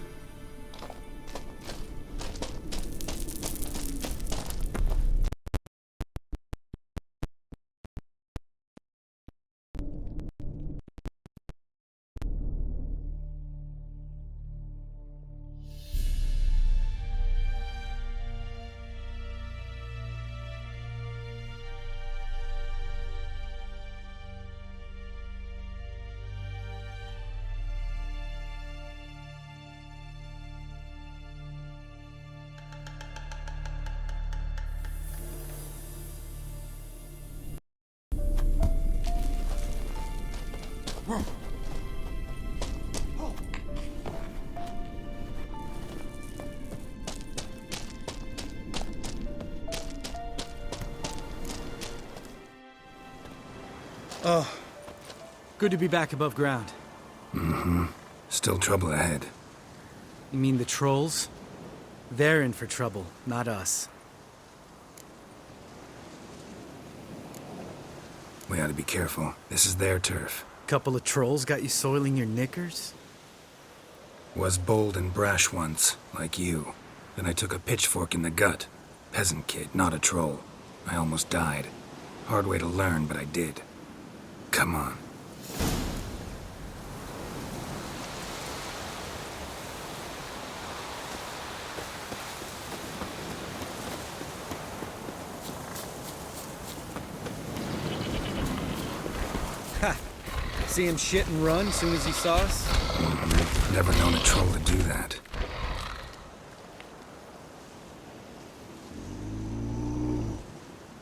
Oh, good to be back above ground. Mm-hmm. Still trouble ahead. You mean the trolls? They're in for trouble, not us. We ought to be careful. This is their turf. Couple of trolls got you soiling your knickers? Was bold and brash once, like you. Then I took a pitchfork in the gut. Peasant kid, not a troll. I almost died. Hard way to learn, but I did. Come on. Ha! See him shit and run as soon as he saw us? Never known a troll to do that.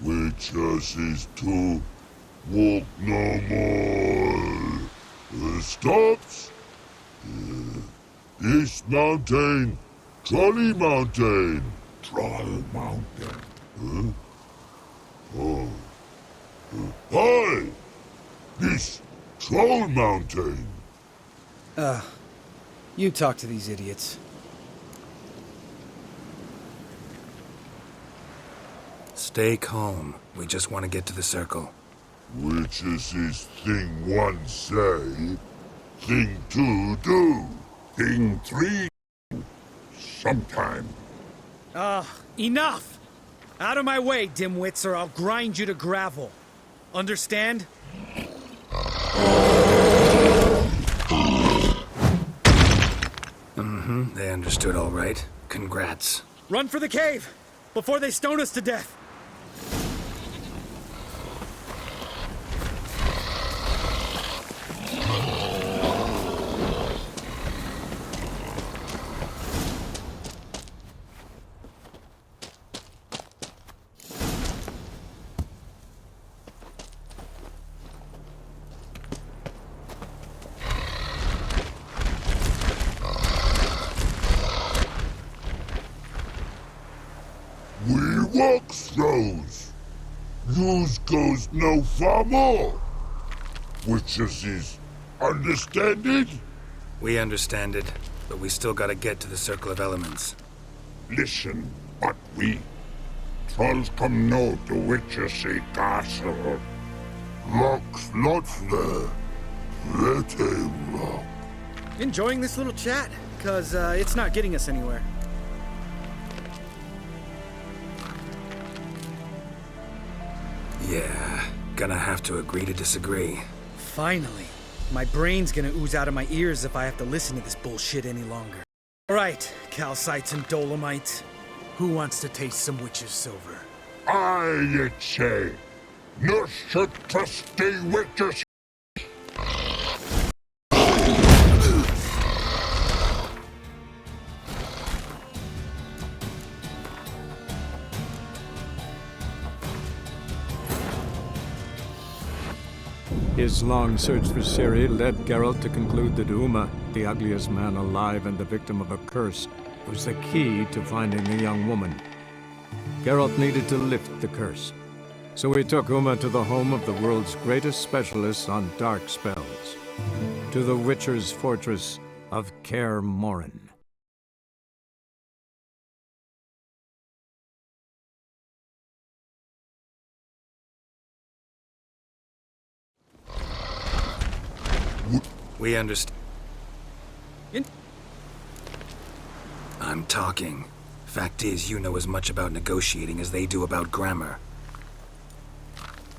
Witches is to walk no more. Stops. East Mountain, Trolley Mountain. Troll Mountain. Huh? Oh. Hi! This Troll Mountain. You talk to these idiots. Stay calm. We just want to get to the circle. Witches is thing one say, thing two do, thing three sometime. Enough! Out of my way, dimwits, or I'll grind you to gravel. Understand? Mm-hmm. They understood all right. Congrats. Run for the cave! Before they stone us to death! We walk throws. Yous goes no far more. Witches is understand it? We understand it, but we still gotta get to the Circle of Elements. Listen, but we trolls come no to Witcher3 castle. Locks not there. Let him rock. Enjoying this little chat? Cause it's not getting us anywhere. Yeah, gonna have to agree to disagree. Finally. My brain's gonna ooze out of my ears if I have to listen to this bullshit any longer. Alright, calcites and dolomites. Who wants to taste some witch's silver? I say, no should trusty witches. His long search for Ciri led Geralt to conclude that Uma, the ugliest man alive and the victim of a curse, was the key to finding the young woman. Geralt needed to lift the curse, so he took Uma to the home of the world's greatest specialist on dark spells, to the Witcher's fortress of Kaer Morhen. We understand. I'm talking. Fact is, you know as much about negotiating as they do about grammar.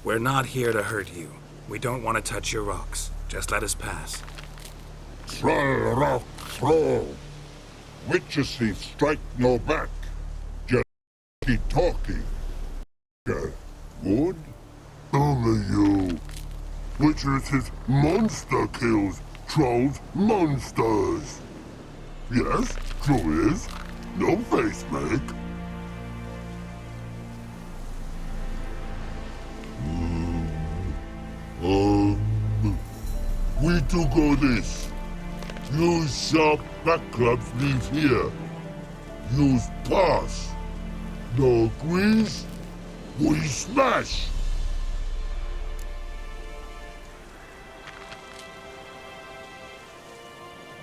We're not here to hurt you. We don't want to touch your rocks. Just let us pass. Troll rock throw. Witcher3 strike no back. Just keep talking. Good? Only you. Witcher3's monster kills trolls monsters. Yes, true is. No face make. We do go this. Use sharp back clubs leave here. Use pass. No agrees? We smash.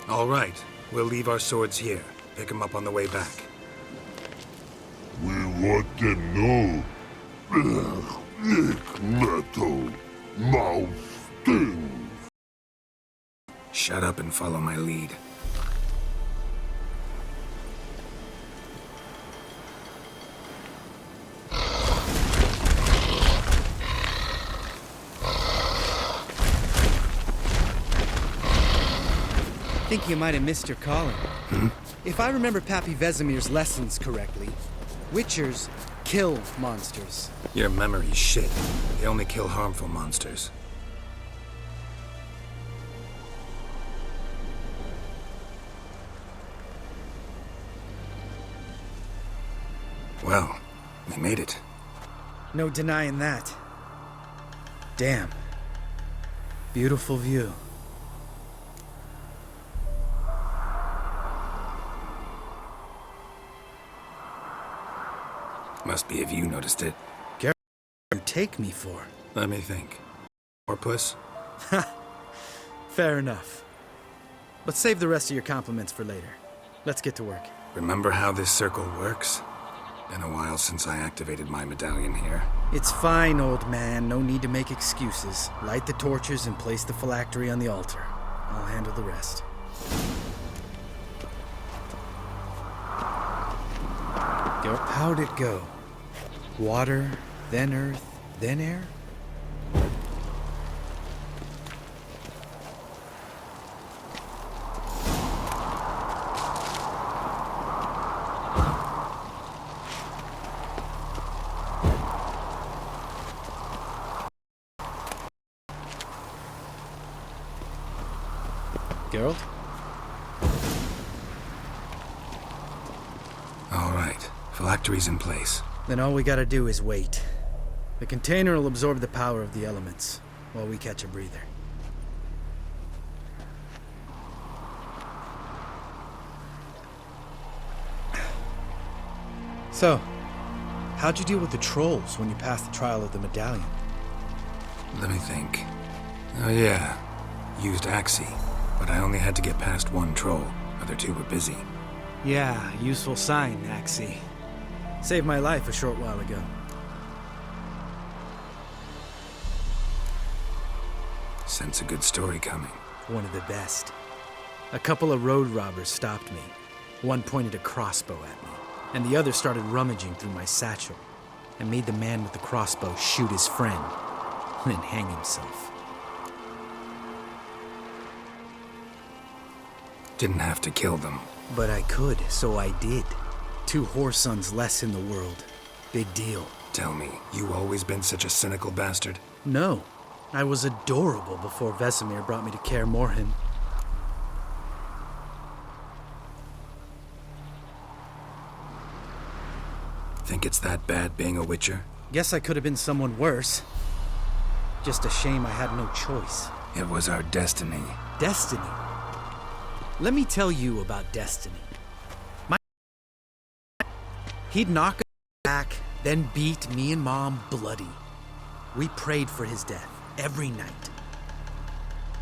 All right. We'll leave our swords here. Pick them up on the way back. We want them know. Lick metal. Mouth stings. Shut up and follow my lead. I think you might have missed your calling. If I remember Pappy Vesemir's lessons correctly, Witchers kill monsters. Your memory's shit. They only kill harmful monsters. Well, we made it. No denying that. Damn. Beautiful view. Must be if you noticed it. Garrett, you take me for? Let me think. Or puss? Fair enough. But save the rest of your compliments for later. Let's get to work. Remember how this circle works? Been a while since I activated my medallion here. It's fine, old man. No need to make excuses. Light the torches and place the phylactery on the altar. I'll handle the rest. How'd it go? Water, then earth, then air? Geralt? All right. Phylactery's in place. Then all we gotta do is wait. The container will absorb the power of the elements, while we catch a breather. So, how'd you deal with the trolls when you passed the trial of the medallion? Let me think. Oh yeah, used Axie, but I only had to get past one troll. Other two were busy. Yeah, useful sign, Axie. Saved my life a short while ago. Sense a good story coming. One of the best. A couple of road robbers stopped me. One pointed a crossbow at me, and the other started rummaging through my satchel, and made the man with the crossbow shoot his friend, then hang himself. Didn't have to kill them. But I could, so I did. 2 whoresons less in the world. Big deal. Tell me, you always been such a cynical bastard? No. I was adorable before Vesemir brought me to Kaer Morhen. Think it's that bad being a Witcher? Guess I could have been someone worse. Just a shame I had no choice. It was our destiny. Destiny? Let me tell you about destiny. He'd knock us back, then beat me and Mom bloody. We prayed for his death every night.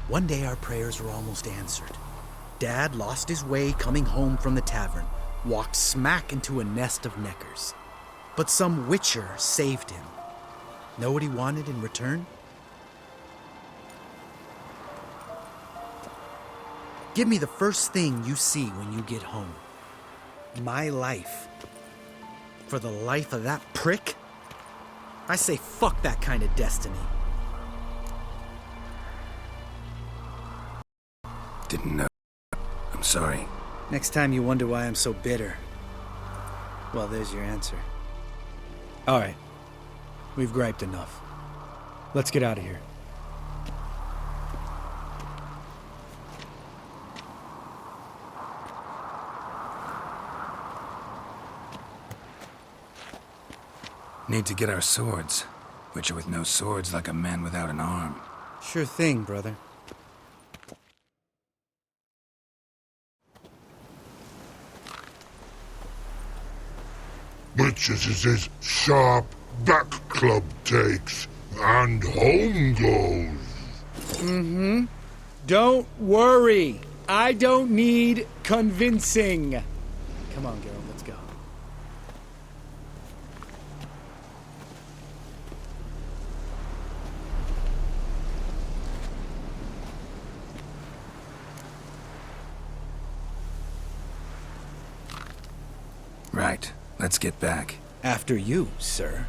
One day our prayers were almost answered. Dad lost his way coming home from the tavern, walked smack into a nest of neckers. But some Witcher saved him. Know what he wanted in return? Give me the first thing you see when you get home. My life. For the life of that prick? I say fuck that kind of destiny. Didn't know. I'm sorry. Next time you wonder why I'm so bitter, well, there's your answer. All right. We've griped enough. Let's get out of here. Need to get our swords. Witcher with no swords like a man without an arm. Sure thing, brother. Witches is his sharp back club takes, and home goes. Mm-hmm. Don't worry. I don't need convincing. Come on, Geralt, let's go. Right. Let's get back. After you, sir.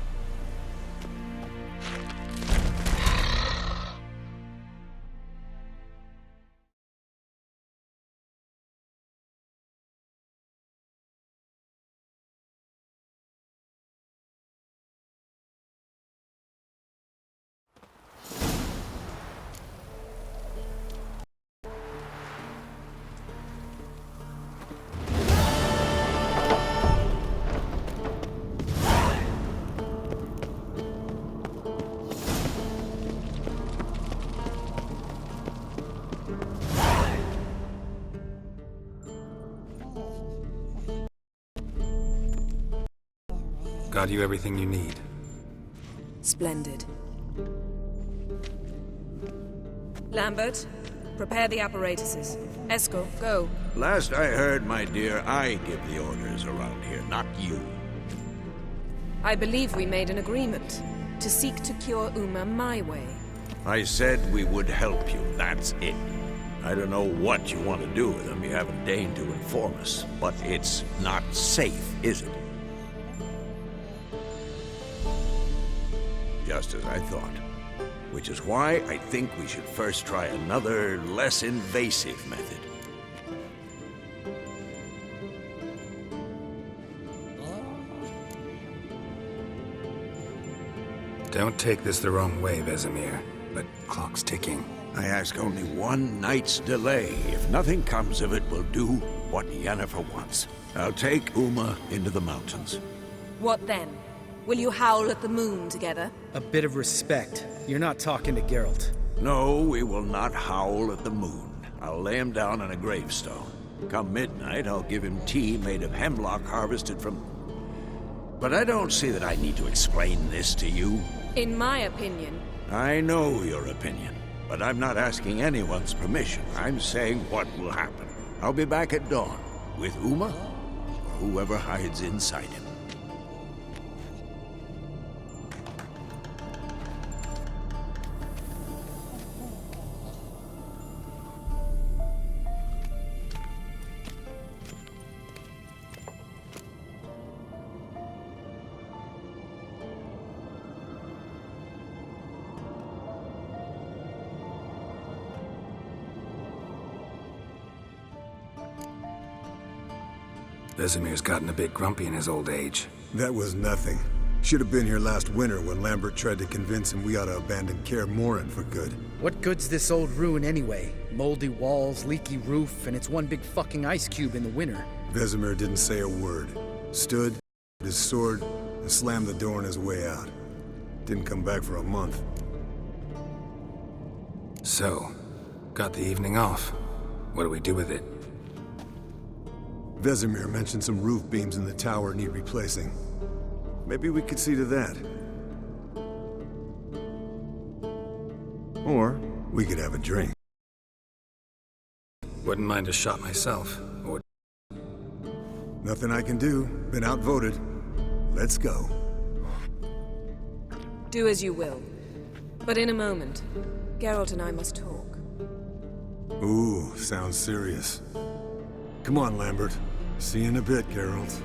Got you everything you need. Splendid. Lambert, prepare the apparatuses. Esco, go. Last I heard, my dear, I give the orders around here, not you. I believe we made an agreement to seek to cure Uma my way. I said we would help you, that's it. I don't know what you want to do with them, you haven't deigned to inform us, but it's not safe, is it? Just as I thought. Which is why I think we should first try another, less invasive method. Don't take this the wrong way, Vesemir, but clock's ticking. I ask only one night's delay. If nothing comes of it, we'll do what Yennefer wants. I'll take Uma into the mountains. What then? Will you howl at the moon together? A bit of respect. You're not talking to Geralt. No, we will not howl at the moon. I'll lay him down on a gravestone. Come midnight, I'll give him tea made of hemlock harvested from... But I don't see that I need to explain this to you. In my opinion... I know your opinion, but I'm not asking anyone's permission. I'm saying what will happen. I'll be back at dawn, with Uma, or whoever hides inside him. Vesemir's gotten a bit grumpy in his old age. That was nothing. Should have been here last winter when Lambert tried to convince him we ought to abandon Kaer Morhen for good. What good's this old ruin anyway? Moldy walls, leaky roof, and it's one big fucking ice cube in the winter. Vesemir didn't say a word. Stood, his sword, and slammed the door on his way out. Didn't come back for a month. So, got the evening off. What do we do with it? Vesemir mentioned some roof beams in the tower need replacing. Maybe we could see to that. Or we could have a drink. Wouldn't mind a shot myself, or... Nothing I can do. Been outvoted. Let's go. Do as you will. But in a moment, Geralt and I must talk. Ooh, sounds serious. Come on, Lambert. See you in a bit, Geralt.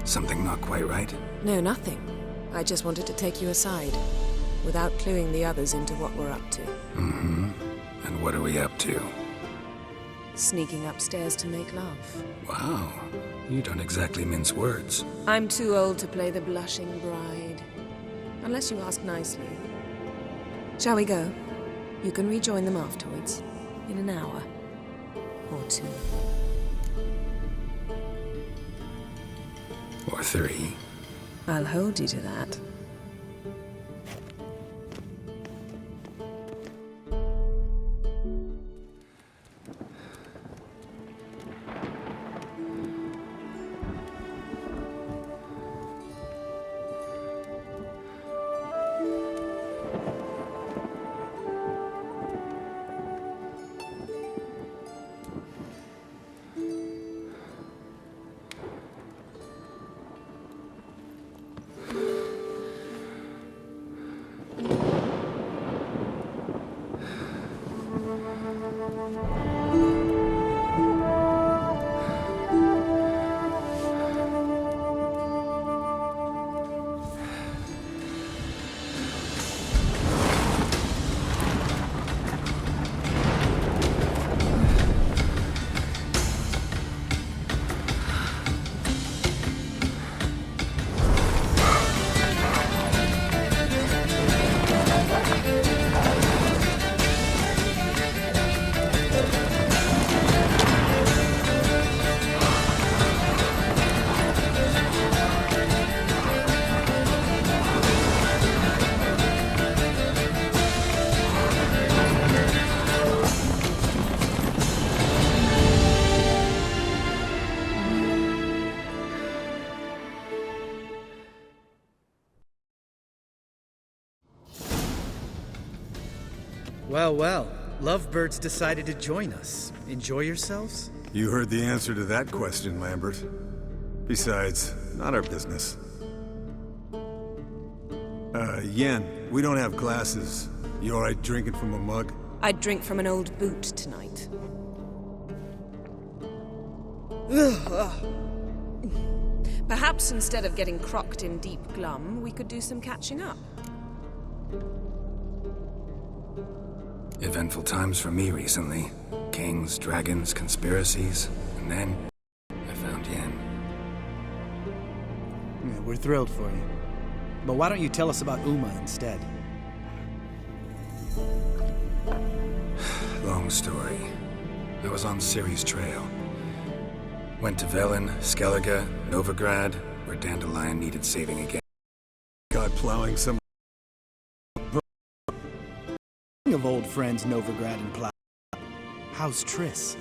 Something not quite right? No, nothing. I just wanted to take you aside, without cluing the others into what we're up to. Mm-hmm. And what are we up to? Sneaking upstairs to make love. Wow. You don't exactly mince words. I'm too old to play the blushing bride. Unless you ask nicely. Shall we go? You can rejoin them afterwards. In an hour. Or 2. Or 3. I'll hold you to that. Well, well. Lovebirds decided to join us. Enjoy yourselves? You heard the answer to that question, Lambert. Besides, not our business. Yen, we don't have glasses. You alright drinking from a mug? I'd drink from an old boot tonight. Perhaps instead of getting crocked in deep glum, we could do some catching up. Eventful times for me recently. Kings, dragons, conspiracies, and then I found Yen. Yeah, we're thrilled for you. But why don't you tell us about Uma instead? Long story. I was on Ciri's trail. Went to Velen, Skellige, Novigrad, where Dandelion needed saving again. God plowing some... Of old friends Novigrad and Plow. How's Triss?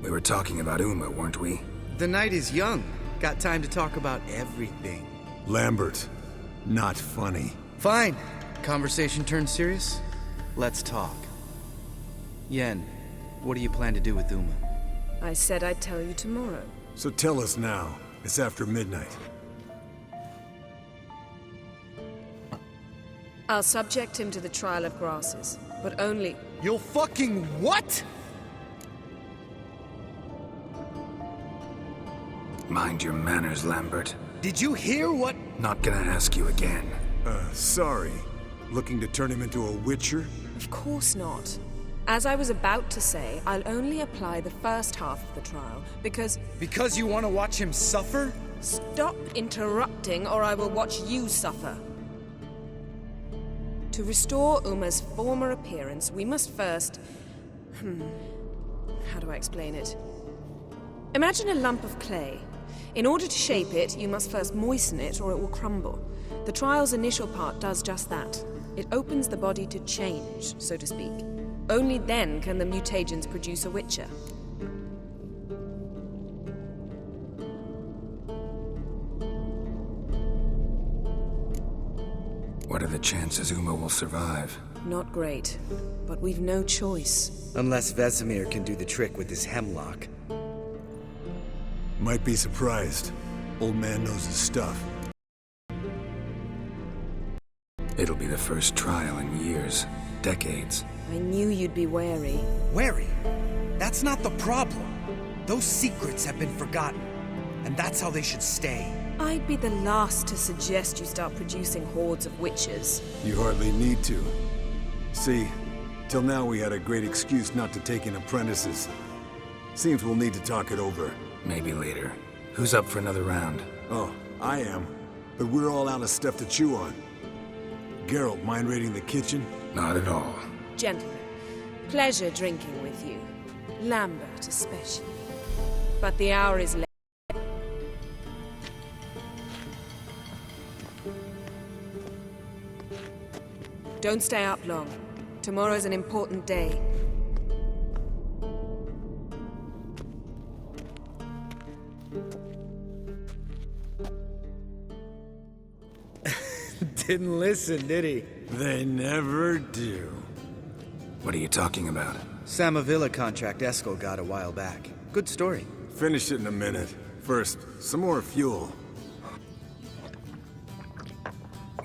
We were talking about Uma, weren't we? The night is young. Got time to talk about everything. Lambert, not funny. Fine. Conversation turned serious? Let's talk. Yen, what do you plan to do with Uma? I said I'd tell you tomorrow. So tell us now. It's after midnight. I'll subject him to the trial of grasses, but only... You'll fucking what? Mind your manners, Lambert. Did you hear what? Not gonna ask you again. Sorry. Looking to turn him into a witcher? Of course not. As I was about to say, I'll only apply the first half of the trial, because... Because you want to watch him suffer? Stop interrupting, or I will watch you suffer. To restore Uma's former appearance, we must first... How do I explain it? Imagine a lump of clay. In order to shape it, you must first moisten it, or it will crumble. The trial's initial part does just that. It opens the body to change, so to speak. Only then can the mutagens produce a witcher. What are the chances Uma will survive? Not great, but we've no choice. Unless Vesemir can do the trick with his hemlock. Might be surprised. Old man knows his stuff. It'll be the first trial in years, decades. I knew you'd be wary. Wary? That's not the problem. Those secrets have been forgotten, and that's how they should stay. I'd be the last to suggest you start producing hordes of witches. You hardly need to. See, till now we had a great excuse not to take in apprentices. Seems we'll need to talk it over. Maybe later. Who's up for another round? Oh, I am. But we're all out of stuff to chew on. Geralt, mind raiding the kitchen? Not at all. Gentlemen, pleasure drinking with you. Lambert especially. But the hour is late. Don't stay up long. Tomorrow's an important day. Didn't listen, did he? They never do. What are you talking about? Samavilla contract Eskel got a while back. Good story. Finish it in a minute. First, some more fuel.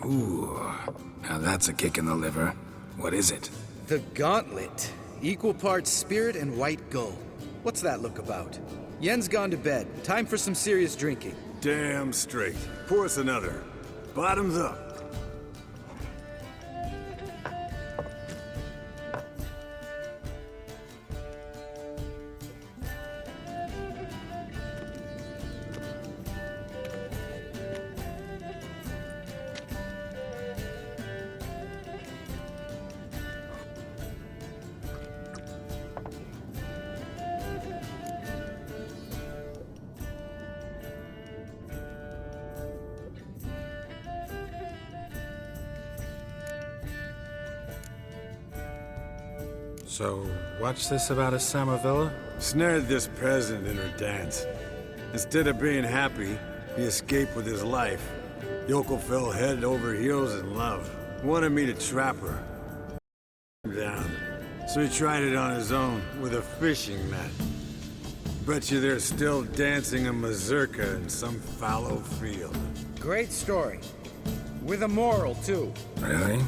Ooh, now that's a kick in the liver. What is it? The Gauntlet. Equal parts spirit and white gull. What's that look about? Yen's gone to bed. Time for some serious drinking. Damn straight. Pour us another. Bottoms up. So, what's this about a Samavilla? Snared this peasant in her dance. Instead of being happy, he escaped with his life. Yoko fell head over heels in love. Wanted me to trap her. Down. So he tried it on his own, with a fishing net. Bet you they're still dancing a mazurka in some fallow field. Great story. With a moral, too. Really?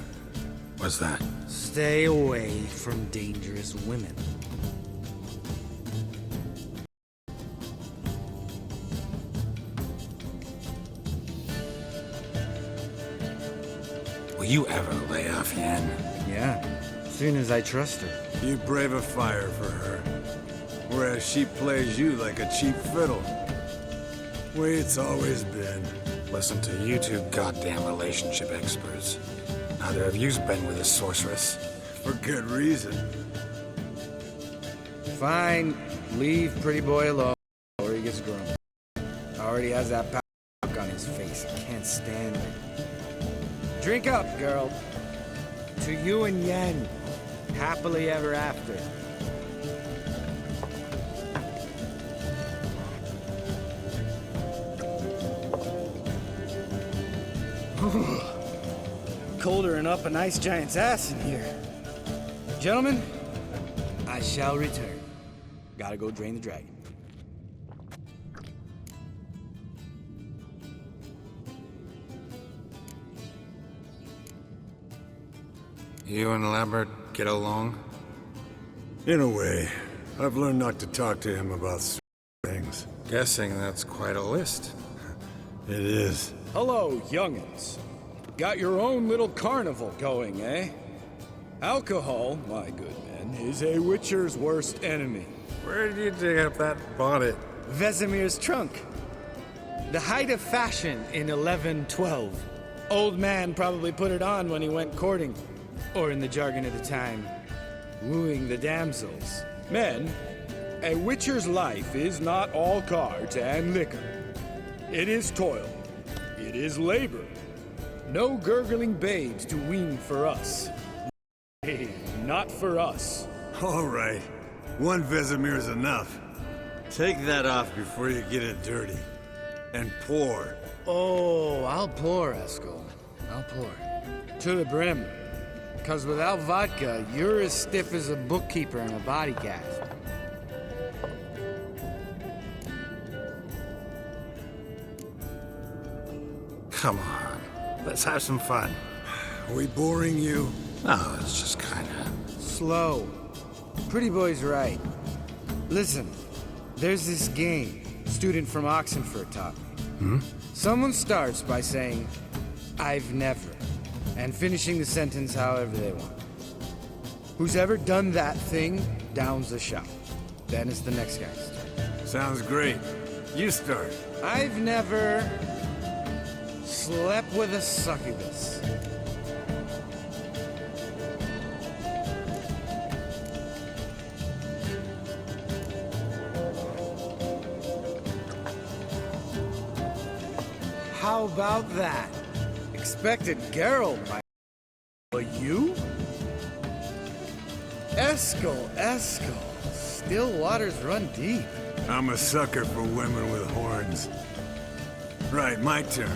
What's that? Stay away from dangerous women. Will you ever lay off Yen? Yeah, soon as I trust her. You brave a fire for her, whereas she plays you like a cheap fiddle. Way it's always been. Listen to you two goddamn relationship experts. Neither of you's been with a sorceress. For good reason. Fine, leave pretty boy alone, or he gets grumpy. Already has that pock on his face. I can't stand it. Drink up, girl. To you and Yen. Happily ever after. Colder and up a nice giant's ass in here. Gentlemen, I shall return. Gotta go drain the dragon. You and Lambert get along? In a way. I've learned not to talk to him about things. Guessing that's quite a list. It is. Hello, young'uns. Got your own little carnival going, eh? Alcohol, my good men, is a witcher's worst enemy. Where did you dig up that bonnet? Vesemir's trunk. The height of fashion in 1112. Old man probably put it on when he went courting. Or in the jargon of the time, wooing the damsels. Men, a witcher's life is not all cards and liquor. It is toil. It is labor. No gurgling babes to wean for us. Hey, not for us. All right. One Vesemir's enough. Take that off before you get it dirty. And pour. Oh, I'll pour, Eskel. I'll pour. To the brim. Because without vodka, you're as stiff as a bookkeeper in a body cast. Come on, let's have some fun. Are we boring you? Oh, it's just kinda... Slow. Pretty boy's right. Listen, there's this game student from Oxenford taught me. Someone starts by saying, I've never, and finishing the sentence however they want. Who's ever done that thing downs the shot. Then it's the next guy's turn. Sounds great. You start. I've never slept with a succubus. How about that? Expected Geralt, my... But you? Eskel. Still waters run deep. I'm a sucker for women with horns. Right, my turn.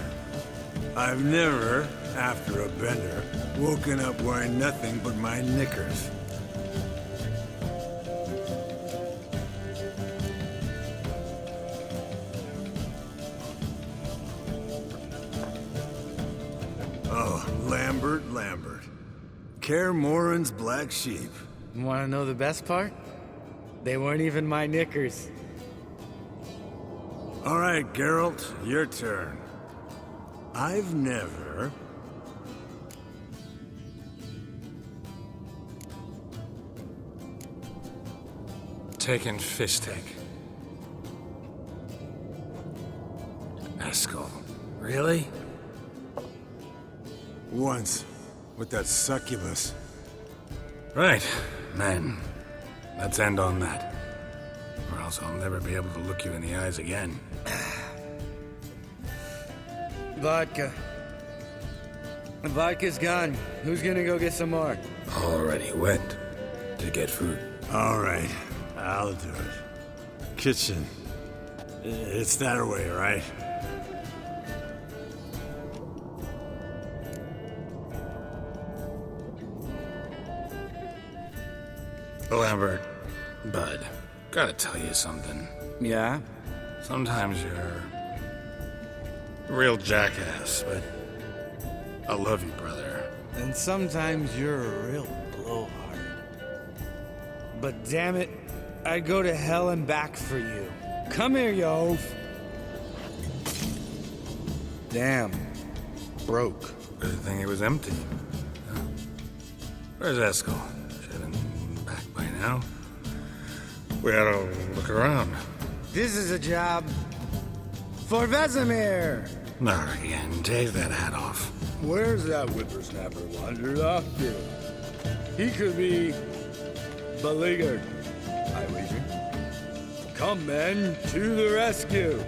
I've never, after a bender, woken up wearing nothing but my knickers. Oh, Lambert. Kaer Morhen's black sheep. Want to know the best part? They weren't even my knickers. All right, Geralt, your turn. I've never... taken fistic. Eskel. Really? Once, with that succubus. Right, men. Let's end on that. Or else I'll never be able to look you in the eyes again. Vodka. Vodka's gone. Who's gonna go get some more? Already went to get food. All right, I'll do it. Kitchen. It's that way, right? Lambert, Bud, gotta tell you something. Yeah? Sometimes you're a real jackass, but I love you, brother. And sometimes you're a real blowhard. But damn it, I'd go to hell and back for you. Come here, you oaf. Damn. Broke. Good thing it was empty. Huh? Where's Eskel? Should have been back by now. We ought to look around. This is a job for Vesemir. Not again. Take that hat off. Where's that whippersnapper wandered off to? He could be beleaguered, I wager. Come, men, to the rescue!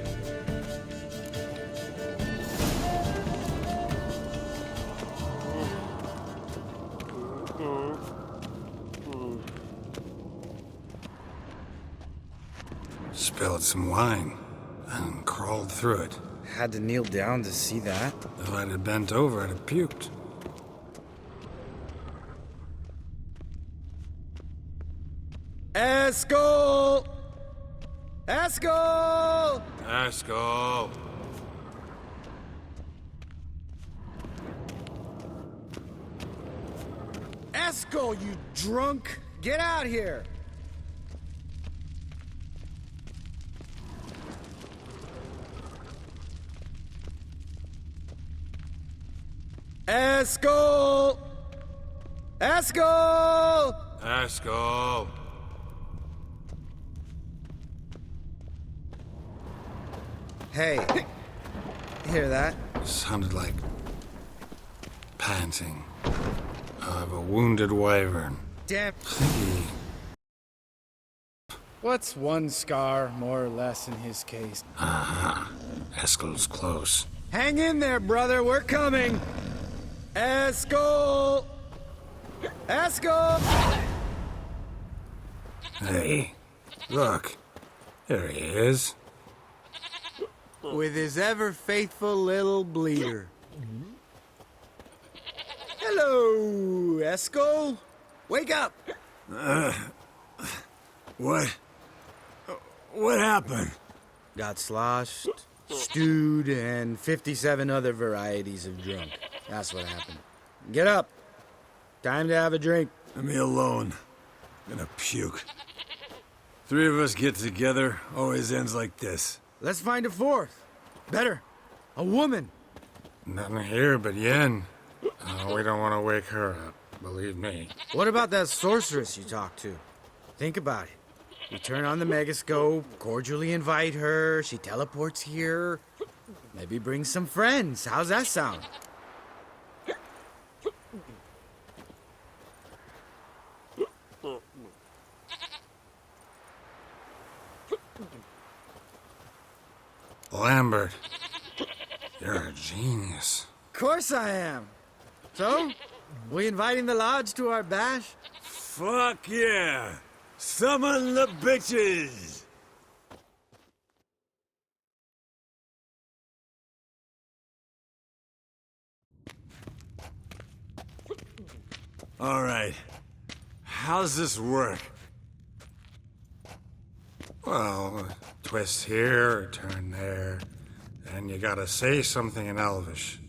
Spilled some wine and crawled through it. Had to kneel down to see that. If I'd have bent over, I'd have puked. Eskel! Eskel! Eskel! Eskel, you drunk! Get out here! Eskel! Eskel! Eskel! Hey, hear that? Sounded like panting of a wounded wyvern. Damn. Thingy. What's one scar, more or less, in his case? Aha. Eskel's close. Hang in there, brother. We're coming. Eskel! Eskel! Hey, look. There he is. With his ever-faithful little bleeder. Hello, Eskel. Wake up! What happened? Got sloshed, stewed, and 57 other varieties of drunk. That's what happened. Get up. Time to have a drink. Let me alone. I'm gonna puke. Three of us get together, always ends like this. Let's find a fourth. Better. A woman. Nothing here but Yen. We don't want to wake her up, believe me. What about that sorceress you talked to? Think about it. We turn on the megascope, cordially invite her, she teleports here. Maybe bring some friends. How's that sound? Lambert, you're a genius. Of course I am. So, we inviting the lodge to our bash? Fuck yeah! Summon the bitches! All right. How's this work? Well, twist here or turn there, and you gotta say something in Elvish.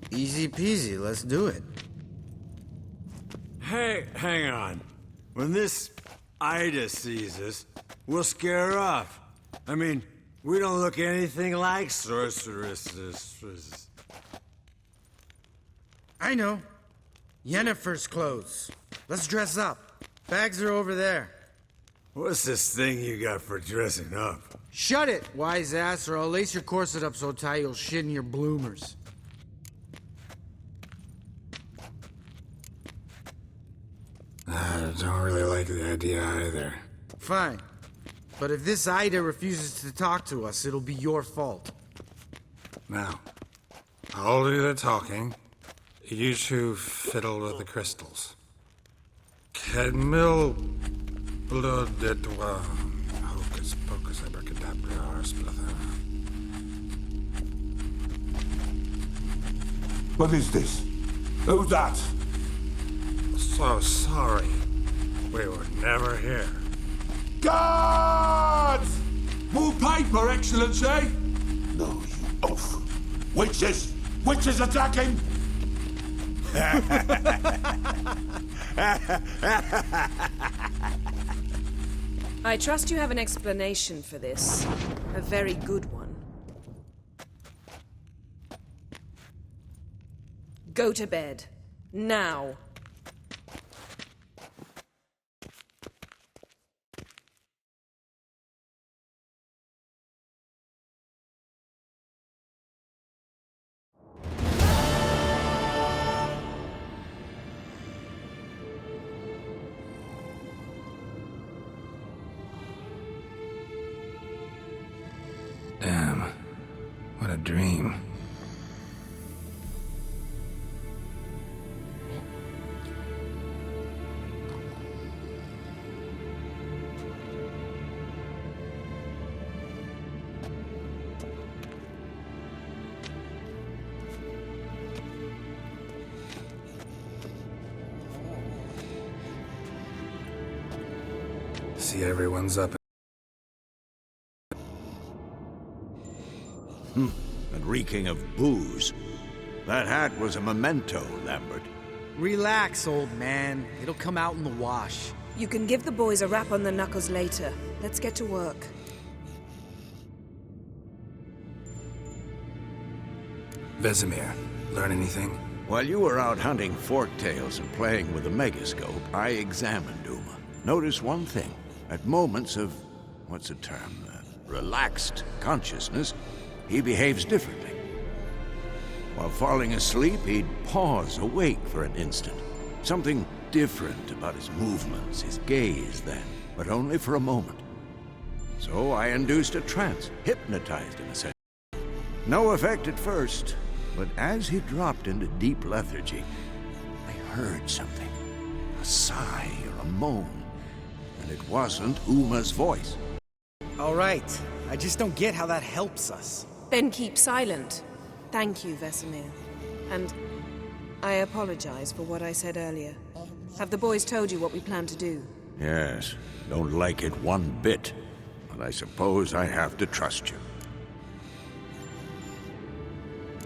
Easy peasy, let's do it. Hey, hang on. When this Ida sees us, we'll scare her off. I mean, we don't look anything like sorceresses. I know. Yennefer's clothes. Let's dress up. Bags are over there. What's this thing you got for dressing up? Shut it, wise ass, or I'll lace your corset up so tight you'll shit in your bloomers. I don't really like the idea either. Fine. But if this Ida refuses to talk to us, it'll be your fault. Now, I'll do the talking. You two fiddle with the crystals. Kedmil blood et hocus pocus abracadabra splather. What is this? Who's that? So sorry. We were never here. Guards! More paper, Excellency! No, you oaf. Witches! Witches attacking! I trust you have an explanation for this. A very good one. Go to bed. Now. Damn. What a dream. See, everyone's up. And reeking of booze. That hat was a memento, Lambert. Relax, old man. It'll come out in the wash. You can give the boys a rap on the knuckles later. Let's get to work. Vesemir, learn anything? While you were out hunting forktails and playing with the megascope, I examined Uma. Notice one thing. At moments of, what's the term, relaxed consciousness, he behaves differently. While falling asleep, he'd pause awake for an instant. Something different about his movements, his gaze then, but only for a moment. So I induced a trance, hypnotized him essentially. No effect at first, but as he dropped into deep lethargy, I heard something. A sigh or a moan. And it wasn't Uma's voice. All right. I just don't get how that helps us. Then keep silent. Thank you, Vesemir. And I apologize for what I said earlier. Have the boys told you what we plan to do? Yes, don't like it one bit. But I suppose I have to trust you.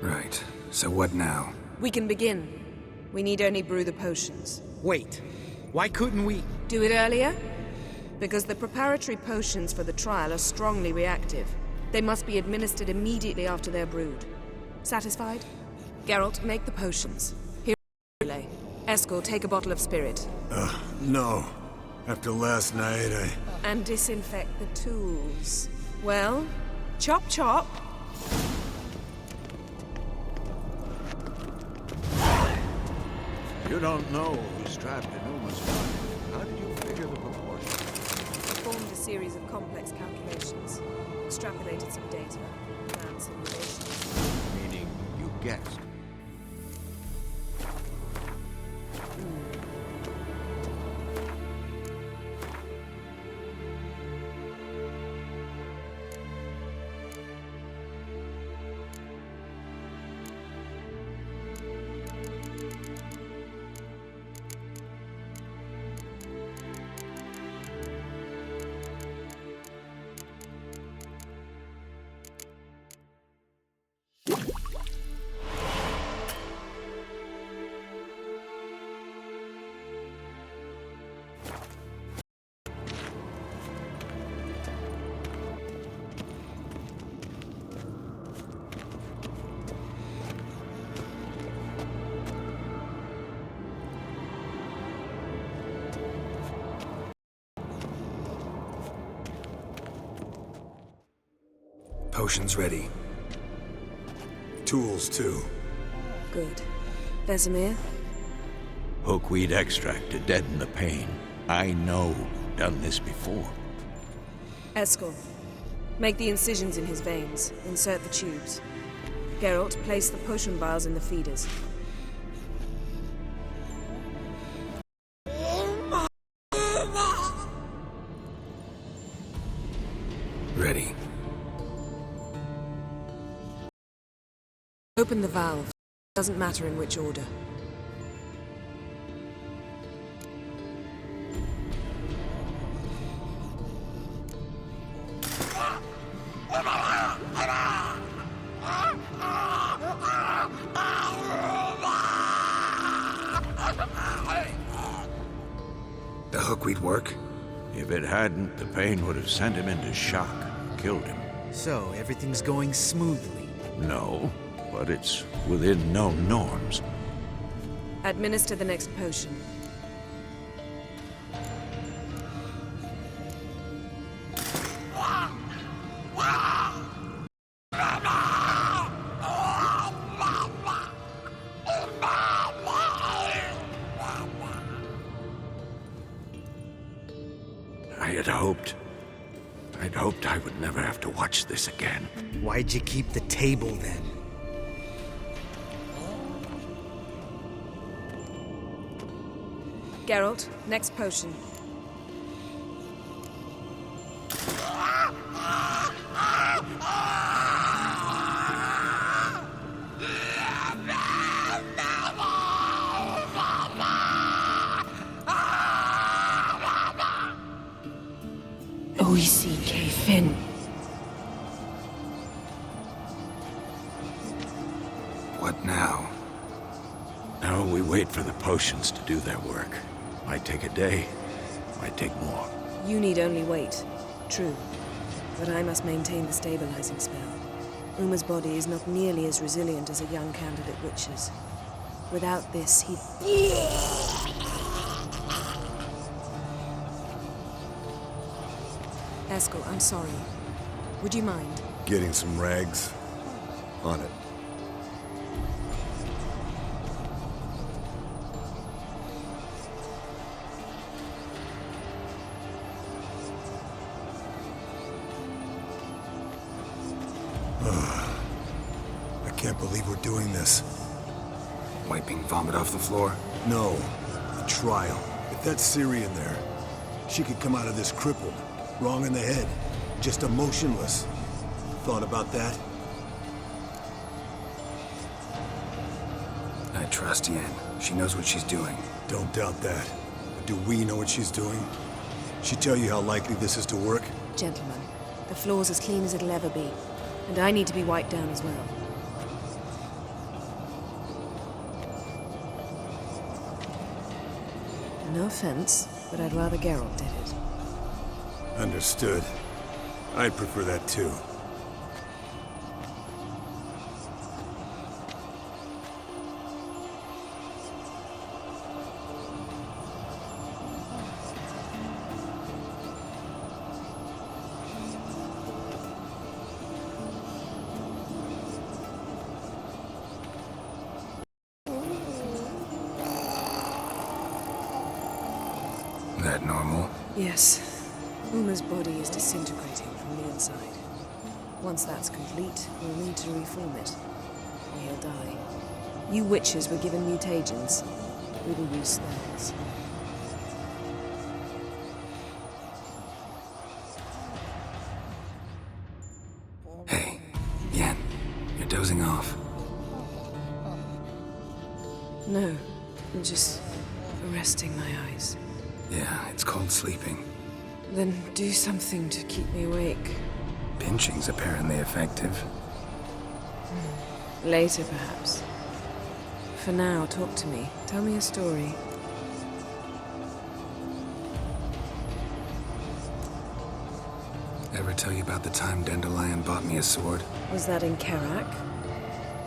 Right. So what now? We can begin. We need only brew the potions. Wait. Why couldn't we... Do it earlier? Because the preparatory potions for the trial are strongly reactive. They must be administered immediately after they're brewed. Satisfied? Geralt, make the potions. Here, relay. Eskel, take a bottle of spirit. No. After last night, And disinfect the tools. Well, chop chop. You don't know who's trapped in Uma's body. How did you figure the proportions? Performed a series of complex calculations. Extrapolated some data. Ran simulations. Meaning you guessed. Potions ready. Tools, too. Good. Vesemir? Hookweed extract to deaden the pain. I know. Done this before. Eskel, make the incisions in his veins. Insert the tubes. Geralt, place the potion vials in the feeders. Ready. Open the valve. Doesn't matter in which order. The hookweed work? If it hadn't, the pain would have sent him into shock, killed him. So, everything's going smoothly? No, but it's within known norms. Administer the next potion. I'd hoped I would never have to watch this again. Why'd you keep the table then? Geralt, next potion. O-E-C-K Finn. What now? Now we wait for the potions to do their work. Might take a day, might take more. You need only wait. True. But I must maintain the stabilizing spell. Uma's body is not nearly as resilient as a young candidate witch's. Without this, he'd... Eskel, I'm sorry. Would you mind? Getting some rags? On it. I can't believe we're doing this. Wiping vomit off the floor? No. The trial. If that's Ciri in there, she could come out of this crippled, wrong in the head, just emotionless. Thought about that? I trust Yen. She knows what she's doing. Don't doubt that. But do we know what she's doing? She tell you how likely this is to work? Gentlemen, the floor's as clean as it'll ever be. And I need to be wiped down as well. No offense, but I'd rather Geralt did it. Understood. I'd prefer that too. That normal? Yes. Uma's body is disintegrating from the inside. Once that's complete, we'll need to reform it. Or he'll die. You witches were given mutagens. We will use theirs. Hey, Yen, you're dozing off. No, I'm just resting my eyes. Yeah, it's called sleeping. Then do something to keep me awake. Pinching's apparently effective. Later, perhaps. For now, talk to me. Tell me a story. Ever tell you about the time Dandelion bought me a sword? Was that in Karak?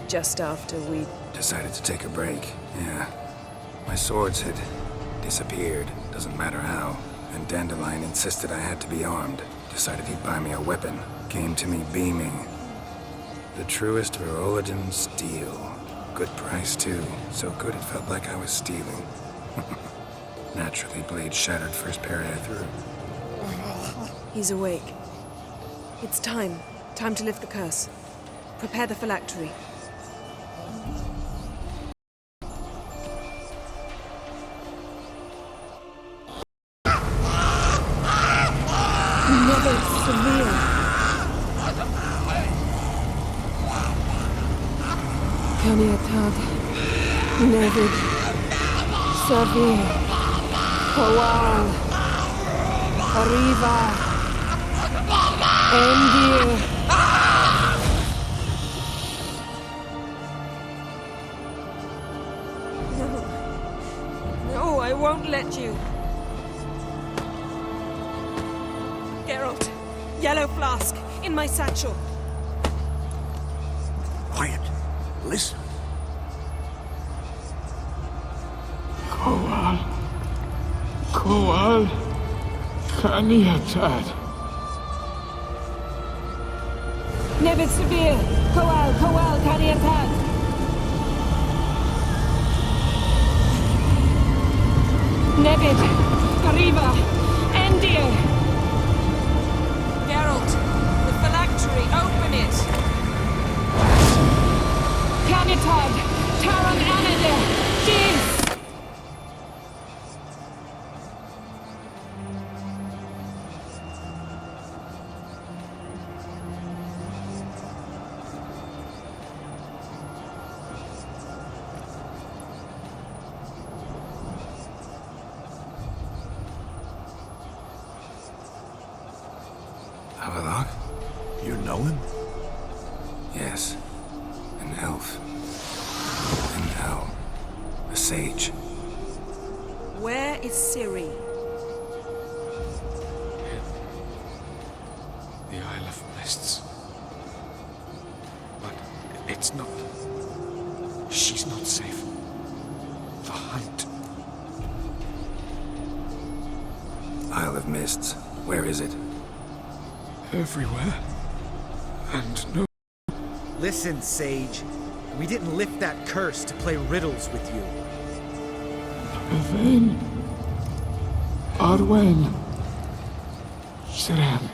Just after we... Decided to take a break, yeah. My swords had disappeared, doesn't matter how. And Dandelion insisted I had to be armed. Decided he'd buy me a weapon. Came to me beaming. The truest Verolidan steel. Good price, too. So good it felt like I was stealing. Naturally, blade shattered first parry I threw. He's awake. It's time. Time to lift the curse. Prepare the phylactery. Never severe. Kaniatad. Nevid. Savir. Kowal. Arriva. Endir. No. No, I won't let you. Geralt. Yellow flask. In my satchel. Quiet. Listen. Kowal. Kowal. Kaniatad. Nevid Severe. Kowal. Kowal. Kaniatad. Nevid. Arriva. Endir. Geralt. The phylactery. Open it. Kaniatad. Taran Anadir. Dis. Havelock? You know him? Yes. An elf. An owl. A sage. Where is Ciri? The Isle of Mists. But it's not... She's not safe. hunt. Isle of Mists. Where is it? Everywhere. And no. Listen, Sage. We didn't lift that curse to play riddles with you. Yvain. Arwen. Siren.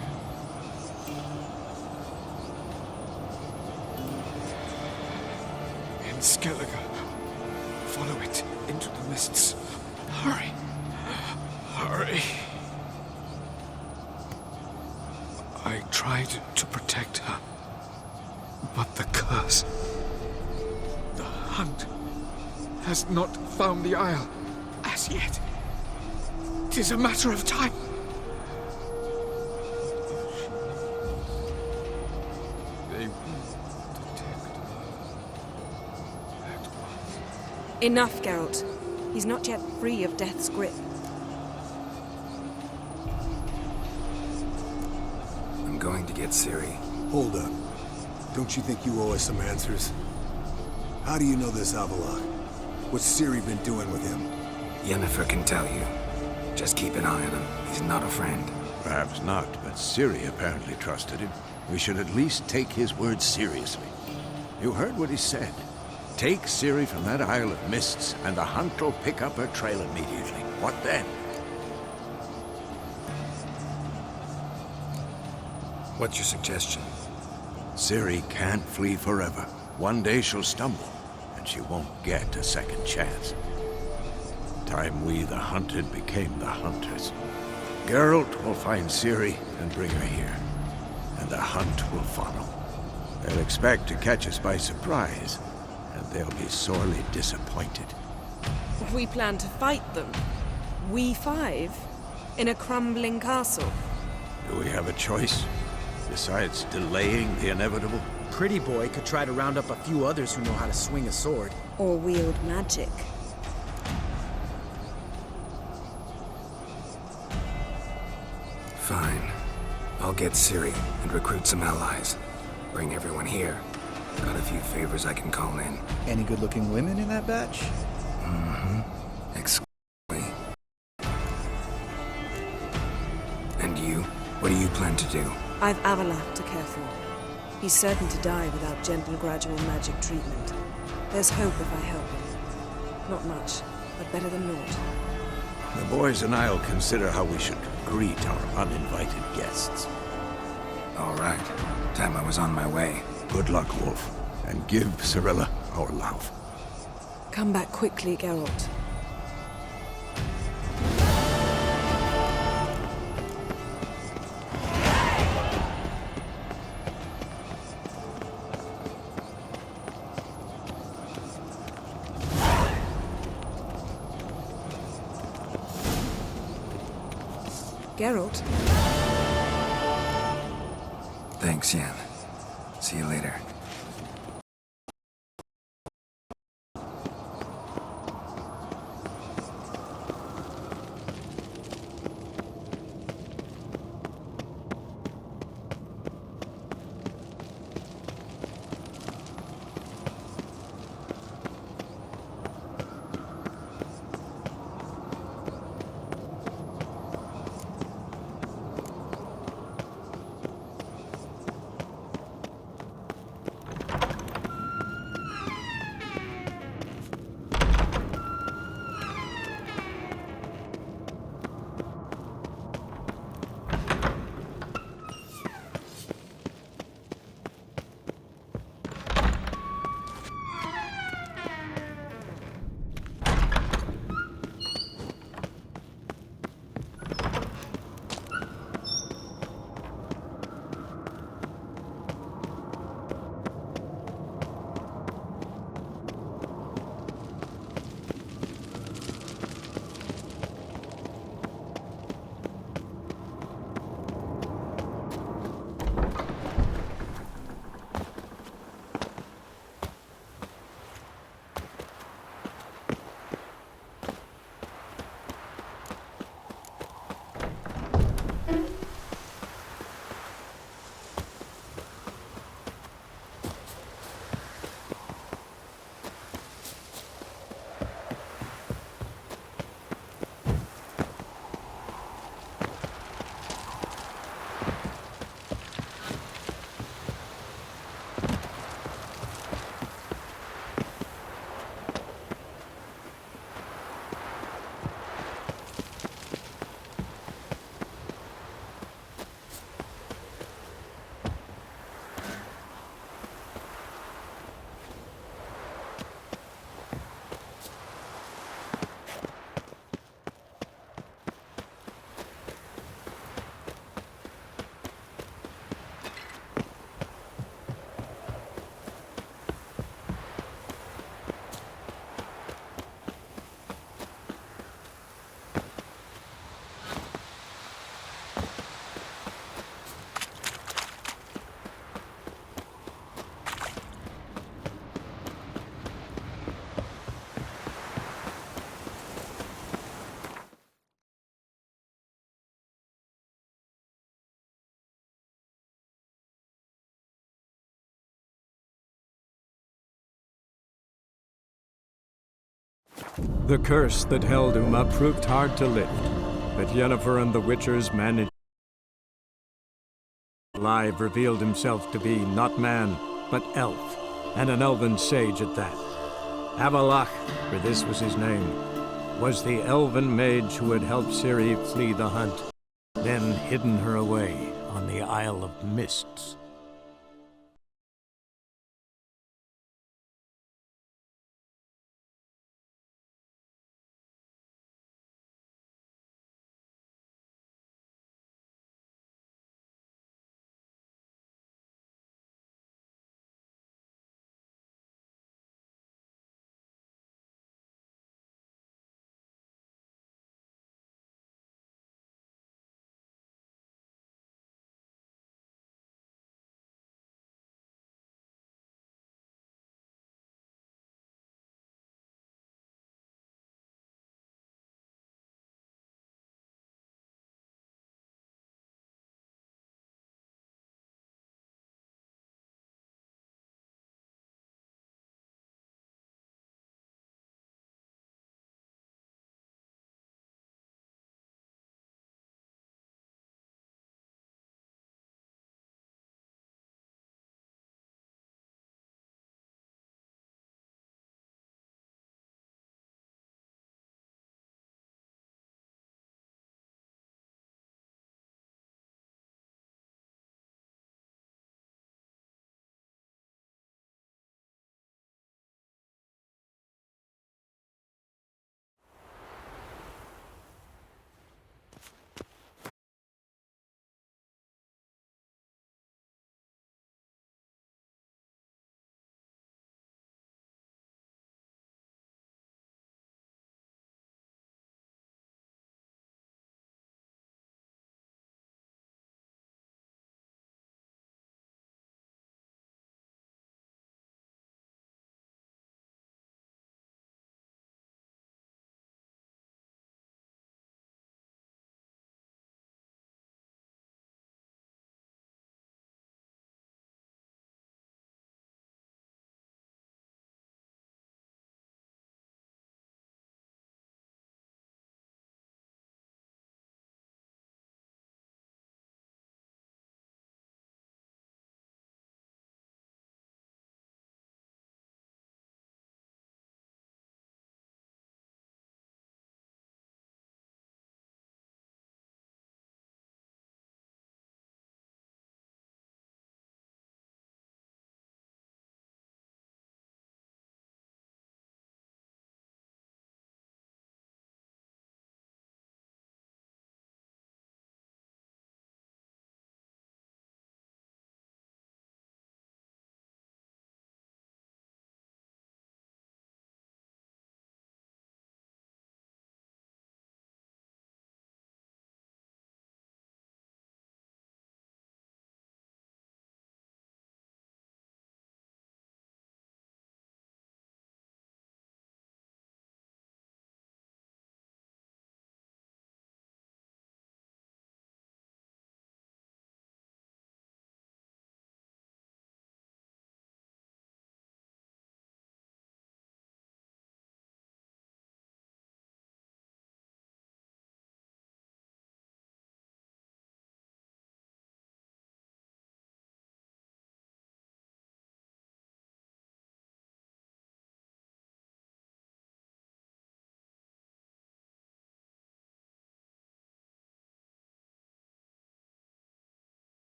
In Skellige. Follow it into the mists. Hurry. Hurry. I tried to protect her. But the curse. The hunt has not found the Isle as yet. 'Tis a matter of time. They will detect at once. Enough, Geralt. He's not yet free of death's grip. I'm going to get Ciri. Hold up. Don't you think you owe us some answers? How do you know this Avalok? What's Ciri been doing with him? Yennefer can tell you. Just keep an eye on him. He's not a friend. Perhaps not, but Ciri apparently trusted him. We should at least take his words seriously. You heard what he said. Take Ciri from that Isle of Mists, and the hunt will pick up her trail immediately. What then? What's your suggestion? Ciri can't flee forever. One day she'll stumble, and she won't get a second chance. Time we, the hunted, became the hunters. Geralt will find Ciri and bring her here, and the hunt will follow. They'll expect to catch us by surprise, and they'll be sorely disappointed. We plan to fight them. We five? In a crumbling castle? Do we have a choice? Besides delaying the inevitable? Pretty Boy could try to round up a few others who know how to swing a sword. Or wield magic. Fine. I'll get Ciri and recruit some allies. Bring everyone here. Got a few favors I can call in. Any good-looking women in that batch? Mm-hmm. Exclusively. And you? What do you plan to do? I've Avalok to care for. He's certain to die without gentle, gradual magic treatment. There's hope if I help him. Not much, but better than naught. The boys and I'll consider how we should greet our uninvited guests. All right. Time I was on my way. Good luck, Wolf. And give Cirilla our love. Come back quickly, Geralt. Geralt? Thanks, Yen. See you later. The curse that held Uma proved hard to lift, but Yennefer and the Witchers managed. Alive revealed himself to be not man, but elf, and an elven sage at that. Avalach, for this was his name, was the elven mage who had helped Ciri flee the hunt, then hidden her away on the Isle of Mists.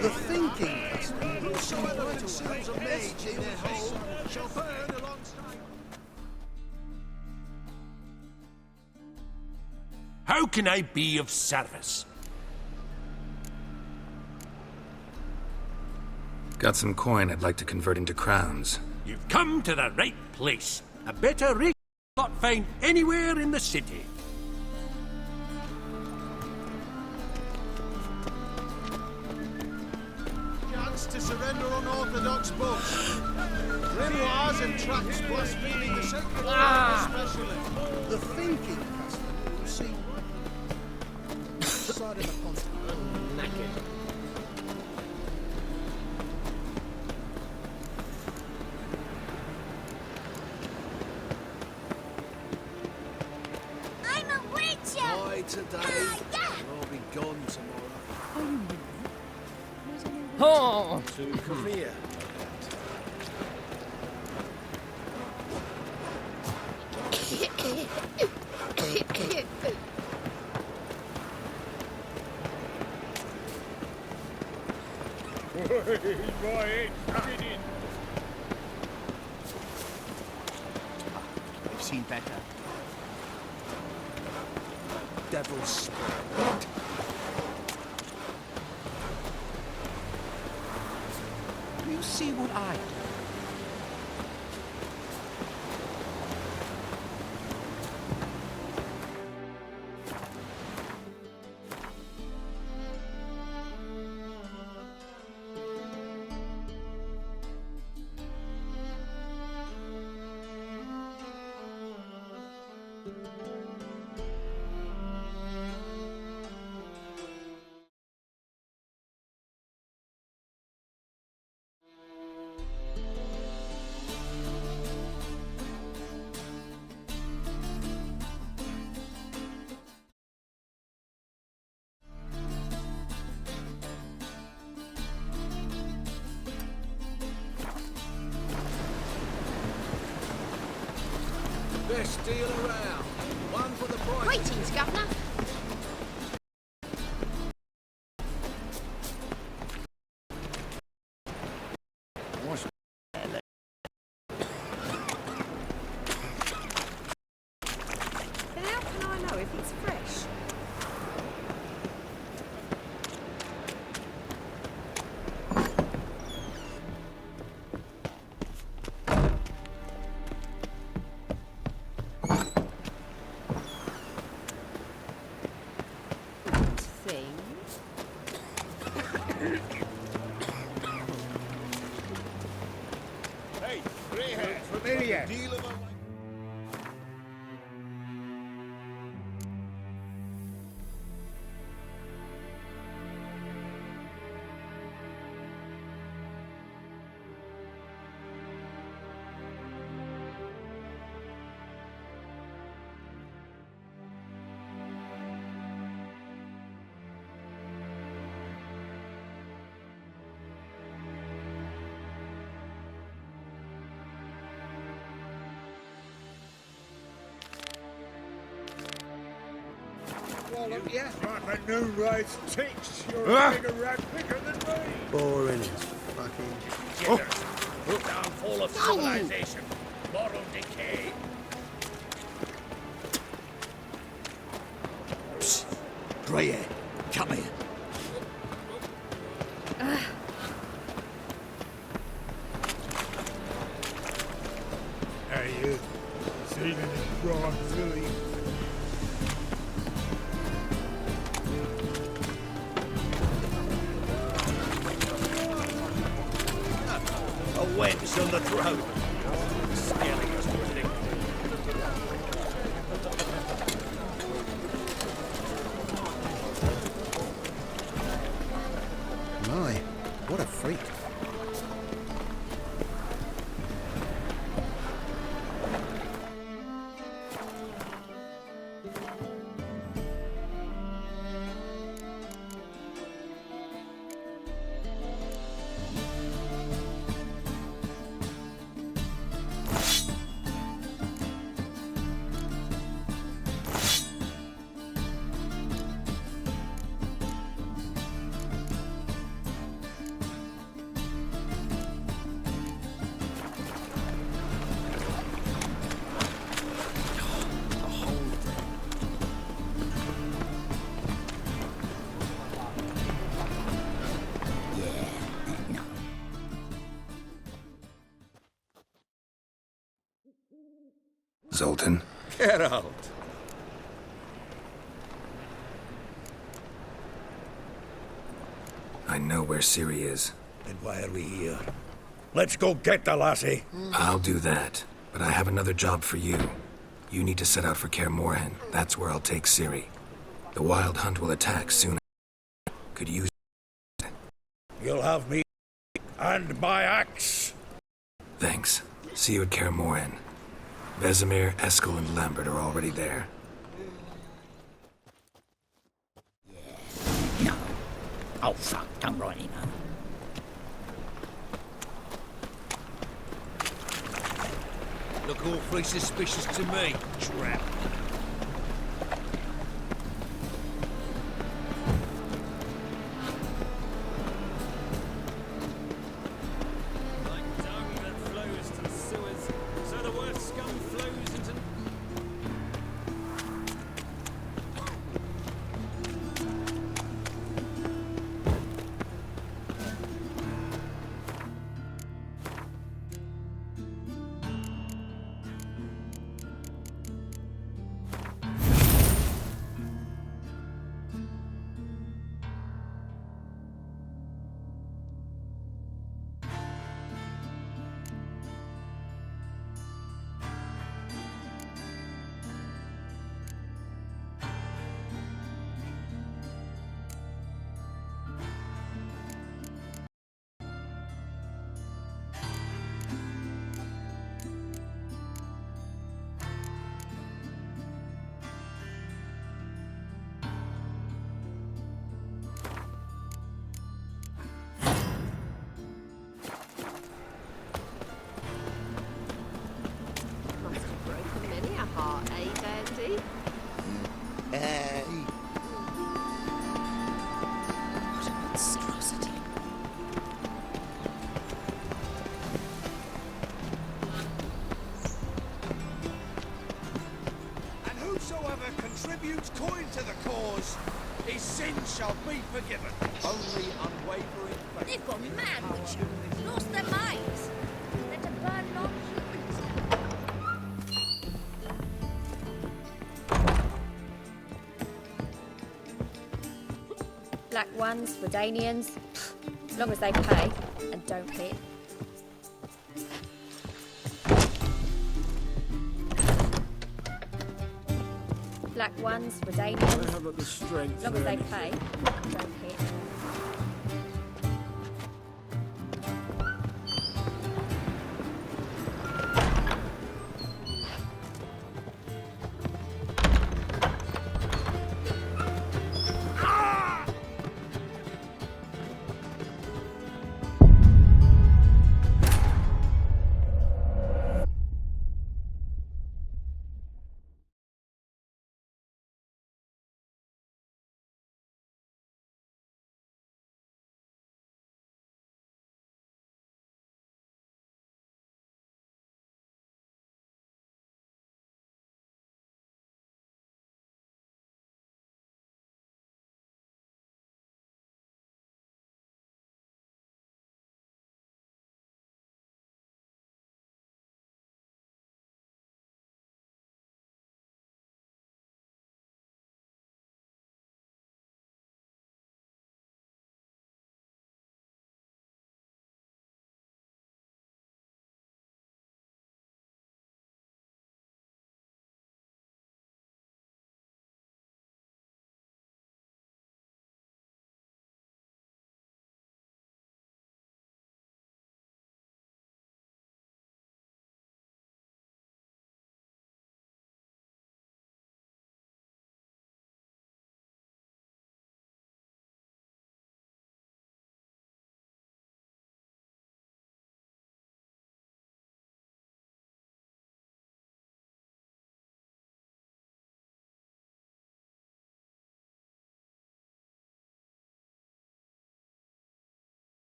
The thinking customer will see whether it sells a mage in their hole shall burn alongside. How can I be of service? Got some coin I'd like to convert into crowns. You've come to the right place. A better rate not find anywhere in the city. Chance to surrender unorthodox books. Grimoires and tracts blaspheming the sacred especially. The thinking customer will see side of the continent. Knackered. I'm a witcher! Why today? I'll be gone tomorrow. Oh! To Kavir. I've seen better. Devil's spirit. Do you see what I do? Best deal around. One for the price. Greetings, Governor. Then how can I know if it's fresh? Hey, greyhead. Familiar. Deal of a... All of you. But no rights takes. You're a bigger rat bigger than me. Boring as fucking... Jitters. Downfall of civilization. Moral decay. Psst. Greyhead, come here. Hey, you. Seen any brawn filly? A wench on the throat. Scaling us with My, what a freak. Zoltan? Get out. I know where Ciri is. Then why are we here? Let's go get the lassie. I'll do that, but I have another job for you. You need to set out for Kaer Morhen. That's where I'll take Ciri. The Wild Hunt will attack soon. Could use. You'll have me and my axe. Thanks. See you at Kaer Morhen. Vesemir, Eskel, and Lambert are already there. No. Oh, fuck. Don't write him out. Look awfully suspicious to me, trap. Contributes coin to the cause, his sins shall be forgiven. Only unwavering faith. They've gone mad, Witcher. Lost their minds. They're to burn non-humans. Black ones for Danians, as long as they pay and don't hit. Black ones for Danians, I haven't the strength. as long as they pay and don't hit.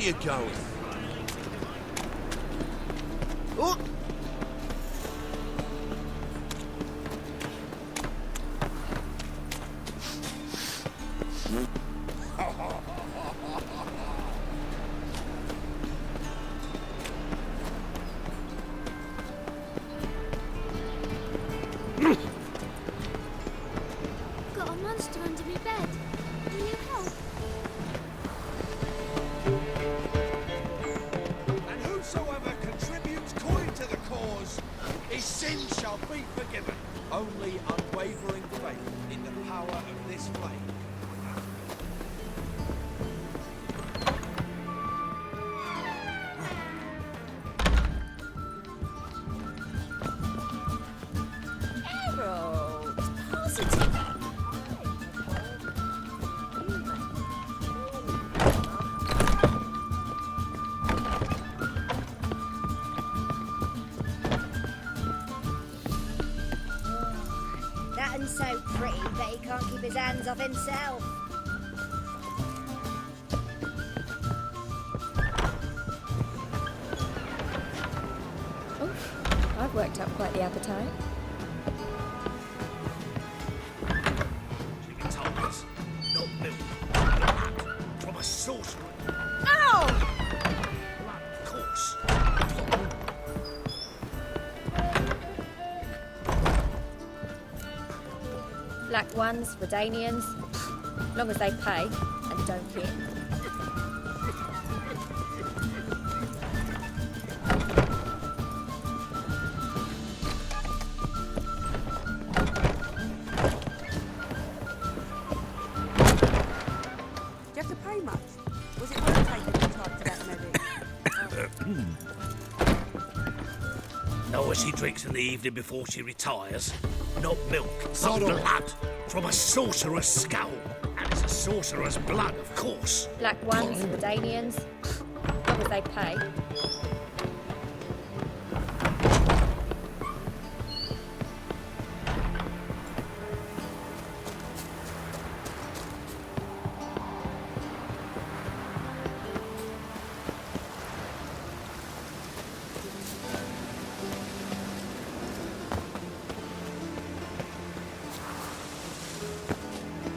you going? Oh! Got a monster under me bed. Will you help? And whosoever contributes coin to the cause, his sins shall be forgiven. Only unwavering faith in the power of this flame. Harold, positive. That one's so pretty that he can't keep his hands off himself. Oof, I've worked up quite the appetite. Chicken tongues, not milk, blood from a sorcerer. Ow! Of course. Black ones, Redanians, long as they pay and don't hit. Do you have to pay much? Was it worth taking the time to that medic? Know what she drinks in the evening before she retires? Not milk, but blood from a sorcerer's skull. And it's a sorcerer's blood, of course. Black ones, Redanians, long as they pay.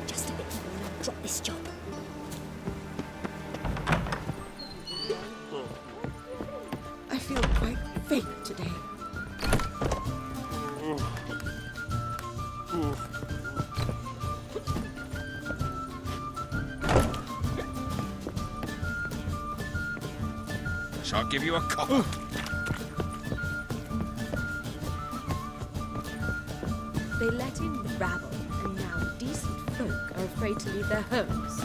Just a bit more and I'll drop this job. I feel quite fake today. Shall I give you a copper? They let in rabble, and now decent folk are afraid to leave their homes.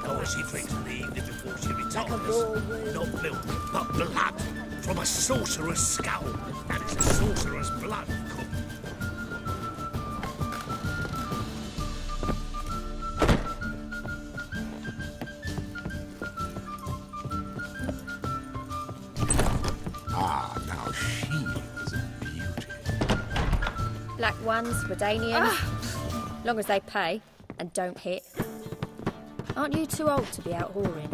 Know what she drinks in the evening before she retires? Not milk, but blood from a sorcerer's skull. And it's a sorcerer's blood, of course. Ah, now she is a beauty. Black ones, Redanians, long as they pay and don't hit. Aren't you too old to be out whoring?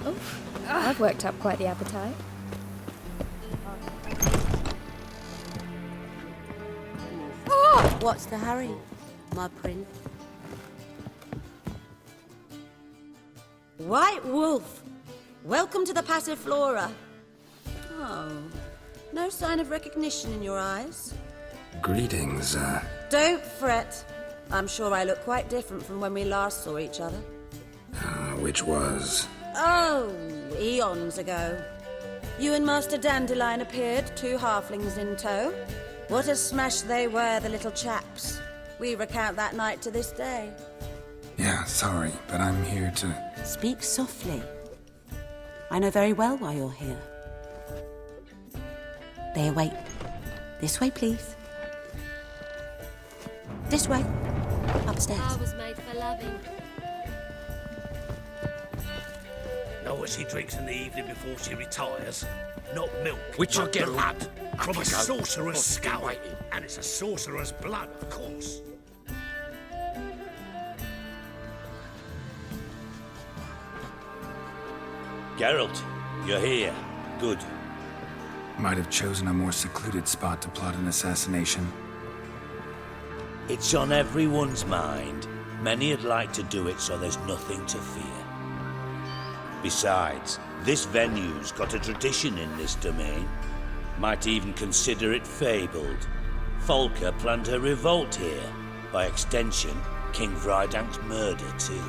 Oof, I've worked up quite the appetite. What's the hurry, my prince? White Wolf, welcome to the Passiflora. Oh, no sign of recognition in your eyes. Greetings, Don't fret. I'm sure I look quite different from when we last saw each other. which was... Oh, eons ago. You and Master Dandelion appeared, two halflings in tow. What a smash they were, the little chaps. We recount that night to this day. Yeah, sorry, but I'm here to... Speak softly. I know very well why you're here. They await. This way, please. This way. Upstairs. I was made for loving. Know what she drinks in the evening before she retires? Not milk, Witcher, but get blood From a sorcerer's skull. And it's a sorcerer's blood, of course. Geralt, you're here. Good. Might have chosen a more secluded spot to plot an assassination. It's on everyone's mind. Many would like to do it so there's nothing to fear. Besides, this venue's got a tradition in this domain. Might even consider it fabled. Folker planned her revolt here. By extension, King Vrydank's murder too.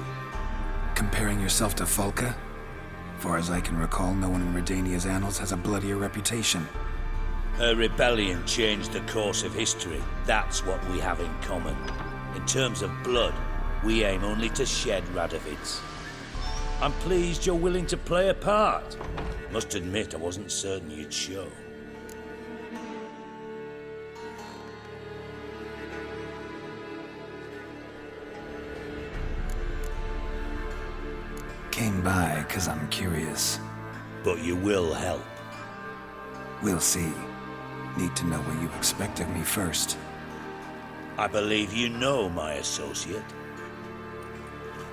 Comparing yourself to Folka? Far as I can recall, no one in Redania's annals has a bloodier reputation. Her rebellion changed the course of history. That's what we have in common. In terms of blood, we aim only to shed Radovid's. I'm pleased you're willing to play a part. Must admit, I wasn't certain you'd show. Came by 'cause I'm curious. But you will help. We'll see. Need to know what you expect of me first. I believe you know my associate.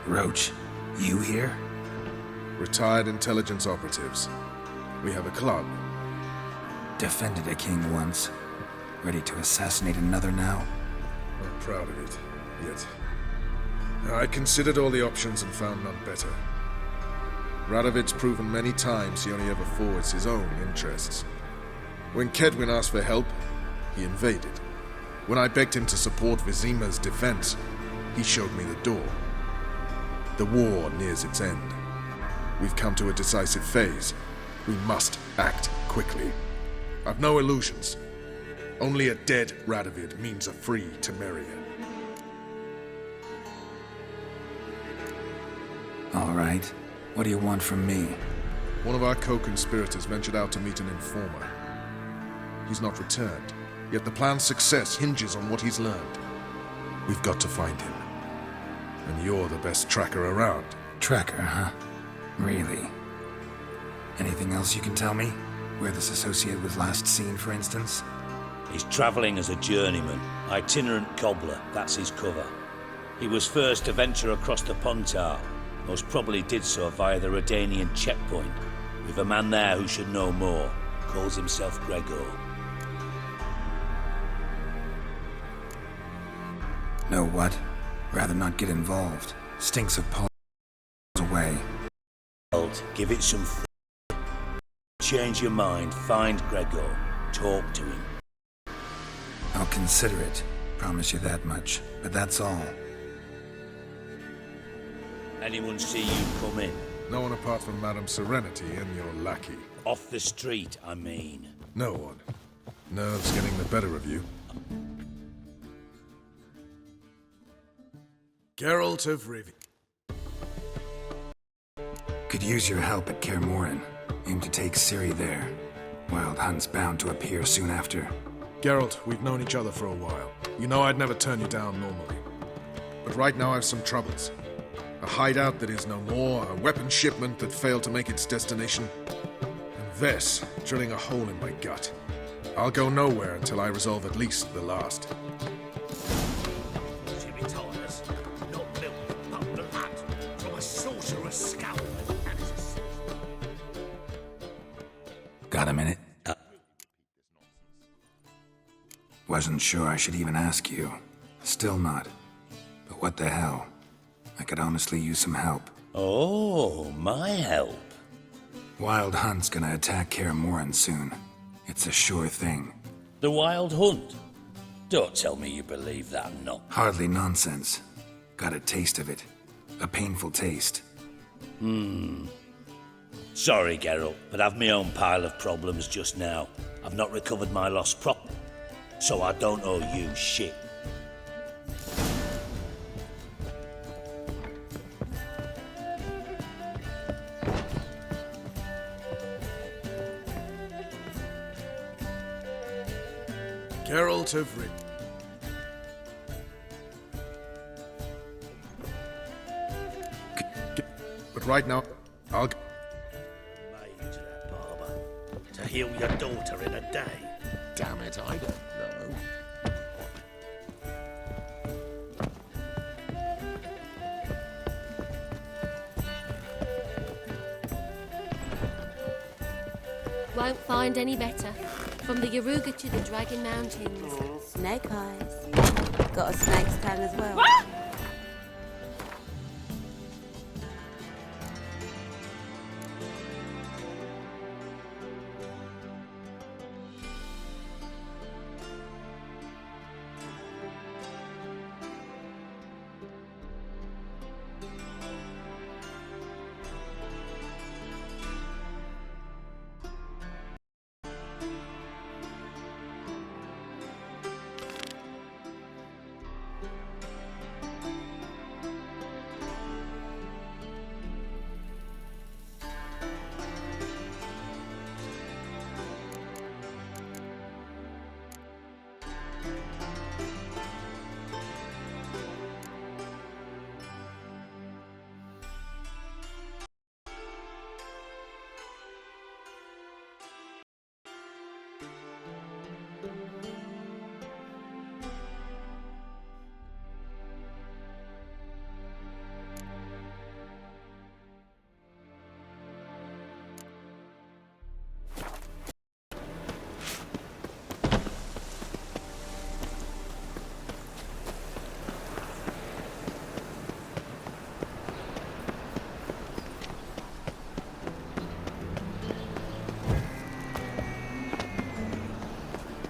Roach, you here? Retired intelligence operatives. We have a club. Defended a king once. Ready to assassinate another now? Not proud of it, yet. I considered all the options and found none better. Radovid's proven many times he only ever forwards his own interests. When Kedwin asked for help, he invaded. When I begged him to support Vizima's defense, he showed me the door. The war nears its end. We've come to a decisive phase. We must act quickly. I've no illusions. Only a dead Radovid means a free Temeria. All right. What do you want from me? One of our co-conspirators ventured out to meet an informer. He's not returned, yet the plan's success hinges on what he's learned. We've got to find him. And you're the best tracker around. Tracker, huh? Really? Anything else you can tell me? Where this associate was last seen, for instance? He's travelling as a journeyman, itinerant cobbler, that's his cover. He was first to venture across the Pontar, most probably did so via the Redanian checkpoint. We've a man there who should know more, calls himself Gregor. Know what? Rather not get involved. Stinks of Paul away. Give it some change your mind, find Gregor, talk to him. I'll consider it. Promise you that much. But that's all. Anyone see you come in? No one apart from Madame Serenity and your lackey. Off the street, I mean. No one. Nerves getting the better of you. Geralt of Rivia. Could use your help at Kaer Morhen. Aim to take Ciri there. Wild Hunt's bound to appear soon after. Geralt, we've known each other for a while. You know I'd never turn you down normally. But right now I have some troubles. A hideout that is no more, a weapon shipment that failed to make its destination, and Vess drilling a hole in my gut. I'll go nowhere until I resolve at least the last. She retires, not milk, but blood, from a sorcerer's skull. Got a minute? Wasn't sure I should even ask you. Still not. But what the hell? I could honestly use some help. Oh, my help? Wild Hunt's gonna attack Kaer Morhen soon. It's a sure thing. The Wild Hunt? Don't tell me you believe that, no. Hardly nonsense. Got a taste of it. A painful taste. Sorry, Geralt, but I've my own pile of problems just now. I've not recovered my lost prop, so I don't owe you shit. Geralt of Rivia. But right now, I'll... Made that barber. To heal your daughter in a day. damn it, I don't know. Won't find any better. From the Yaruga to the Dragon Mountains. Snake eyes. Got a snake's tongue as well.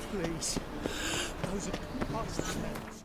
Please. Those are bastards.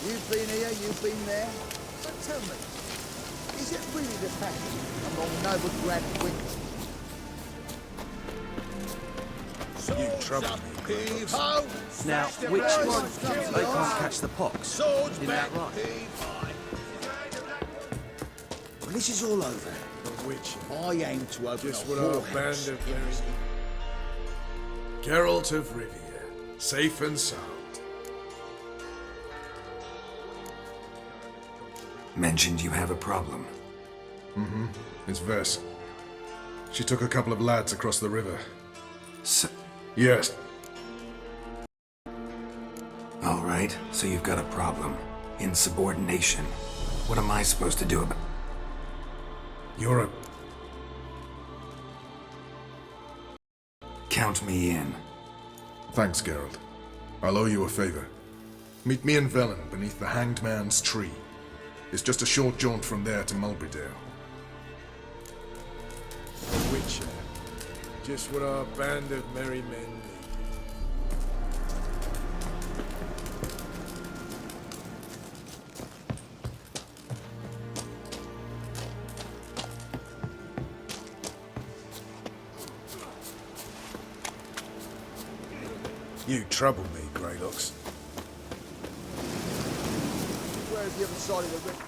You've been here, you've been there. So tell me, is it really the passion among noble grand wits? You trouble me, Greylox. Now, which one? They can't catch the pox. Isn't that right? When this is all over, The Witcher. I aim to open Just a what our whorehouse. band of very... Geralt of Rivia, safe and sound. Mentioned you have a problem. Mm-hmm. It's Vess. She took a couple of lads across the river. Yes. All right, so you've got a problem. Insubordination. What am I supposed to do about... You're a... Count me in. Thanks, Geralt. I'll owe you a favor. Meet me and Velen beneath the Hanged Man's tree. It's just a short jaunt from there to Mulberydale. The Witcher. Just what our band of merry men need. You trouble me, Greylox. Where Where's the other side of the river?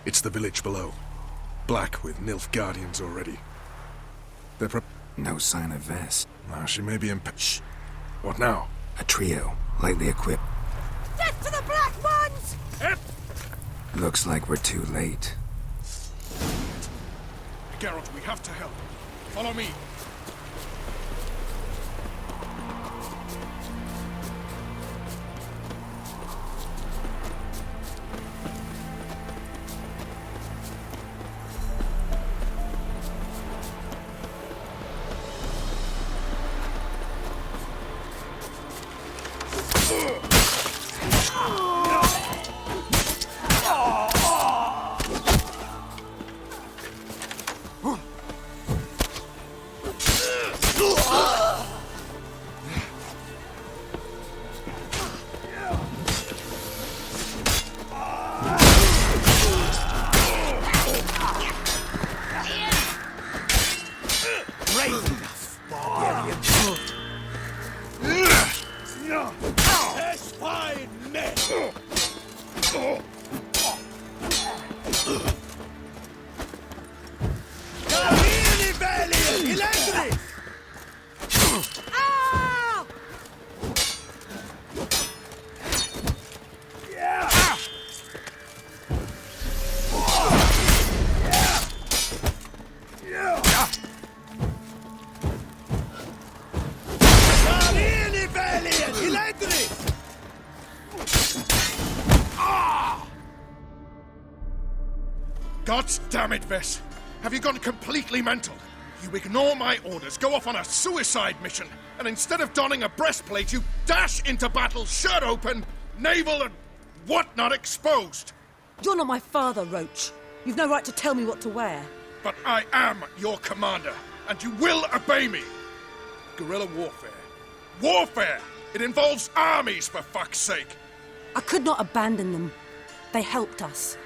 It's the village below. Black with Nilfgaardians already. They're No sign of Vess. Well, she may be in... Shh! What now? A trio, lightly equipped. Death to the Black Ones! Looks like we're too late. Geralt, we have to help. Follow me. God damn it, Vess! Have you gone completely mental? You ignore my orders, go off on a suicide mission, and instead of donning a breastplate, you dash into battle, shirt open, navel and whatnot exposed! You're not my father, Roach. You've no right to tell me what to wear. But I am your commander, and you will obey me! Guerrilla warfare. Warfare! It involves armies, for fuck's sake! I could not abandon them. They helped us.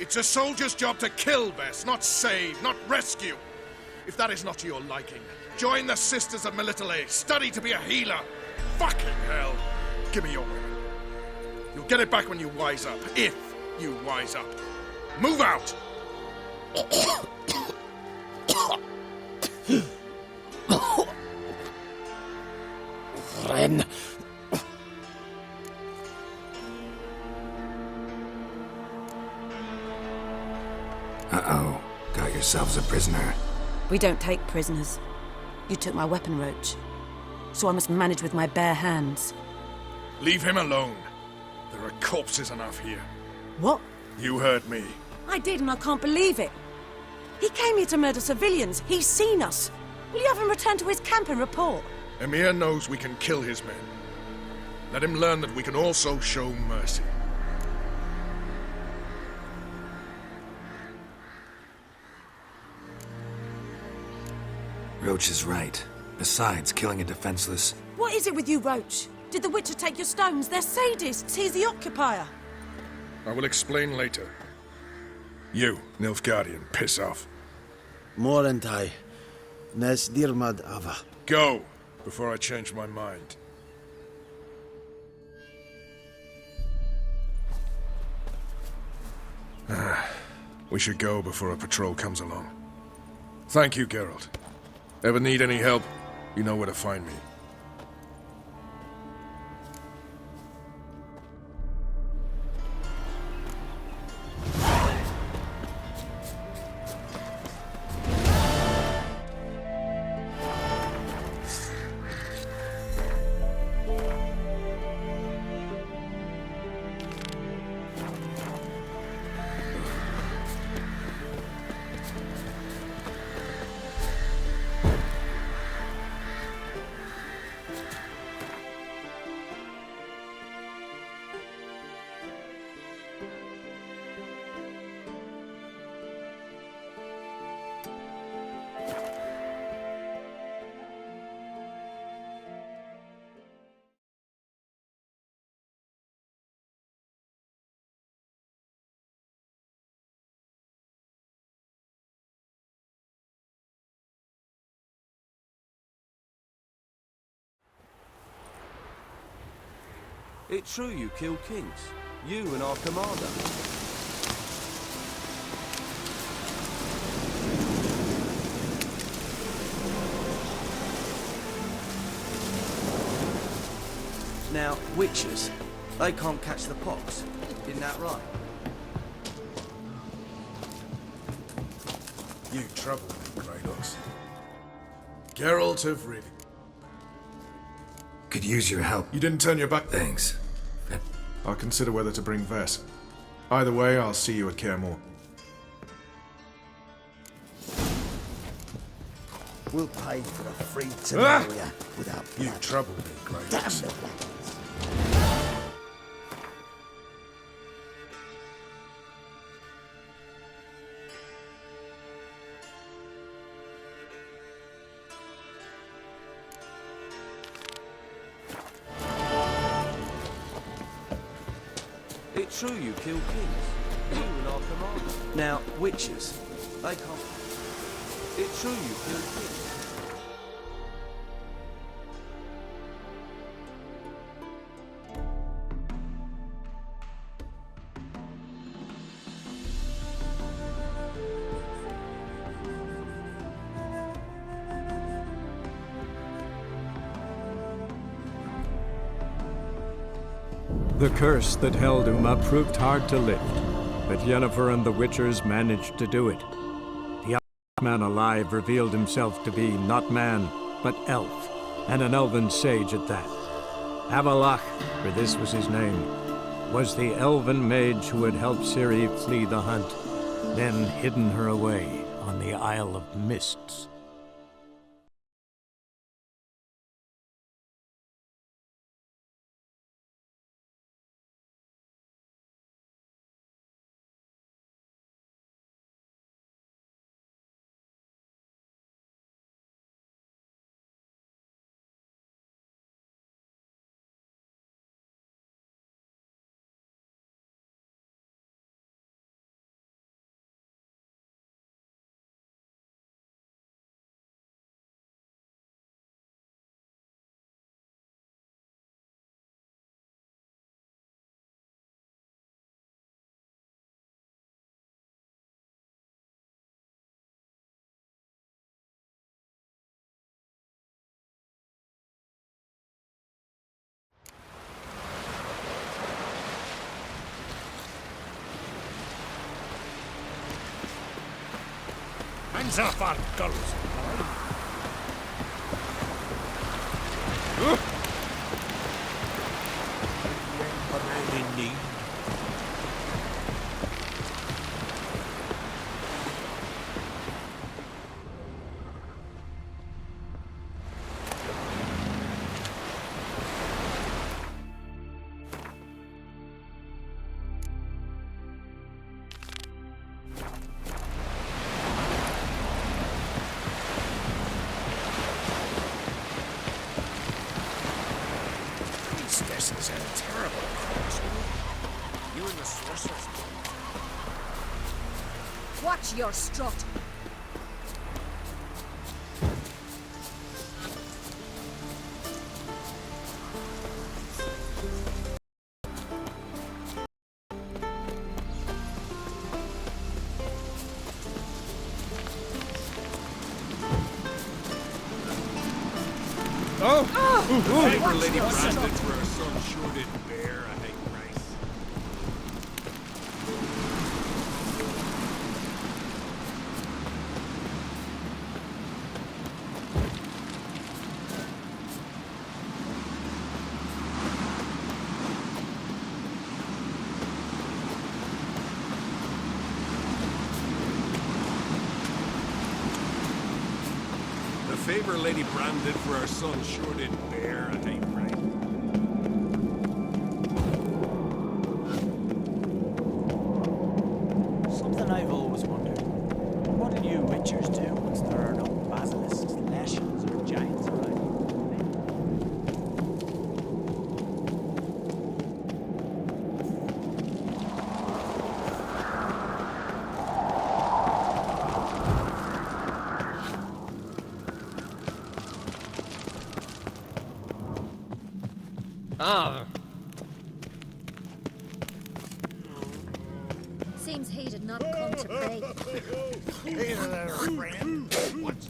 It's a soldier's job to kill, Vess, not save, not rescue. If that is not to your liking, join the Sisters of Melitele, study to be a healer. Fucking hell. Give me your weapon. You'll get it back when you wise up, if you wise up. Move out! Ren. Uh-oh. Got yourselves a prisoner. We don't take prisoners. You took my weapon, Roach. So I must manage with my bare hands. Leave him alone. There are corpses enough here. What? You heard me. I did, and I can't believe it. He came here to murder civilians. He's seen us. Will you have him return to his camp and report? Emir knows we can kill his men. Let him learn that we can also show mercy. Roach is right. Besides, killing a defenseless... What is it with you, Roach? Did the Witcher take your stones? They're sadists. He's the occupier. I will explain later. You, Nilfgaardian, piss off. Morentai. Nes dirmad ava. Go, before I change my mind. We should go before a patrol comes along. Thank you, Geralt. Ever need any help, you know where to find me. It's true you killed kings. You and our commander. Now, witches, they can't catch the pox. Isn't that right? You trouble me, Kratos. Geralt of Rivia. Could use your help. You didn't turn your back. Thanks. I'll consider whether to bring Vess. Either way, I'll see you at Kaer Morhen. We'll pay for the free Tamaria without You trouble me, Kratos. Damn the blackguards. It's true you killed kings. You and our commander. Now, witches, they can't... It's true you killed kings. The curse that held Uma proved hard to lift, but Yennefer and the Witchers managed to do it. The youngest man alive revealed himself to be not man, but elf, and an elven sage at that. Avalach, for this was his name, was the elven mage who had helped Ciri flee the hunt, then hidden her away on the Isle of Mists. Hands off our girls! A man in need. This is a terrible cross. You and the sorceress. Watch your strut. Favor Lady Brandon for her son sure didn't bear a hate price. The favor Lady Brandon for her son sure didn't bear a hate price. Something I've always wondered. What do you witchers do once there are no basilisks, lashings, or giants around? seems he did not come to play. Hey there, friend. What's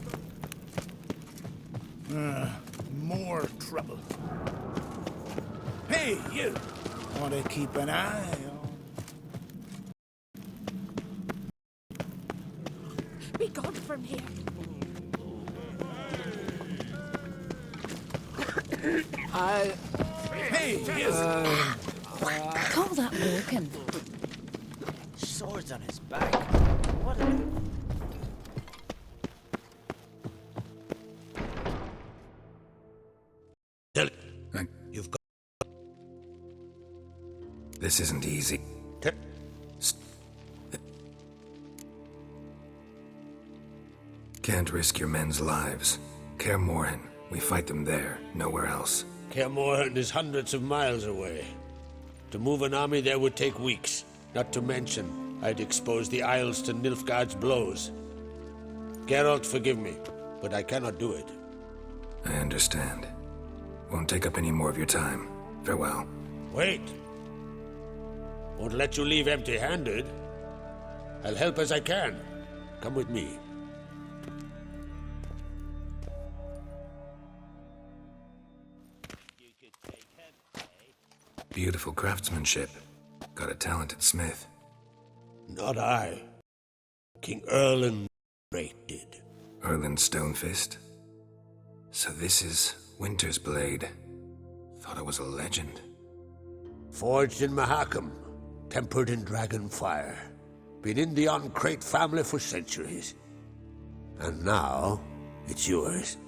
more trouble. Hey, you! Want to keep an eye on... Be gone from here. Hey, you! Call that walking. Swords on his back. What You've got... This isn't easy. Can't risk your men's lives. Kaer Morhen. We fight them there, nowhere else. Kaer Morhen is hundreds of miles away. To move an army there would take weeks. Not to mention, I'd expose the Isles to Nilfgaard's blows. Geralt, forgive me, but I cannot do it. I understand. Won't take up any more of your time. Farewell. Wait. Won't let you leave empty-handed. I'll help as I can. Come with me. Beautiful craftsmanship. Got a talented smith. Not I. King Erlen did. Erlen Stonefist? So this is Winter's Blade. Thought it was a legend. Forged in Mahakam, tempered in dragon fire. Been in the Oncrate family for centuries. And now, it's yours.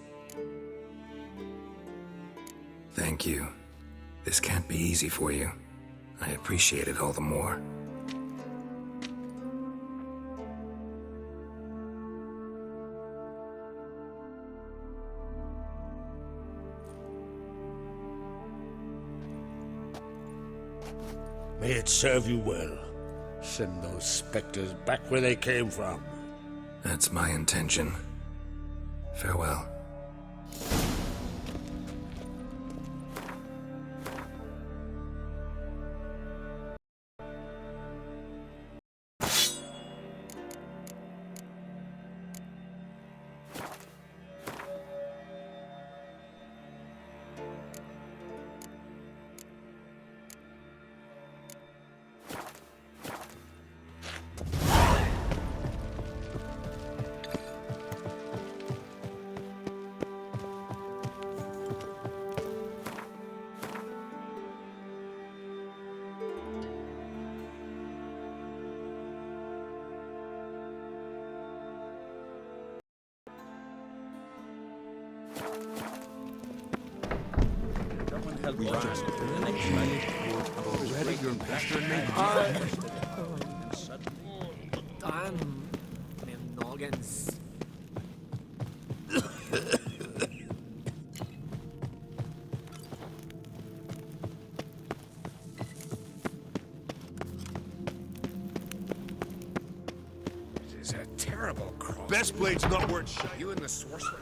Thank you. This can't be easy for you. I appreciate it all the more. May it serve you well. Send those specters back where they came from. That's my intention. Farewell. noggins. This is a terrible cross. Best blade's not worth shit. You and the sorcerer.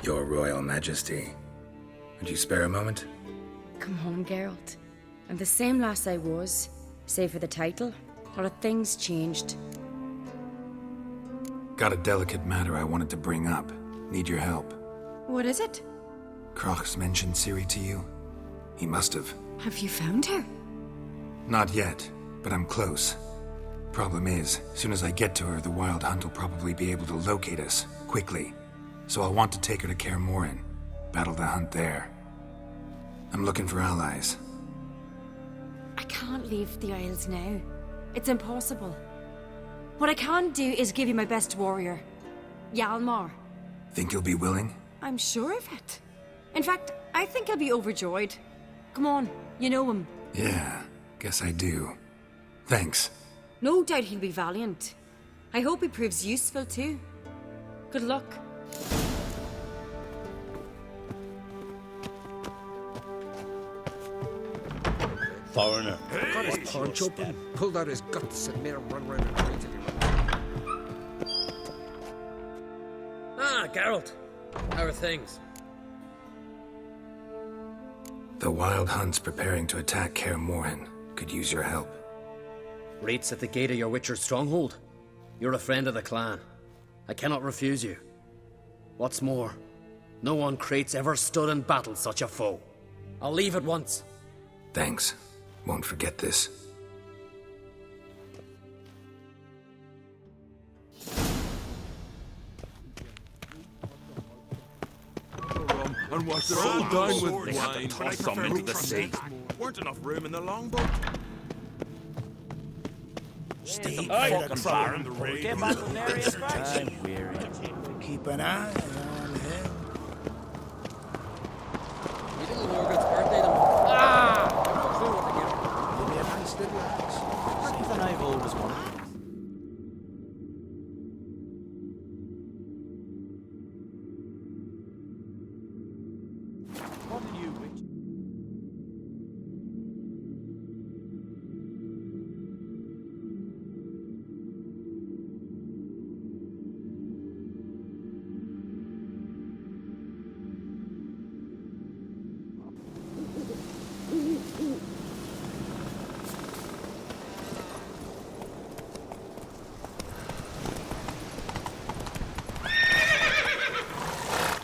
Your Royal Majesty. Would you spare a moment? Come home, Geralt. I'm the same lass I was, save for the title. A lot of things changed. Got a delicate matter I wanted to bring up. Need your help. What is it? Crach's mentioned Ciri to you? He must have. Have you found her? Not yet, but I'm close. Problem is, soon as I get to her, the Wild Hunt will probably be able to locate us, quickly. So I'll want to take her to Kaer Morhen, battle the hunt there. I'm looking for allies. I can't leave the Isles now. It's impossible. What I can do is give you my best warrior, Hjalmar. Think you'll be willing? I'm sure of it. In fact, I think he'll be overjoyed. Come on, you know him. Yeah, guess I do. Thanks. No doubt he'll be valiant. I hope he proves useful too. Good luck. Foreigner. Got his paunch open, pulled out his guts and made him run around and treat him. Ah, Geralt. How are things? The Wild Hunt's preparing to attack Kaer Morhen. could use your help. Rates at the gate of your Witcher's stronghold. You're a friend of the clan. I cannot refuse you. What's more, no one Crate's ever stood and battled such a foe. I'll leave at once. Thanks. Won't forget this. And wash it all down with They had to wine. toss some into the sea. Weren't enough room in the longboat. Steve, fucking Baron. Get back to Narius first. I'm weary. Keep an eye on him. We little Morgan's birthday tomorrow. Ah! No clue what to give. Give me a nice little axe. Something I've always wanted. What are you, Witch?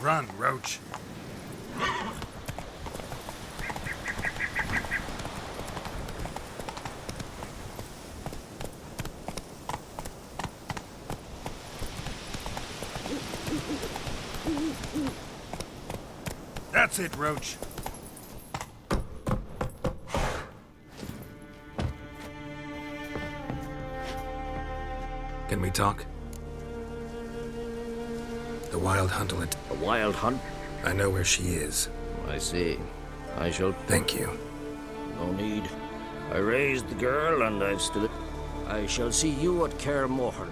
Run, Roach. That's it, Roach. Can we talk? The Wild Hunt will... A wild hunt? I know where she is. I see. I shall... Thank you. No need. I raised the girl and I've stood it. I shall see you at Kaer Morhen.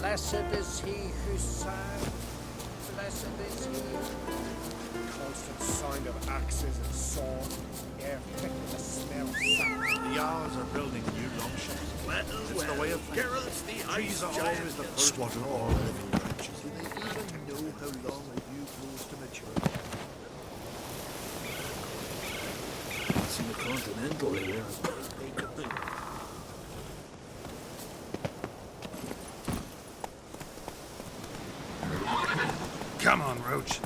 Blessed is he who sang. Blessed is he. Constant sound of axes and swords. Air thick with the smell of sap. The Jarls are building new longships. It's the way of things. Geralt's the Trees are always the first to all living creatures. Do they even know how long a yew grows to mature? It's in the Continental here. Come on, Roach.